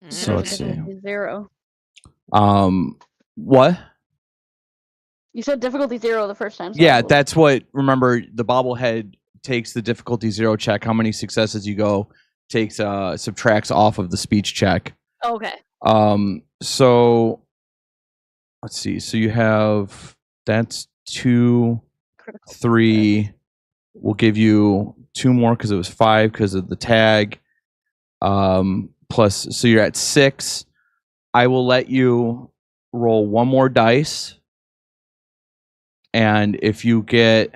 So let's see. 0. What? You said difficulty 0 the first time. So Yeah, that's what. Remember, the bobblehead takes the difficulty 0 check. How many successes you go takes subtracts off of the speech check. Okay. So let's see. So you have that's 2, Critical. 3. We'll give you 2 more because it was 5 because of the tag. Plus, so you're at 6. I will let you roll 1 more dice. And if you get,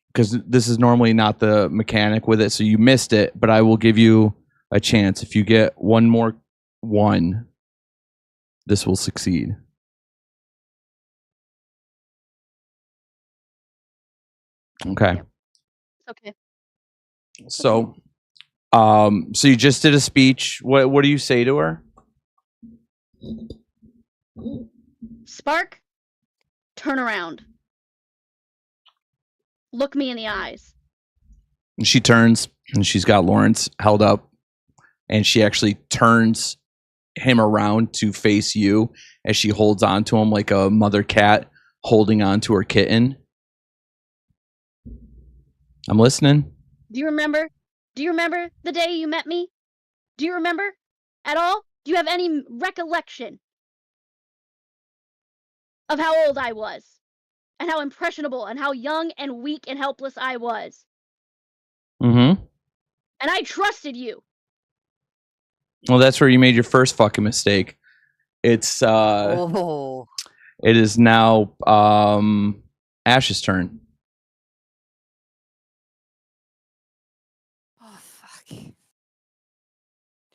because this is normally not the mechanic with it, so you missed it, but I will give you a chance. If you get 1 more 1, this will succeed. Okay. Okay. So, so you just did a speech. What do you say to her? Spark, turn around. Look me in the eyes. And she turns, and she's got Lawrence held up, and she actually turns him around to face you as she holds on to him like a mother cat holding on to her kitten. I'm listening. Do you remember? Do you remember the day you met me? Do you remember at all? Do you have any recollection of how old I was? And how impressionable and how young and weak and helpless I was? Mm-hmm. And I trusted you. Well, that's where you made your first fucking mistake. It's Oh. it is now Ash's turn. Oh fuck.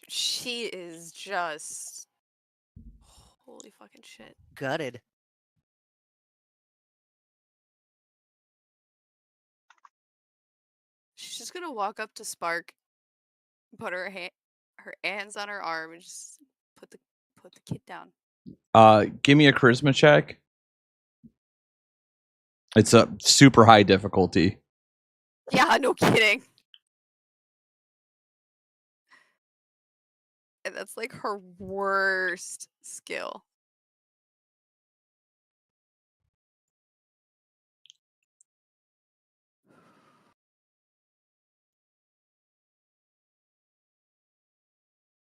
She is just holy fucking shit. Gutted. She's just gonna walk up to Spark, put her hands on her arm, and just put the kid down. Give me a charisma check. It's a super high difficulty. Yeah, no kidding. And that's like her worst skill.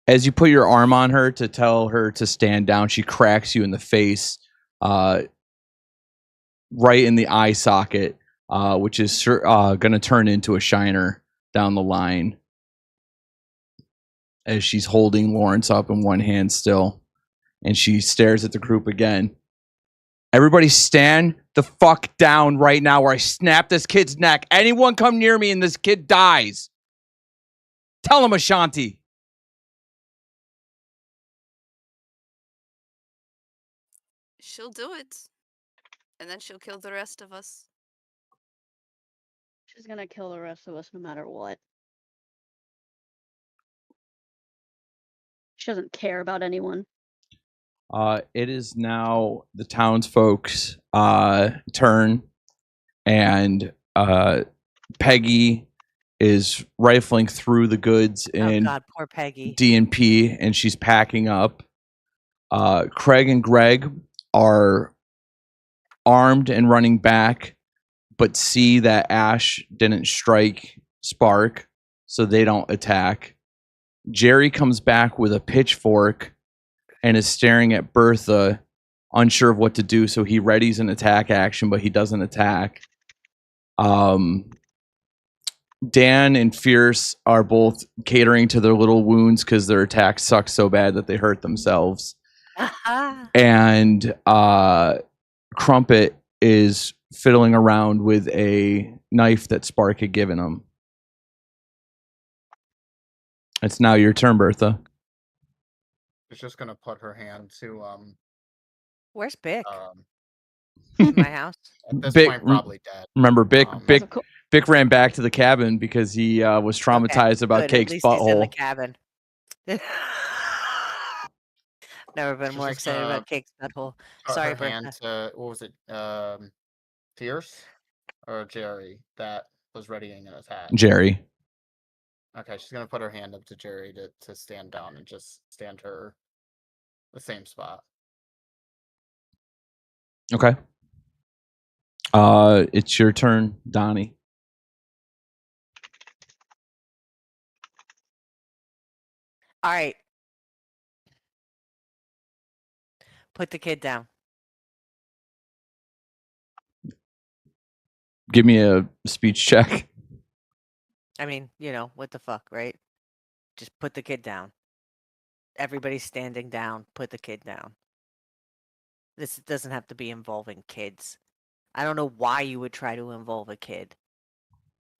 As you put your arm on her to tell her to stand down, she cracks you in the face, right in the eye socket, which is going to turn into a shiner down the line. As she's holding Lawrence up in one hand still, and she stares at the group again. Everybody stand the fuck down right now or I snap this kid's neck. Anyone come near me and this kid dies. Tell him, Ashanti. She'll do it. And then she'll kill the rest of us. She's gonna kill the rest of us no matter what. She doesn't care about anyone. It is now the townsfolk's turn, and Peggy is rifling through the goods Oh in God, poor Peggy. D&P, and she's packing up. Craig and Greg are armed and running back, but see that Ash didn't strike Spark, so they don't attack. Jerry comes back with a pitchfork and is staring at Bertha, unsure of what to do, so he readies an attack action, but he doesn't attack. Dan and Fierce are both catering to their little wounds because their attacks suck so bad that they hurt themselves. And Crumpet is fiddling around with a knife that Spark had given him. It's now your turn, Bertha. She's just gonna put her hand to Where's Bick? at My house. this Bick- point probably dead. Remember, Bick That's a cool. Bick ran back to the cabin because he was traumatized about Good, Cake's at least he's in the butthole. cabin. Never been She's more just excited gonna about Cake's butthole. Put Sorry, her hand Bertha. to, what was it, Fierce or Jerry that was readying an attack. Jerry. Okay, she's gonna put her hand up to Jerry to stand down and just stand her the same spot. Okay. It's your turn, Donnie. All right. Put the kid down. Give me a speech check. I mean, what the fuck, right? Just put the kid down. Everybody's standing down. Put the kid down. This doesn't have to be involving kids. I don't know why you would try to involve a kid.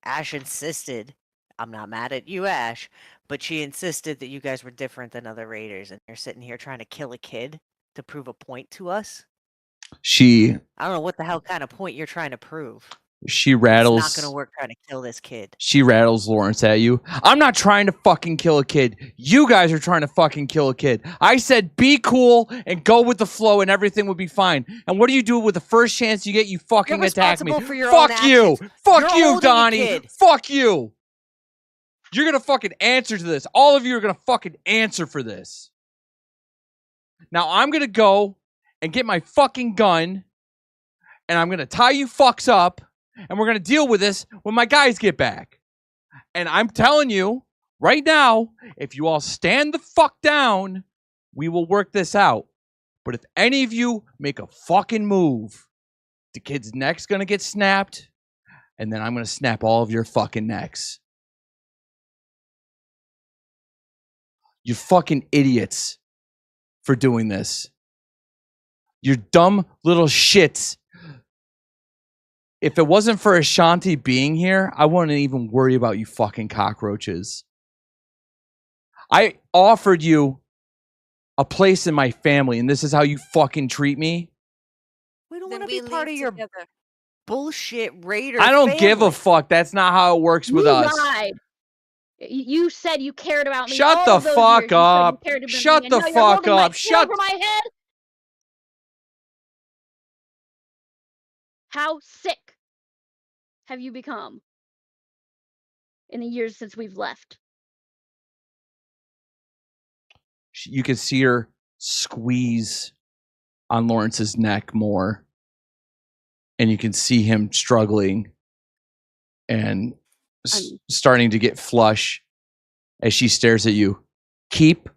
Ash insisted. I'm not mad at you, Ash, but she insisted that you guys were different than other raiders, and you're sitting here trying to kill a kid to prove a point to us? She I don't know what the hell kind of point you're trying to prove. rattles. It's not going to work trying to kill this kid. She rattles Lawrence at you. I'm not trying to fucking kill a kid. You guys are trying to fucking kill a kid. I said be cool and go with the flow and everything would be fine. And what do you do with the first chance you get? You fucking You're attack me. responsible for your own Fuck you. actions. Fuck You're you, holding a Donnie. kid. Fuck you. You're going to fucking answer to this. All of you are going to fucking answer for this. Now I'm going to go and get my fucking gun and I'm going to tie you fucks up. And we're going to deal with this when my guys get back. And I'm telling you right now, if you all stand the fuck down, we will work this out. But if any of you make a fucking move, the kid's neck's going to get snapped. And then I'm going to snap all of your fucking necks. You fucking idiots for doing this. You're dumb little shits. If it wasn't for Ashanti being here, I wouldn't even worry about you fucking cockroaches. I offered you a place in my family, and this is how you fucking treat me? We don't Then want to we be part of leave your together. bullshit raider I don't give a family. fuck. That's not how it works with You us. lied. You said you cared about me. Shut all the of those fuck years. You said you up. cared about Shut me, and the now you're fuck holding my up. sword Shut- over my head. How sick have you become in the years since we've left? You can see her squeeze on Lawrence's neck more. And you can see him struggling and starting to get flush as she stares at you. Keep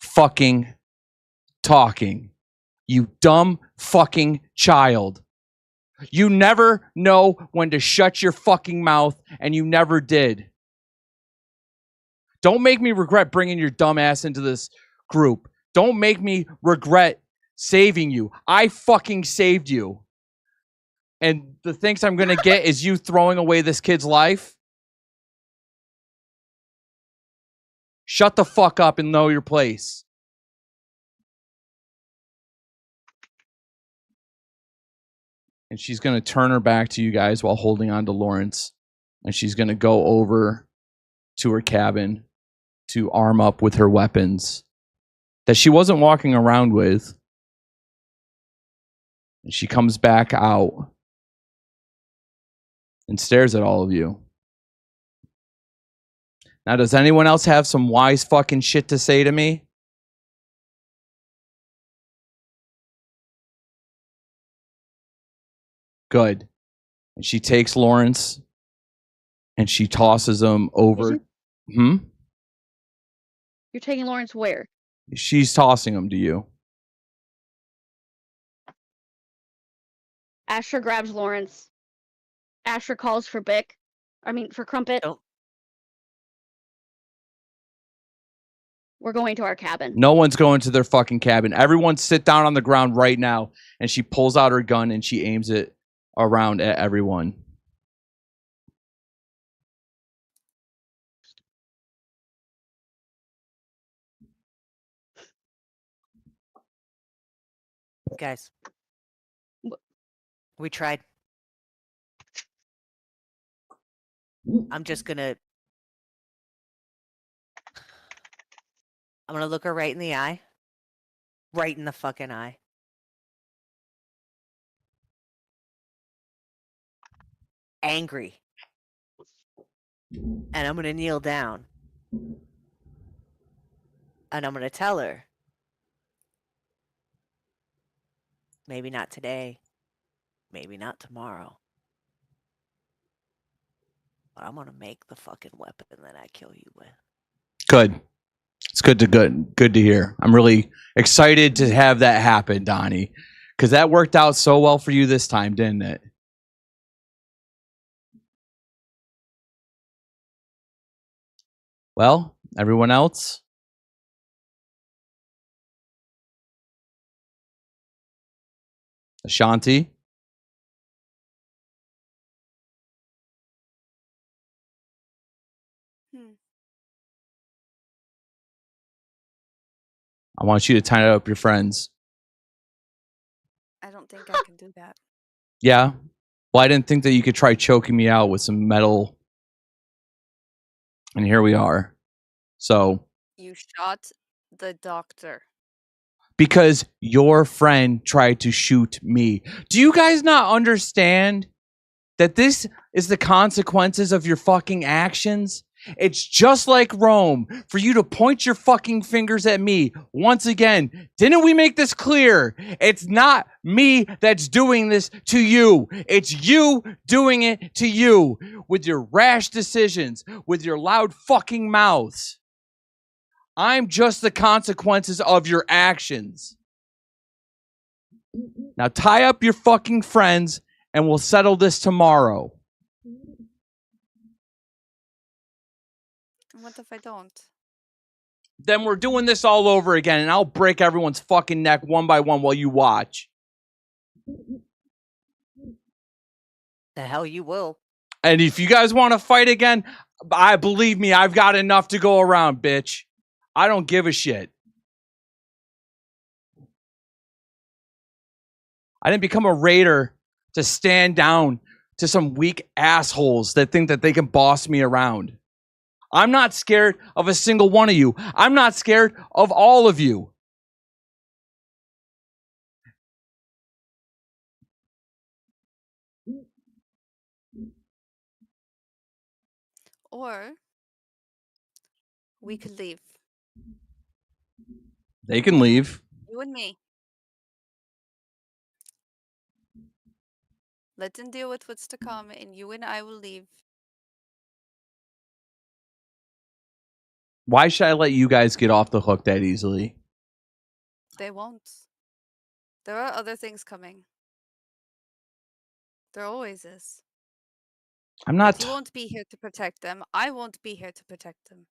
fucking talking, you dumb fucking child. You never know when to shut your fucking mouth, and you never did. Don't make me regret bringing your dumb ass into this group. Don't make me regret saving you. I fucking saved you. And the things I'm going to get is you throwing away this kid's life? Shut the fuck up and know your place. And she's going to turn her back to you guys while holding on to Lawrence. And she's going to go over to her cabin to arm up with her weapons that she wasn't walking around with. And she comes back out and stares at all of you. Now, does anyone else have some wise fucking shit to say to me? Good. And she takes Lawrence and she tosses him over. You're taking Lawrence where? She's tossing him to you. Asher grabs Lawrence. Asher calls for Bick. For Crumpet. Don't. We're going to our cabin. No one's going to their fucking cabin. Everyone sit down on the ground right now. And she pulls out her gun and she aims it around at everyone. Guys, we tried. I'm gonna look her right in the eye. Right in the fucking eye. Angry. And I'm gonna kneel down. And I'm gonna tell her. Maybe not today. Maybe not tomorrow. But I'm gonna make the fucking weapon that I kill you with. Good. It's good to hear. I'm really excited to have that happen, Donnie. Because that worked out so well for you this time, didn't it? Well, everyone else? Ashanti? I want you to tie up your friends. I don't think I can do that. Yeah? Well, I didn't think that you could try choking me out with some metal. And here we are. So. You shot the doctor. Because your friend tried to shoot me. Do you guys not understand that this is the consequences of your fucking actions? It's just like Rome for you to point your fucking fingers at me. Once again, didn't we make this clear? It's not me that's doing this to you. It's you doing it to you with your rash decisions, with your loud fucking mouths. I'm just the consequences of your actions. Now tie up your fucking friends and we'll settle this tomorrow. What if I don't? Then we're doing this all over again and I'll break everyone's fucking neck one by one while you watch. The hell you will. And if you guys want to fight again, believe me, I've got enough to go around, bitch. I don't give a shit. I didn't become a raider to stand down to some weak assholes that think that they can boss me around. I'm not scared of a single one of you. I'm not scared of all of you. Or we could leave. They can leave. You and me. Let them deal with what's to come, and you and I will leave. Why should I let you guys get off the hook that easily? They won't. There are other things coming. There always is. I'm not. You won't be here to protect them. I won't be here to protect them.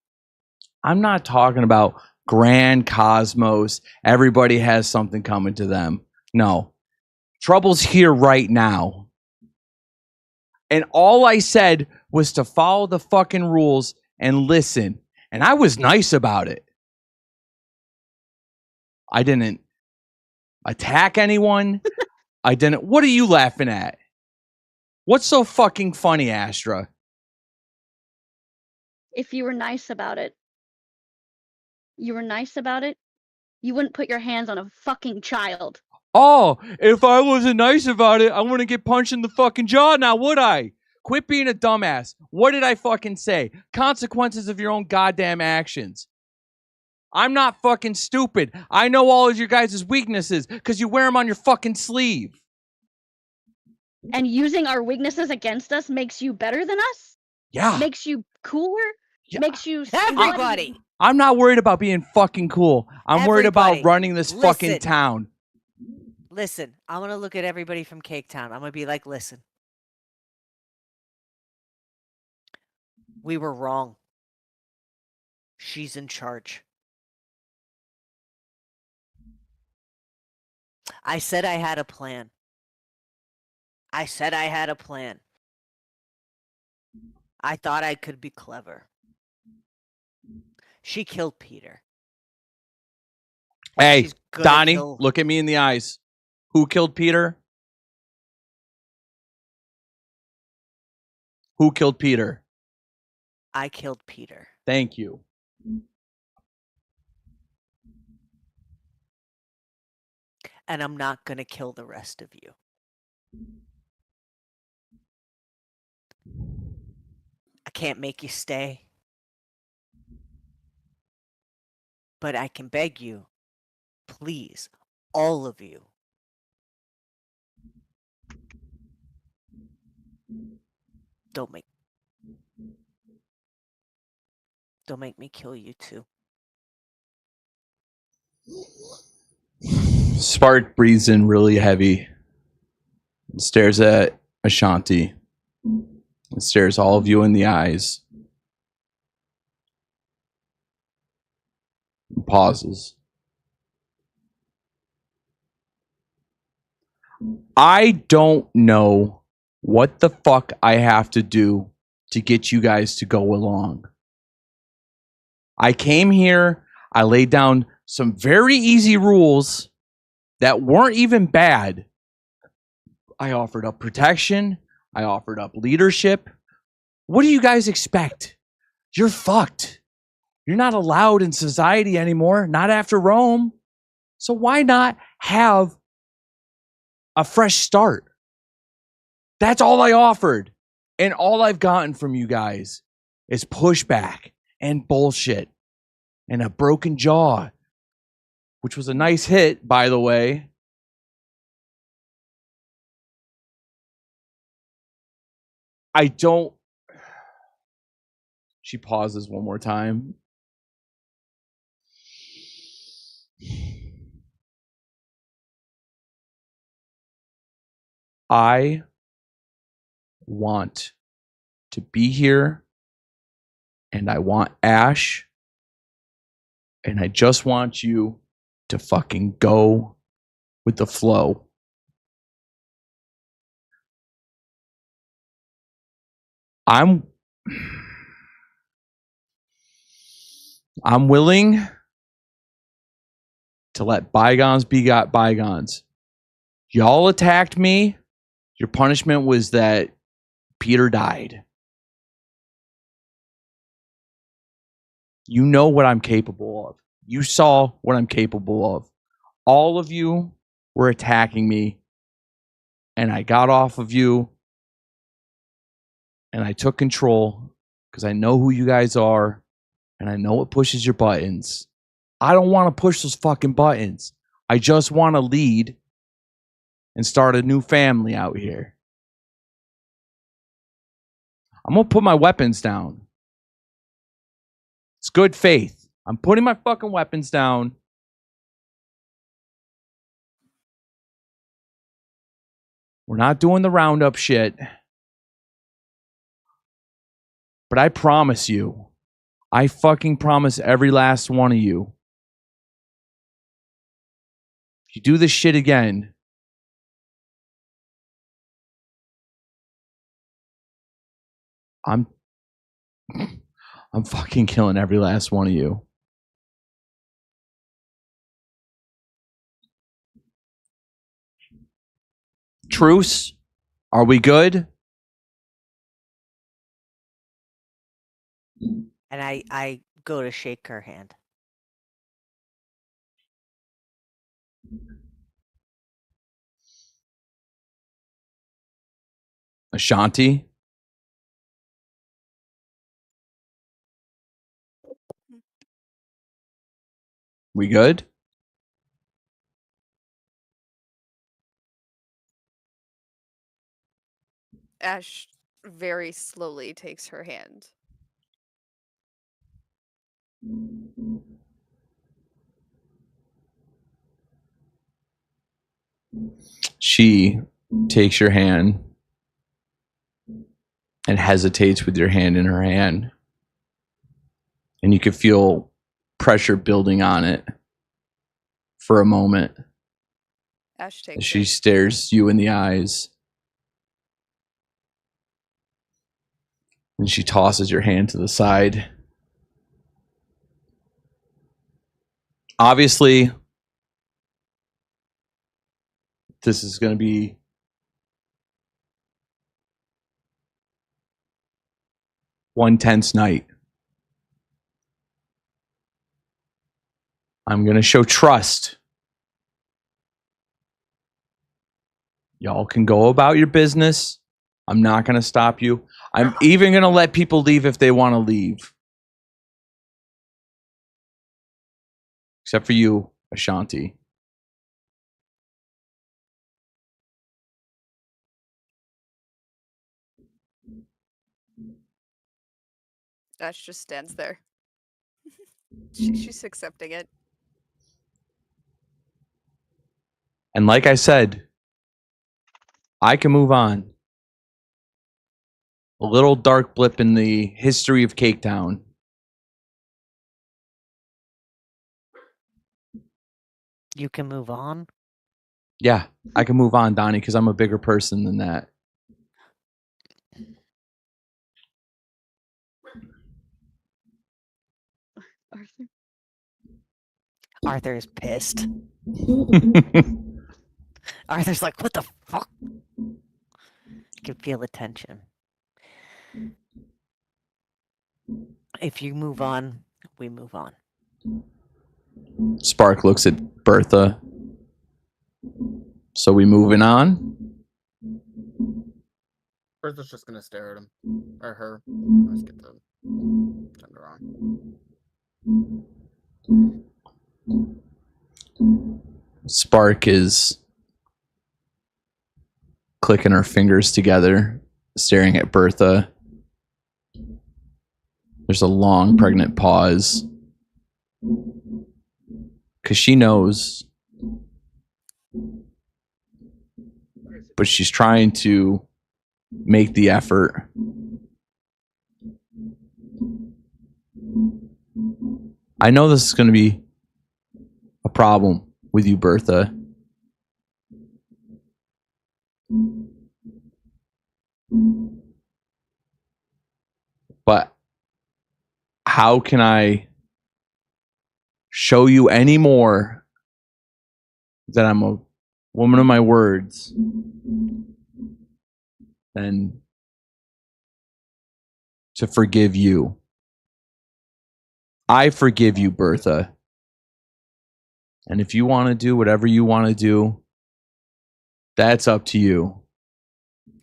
I'm not talking about grand cosmos. Everybody has something coming to them. No. Trouble's here right now. And all I said was to follow the fucking rules and listen. And I was nice about it. I didn't attack anyone. I didn't. What are you laughing at? What's so fucking funny, Astra? If you were nice about it, you wouldn't put your hands on a fucking child. Oh, if I wasn't nice about it, I wouldn't get punched in the fucking jaw now, would I? Quit being a dumbass. What did I fucking say? Consequences of your own goddamn actions. I'm not fucking stupid. I know all of your guys' weaknesses because you wear them on your fucking sleeve. And using our weaknesses against us makes you better than us? Yeah. Makes you cooler? Yeah. Makes you... Everybody! I'm not worried about being fucking cool. I'm worried about Everybody, running this fucking listen. town. Listen, I'm going to look at everybody from Cake Town. I'm going to be like, listen. We were wrong. She's in charge. I said I had a plan. I said I had a plan. I thought I could be clever. She killed Peter. Hey, She's gonna Donnie, kill... look at me in the eyes. Who killed Peter? Who killed Peter? I killed Peter. Thank you. And I'm not gonna kill the rest of you. I can't make you stay. But I can beg you, please, all of you, don't make me kill you too. Spark breathes in really heavy and stares at Ashanti and stares all of you in the eyes. And pauses. I don't know what the fuck I have to do to get you guys to go along. I came here, I laid down some very easy rules that weren't even bad. I offered up protection, I offered up leadership. What do you guys expect? You're fucked. You're not allowed in society anymore, not after Rome. So why not have a fresh start? That's all I offered. And all I've gotten from you guys is pushback and bullshit and a broken jaw, which was a nice hit, by the way. I don't... She pauses one more time. I want to be here, and I want Ash, and I just want you to fucking go with the flow. I'm willing to let bygones be bygones. Y'all attacked me. Your punishment was that Peter died. You know what I'm capable of. You saw what I'm capable of. All of you were attacking me, and I got off of you, and I took control because I know who you guys are, and I know what pushes your buttons. I don't want to push those fucking buttons. I just want to lead and start a new family out here. I'm going to put my weapons down. It's good faith. I'm putting my fucking weapons down. We're not doing the roundup shit. But I promise you, I fucking promise every last one of you, if you do this shit again, I'm fucking killing every last one of you. Truce? Are we good? And I go to shake her hand. Ashanti? We good? Ash very slowly takes her hand. She takes your hand and hesitates with your hand in her hand. And you can feel pressure building on it for a moment. Ash takes She it. stares you in the eyes. And she tosses your hand to the side. Obviously, this is going to be one tense night. I'm going to show trust. Y'all can go about your business. I'm not going to stop you. I'm even going to let people leave if they want to leave. Except for you, Ashanti. Ash just stands there. She's accepting it. And like I said, I can move on. A little dark blip in the history of Cake Town. You can move on. Yeah, I can move on, Donnie, because I'm a bigger person than that. Arthur. Arthur is pissed. Arthur's like, what the fuck? You can feel the tension. If you move on, we move on. Spark looks at Bertha. So we moving on? Bertha's just gonna stare at him. Or her. Let's get the gender on. Spark is clicking her fingers together, staring at Bertha. There's a long, pregnant pause. Because she knows. But she's trying to make the effort. I know this is going to be a problem with you, Bertha. But how can I show you any more that I'm a woman of my words than to forgive you? I forgive you, Bertha. And if you want to do whatever you want to do, that's up to you.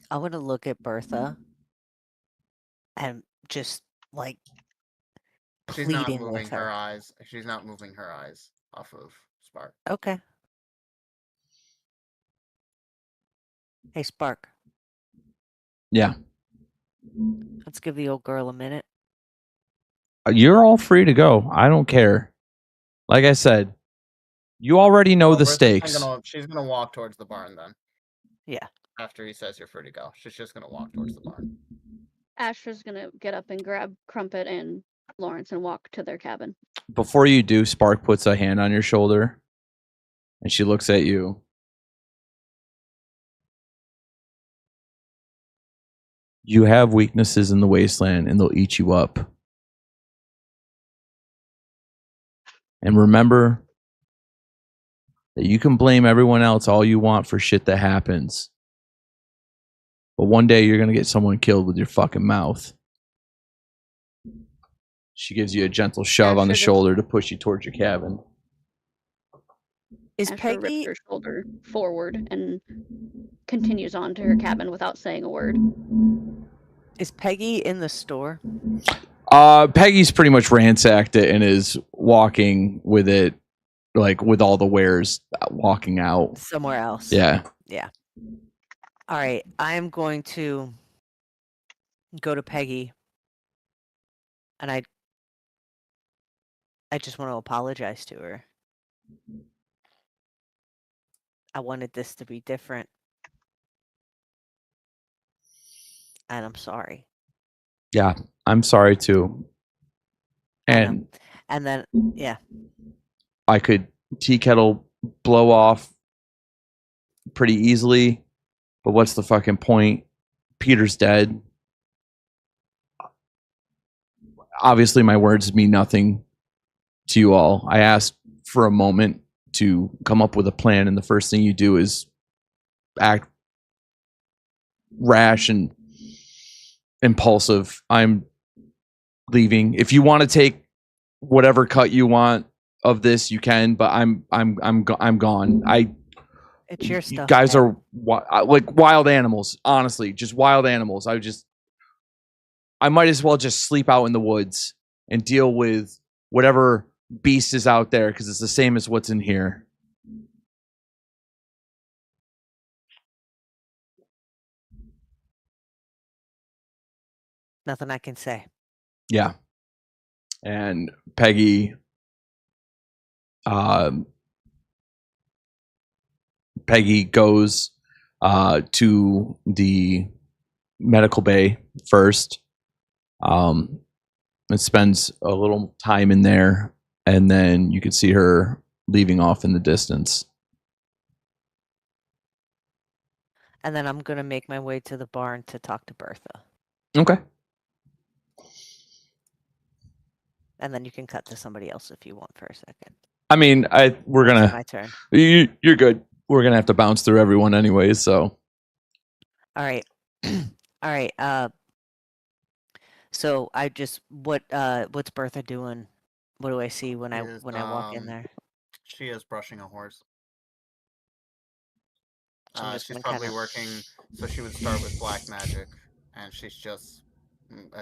I want to look at Bertha and just like She's not pleading moving with her her. eyes. She's not moving her eyes off of Spark. Okay. Hey, Spark. Yeah. Let's give the old girl a minute. You're all free to go. I don't care. Like I said, you already know the Bertha's stakes. She's gonna walk towards the barn then. Yeah. After he says you're free to go. She's just gonna walk towards the barn. Asher's gonna get up and grab Crumpet and Lawrence and walk to their cabin. Before you do, Spark puts a hand on your shoulder and she looks at you. You have weaknesses in the wasteland and they'll eat you up. And remember that you can blame everyone else all you want for shit that happens. But one day you're going to get someone killed with your fucking mouth. She gives you a gentle shove on the shoulder to push you towards your cabin. Is Asher Peggy rips her shoulder forward and continues on to her cabin without saying a word. is Peggy in the store? Peggy's pretty much ransacked it and is walking with it, like with all the wares, walking out Somewhere else. Yeah. Yeah. All right. I'm going to go to Peggy and I just want to apologize to her. I wanted this to be different. And I'm sorry. Yeah, I'm sorry too. I know. And And then, yeah. I could tea kettle blow off pretty easily, but what's the fucking point? Peter's dead. Obviously, my words mean nothing to you all. I asked for a moment to come up with a plan, and the first thing you do is act rash and impulsive. I'm leaving. If you want to take whatever cut you want of this, you can. But I'm gone. It's your You stuff. guys man. are like wild animals. Honestly, just wild animals. I might as well just sleep out in the woods and deal with whatever beast is out there because it's the same as what's in here. Nothing I can say. Yeah. And Peggy goes to the medical bay first. And spends a little time in there, and then you can see her leaving off in the distance. And then I'm going to make my way to the barn to talk to Bertha. Okay. And then you can cut to somebody else if you want for a second. I mean, we're It's gonna. my turn. You're good. We're gonna have to bounce through everyone anyways. So. All right. All right. So I just what's Bertha doing? What do I see when I walk in there? She is brushing a horse. So I'm just She's gonna probably kinda- working, so she would start with black magic, and she's just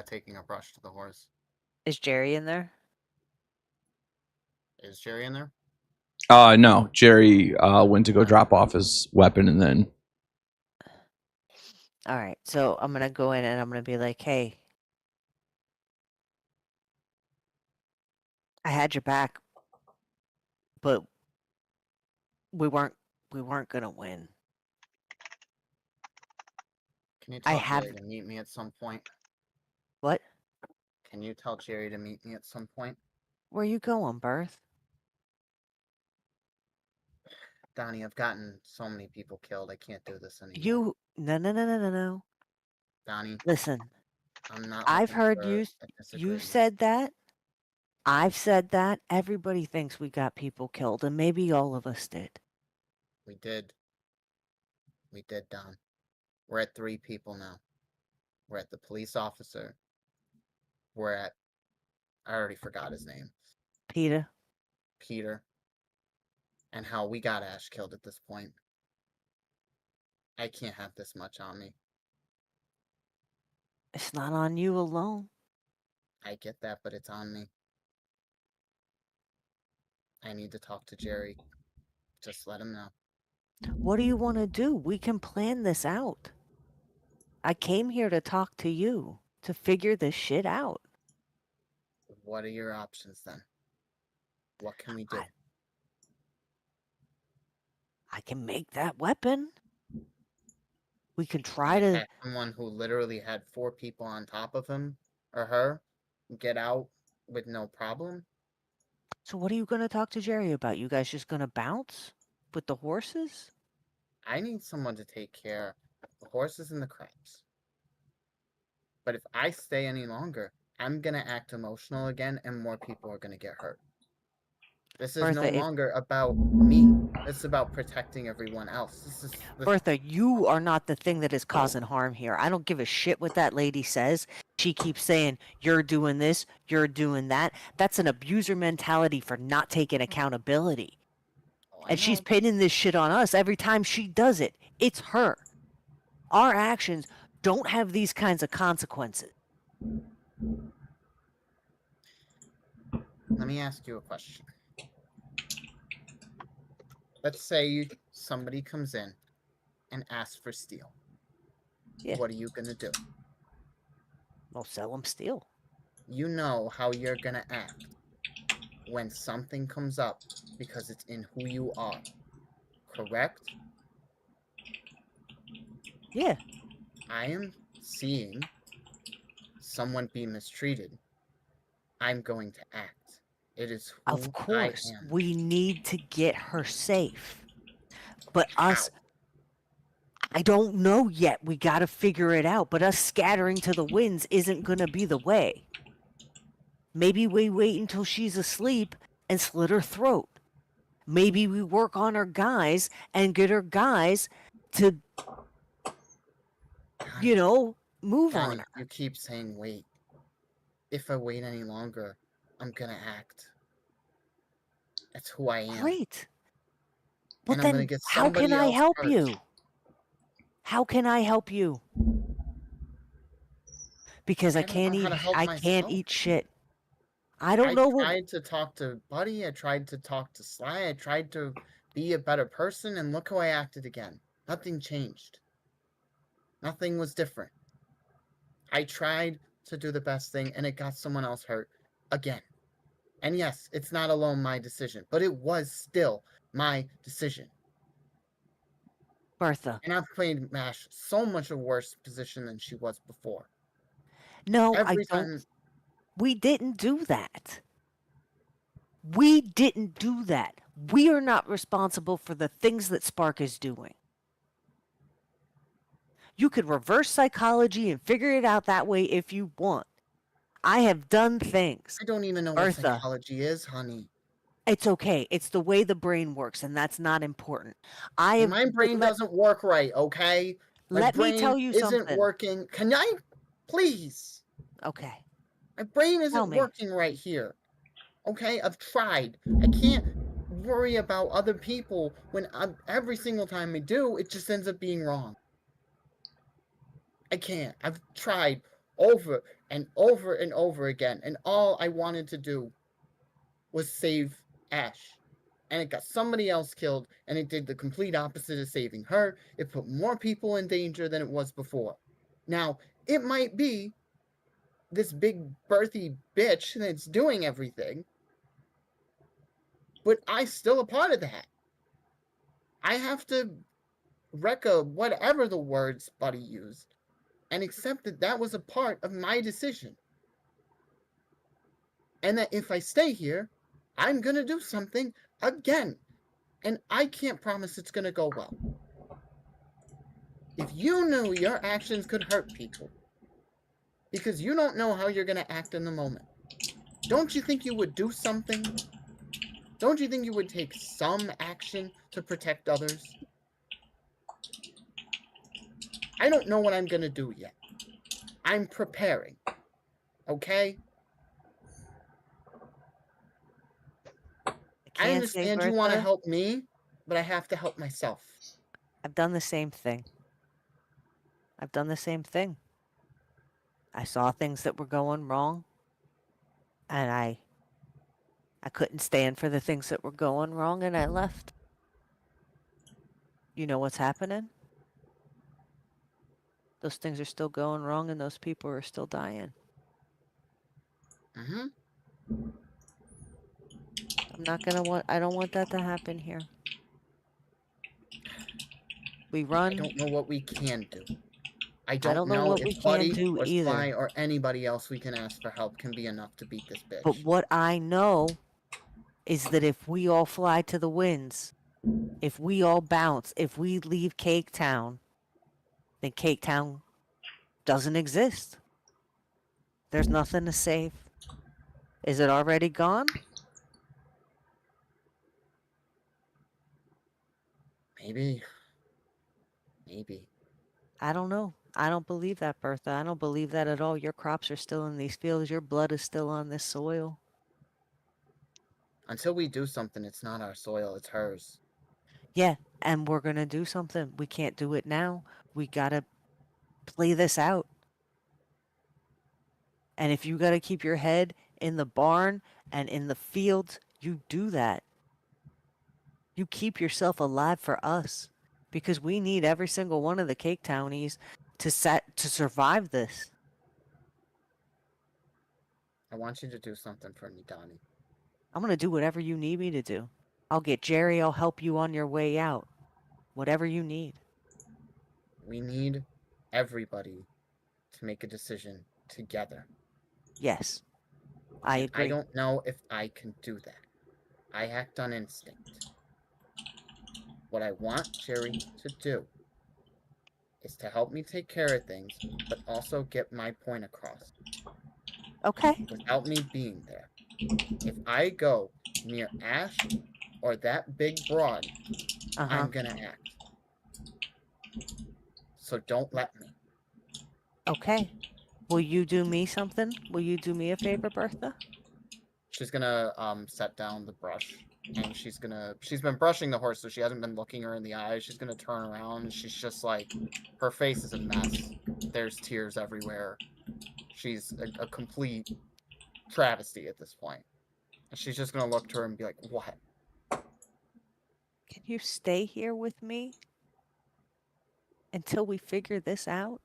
taking a brush to the horse. Is Jerry in there? Is Jerry in there? No. Jerry went to go drop off his weapon, and then. All right. So I'm gonna go in and I'm gonna be like, "Hey, I had your back, but we weren't gonna win. Can you I tell have- Jerry to meet me at some point? What? Can you tell Jerry to meet me at some point? Where you going, Berth? Donnie, I've gotten so many people killed. I can't do this anymore. No. Donnie, Listen, I'm not. I've looking heard for you. a You disagreement. said that. I've said that. Everybody thinks we got people killed, and maybe all of us did. We did. We did, Don. We're at 3 people now. We're at the police officer. We're at. I already forgot his name. Peter, Peter. And how we got Ash killed at this point. I can't have this much on me. it's not on you alone. I get that, but it's on me. I need to talk to Jerry. Just let him know. What do you want to do? We can plan this out. I came here to talk to you, to figure this shit out. What are your options then? What can we do? I can make that weapon. We can try You to. had someone who literally had 4 people on top of him or her get out with no problem? So what are you going to talk to Jerry about? You guys just going to bounce with the horses? I need someone to take care of the horses and the crabs. But if I stay any longer, I'm going to act emotional again and more people are going to get hurt. This is no Bertha, longer about me. It's about protecting everyone else. This Bertha, you are not the thing that is causing harm here. I don't give a shit what that lady says. She keeps saying, you're doing this, you're doing that. That's an abuser mentality for not taking accountability. And she's pinning this shit on us every time she does it. It's her. Our actions don't have these kinds of consequences. Let me ask you a question. Let's say somebody comes in and asks for steel. Yeah. What are you going to do? Well, sell them steel. You know how you're going to act when something comes up because it's in who you are. Correct? Yeah. I am seeing someone be mistreated, I'm going to act. It is who Of I course, am. we need to get her safe. But How? us, I don't know yet. We got to figure it out. But us scattering to the winds isn't going to be the way. Maybe we wait until she's asleep and slit her throat. Maybe we work on her guys and get her guys to, Donnie, you know, move on Donnie, her. you keep saying wait. If I wait any longer, I'm gonna act. That's who I am. Great. But And I'm gonna then get how can somebody I else help hurt. you? How can I help you? Because I don't know how to help I can't myself. eat shit. I don't I know what tried to talk to Buddy. I tried to talk to Sly. I tried to be a better person, and look how I acted again. Nothing changed. Nothing was different. I tried to do the best thing, and it got someone else hurt again. And yes, it's not alone my decision, but it was still my decision. Bertha. And I've played MASH so much a worse position than she was before. No, I Every don't. time We didn't do that. We didn't do that. We are not responsible for the things that Spark is doing. You could reverse psychology and figure it out that way if you want. I have done things. I don't even know what Bertha, psychology is, honey. it's okay. It's the way the brain works, and that's not important. I have. My brain doesn't work right, okay? My Let me brain tell you isn't something. working. Can I? Please. Okay. My brain Tell isn't me. working right here. Okay? I've tried. I can't worry about other people when every single time I do, it just ends up being wrong. I can't. I've tried over and over and over again, and all I wanted to do was save Ash. And it got somebody else killed, and it did the complete opposite of saving her. It put more people in danger than it was before. Now, it might be this big birthy bitch that's doing everything, but I'm still a part of that. I have to recca whatever the words Buddy used and accept that that was a part of my decision. And that if I stay here, I'm gonna do something again. And I can't promise it's gonna go well. If you knew your actions could hurt people, because you don't know how you're gonna act in the moment, don't you think you would do something? Don't you think you would take some action to protect others? I don't know what I'm gonna do yet. I'm preparing. Okay? I understand you want to help me, but I have to help myself. I've done the same thing. I saw things that were going wrong, and I couldn't stand for the things that were going wrong, and I left. You know what's happening? Those things are still going wrong, and those people are still dying. Mm-hmm. I don't want that to happen here. We I run. don't know what we can do. I don't don't know know what we if can Buddy do or Sly either. or anybody else we can ask for help can be enough to beat this bitch. But what I know is that if we all fly to the winds, if we all bounce, if we leave Cake Town, then Cake Town doesn't exist. There's nothing to save. Is it already gone? Maybe. Maybe. I don't know. I don't believe that, Bertha. I don't believe that at all. Your crops are still in these fields. Your blood is still on this soil. Until we do something, it's not our soil, it's hers. Yeah, and we're going to do something. We can't do it now. We got to play this out. And if you got to keep your head in the barn and in the fields, you do that. You keep yourself alive for us, because we need every single one of the Cake Townies to survive this. I want you to do something for me, Donnie. I'm going to do whatever you need me to do. I'll get Jerry. I'll help you on your way out. Whatever you need. We need everybody to make a decision together. Yes, I And agree. I don't know if I can do that. I act on instinct. What I want Jerry to do is to help me take care of things, but also get my point across Okay. without me being there. If I go near Ash or that big broad, I'm gonna act. So don't let me. Okay. Will you do me something? Will you do me a favor, Bertha? She's gonna set down the brush, and she's been brushing the horse, so she hasn't been looking her in the eyes. She's gonna turn around, and she's just like, her face is a mess. There's tears everywhere. She's a complete travesty at this point. And she's just gonna look to her and be like, "What?" Can you stay here with me until we figure this out?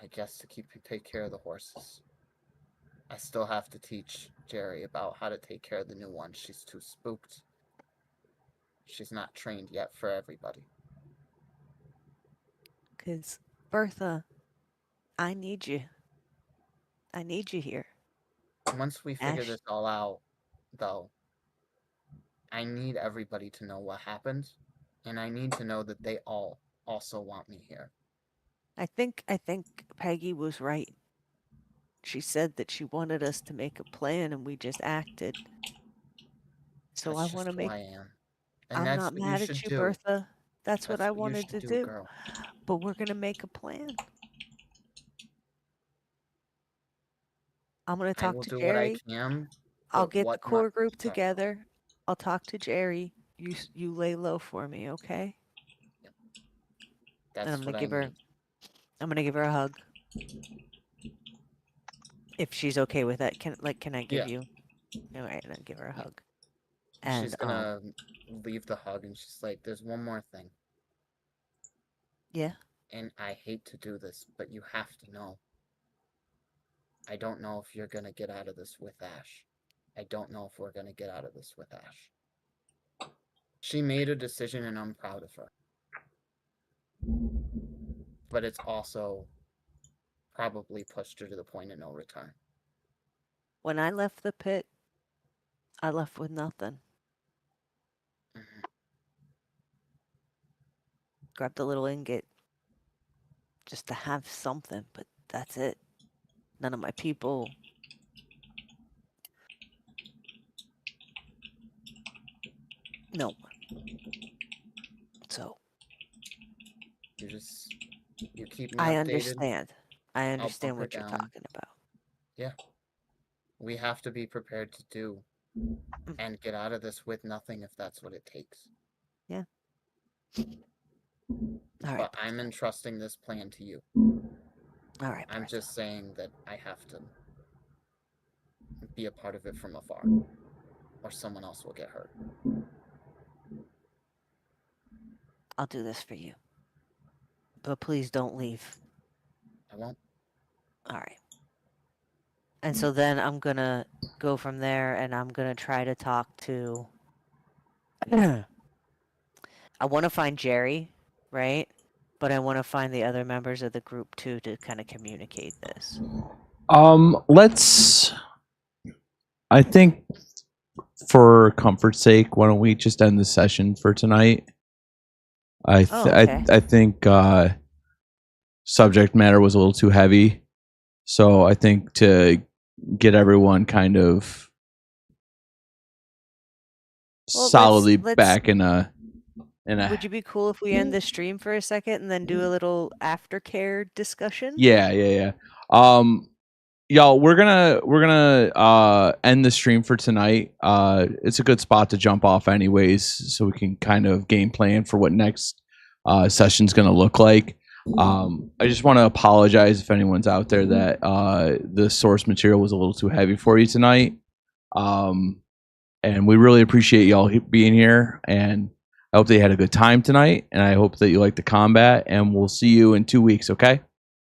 I guess to take care of the horses. I still have to teach Jerry about how to take care of the new one. She's too spooked. She's not trained yet for everybody. Because, Bertha, I need you. I need you here. Once we figure Ash? this all out, though, I need everybody to know what happened, and I need to know that they all also want me here. I think Peggy was right. She said that she wanted us to make a plan and we just acted. So That's I want to just make. who I am. And I'm that's not what mad you at should you, do. Bertha. That's what That's I what you wanted to should do. girl. But we're going to make a plan. I'm going to I talk will to do what I Jerry. can. I'll but get the what core not- group sorry. together. I'll talk to Jerry. You lay low for me, okay? That's And I'm what gonna I give her. need. I'm gonna give her a hug. If she's okay with that, can I give Yeah. you? All right, and I'll give her a hug. And She's gonna leave the hug, and she's like, "There's one more thing, yeah, and I hate to do this, but you have to know. I don't know if you're gonna get out of this with Ash. I don't know if we're gonna get out of this with Ash. She made a decision, and I'm proud of her. But it's also probably pushed her to the point of no return. when I left the pit, I left with nothing. Mhm. Grabbed a little ingot just to have something, but that's it. None of my people. No. So You keep me I updated. understand. I understand bunker what you're down. talking about. Yeah. We have to be prepared to do and get out of this with nothing if that's what it takes. Yeah. All right. But I'm entrusting this plan to you. All right. I'm Bertha. just saying that I have to be a part of it from afar, or someone else will get hurt. I'll do this for you. But please don't leave. I won't. All right. And so then I'm going to go from there and I'm going to try to talk to. I want to find Jerry, right? But I want to find the other members of the group too to kind of communicate this. Let's. I think, for comfort's sake, why don't we just end the session for tonight? Okay. I think subject matter was a little too heavy, so I think to get everyone kind of Well, solidly let's- back in a. Would you be cool if we end the stream for a second and then do a little aftercare discussion? Yeah. Y'all, we're gonna end the stream for tonight. It's a good spot to jump off, anyways, so we can kind of game plan for what next session's gonna look like. I just want to apologize if anyone's out there that the source material was a little too heavy for you tonight. And we really appreciate y'all being here, and I hope that you had a good time tonight, and I hope that you liked the combat, and we'll see you in 2 weeks, okay?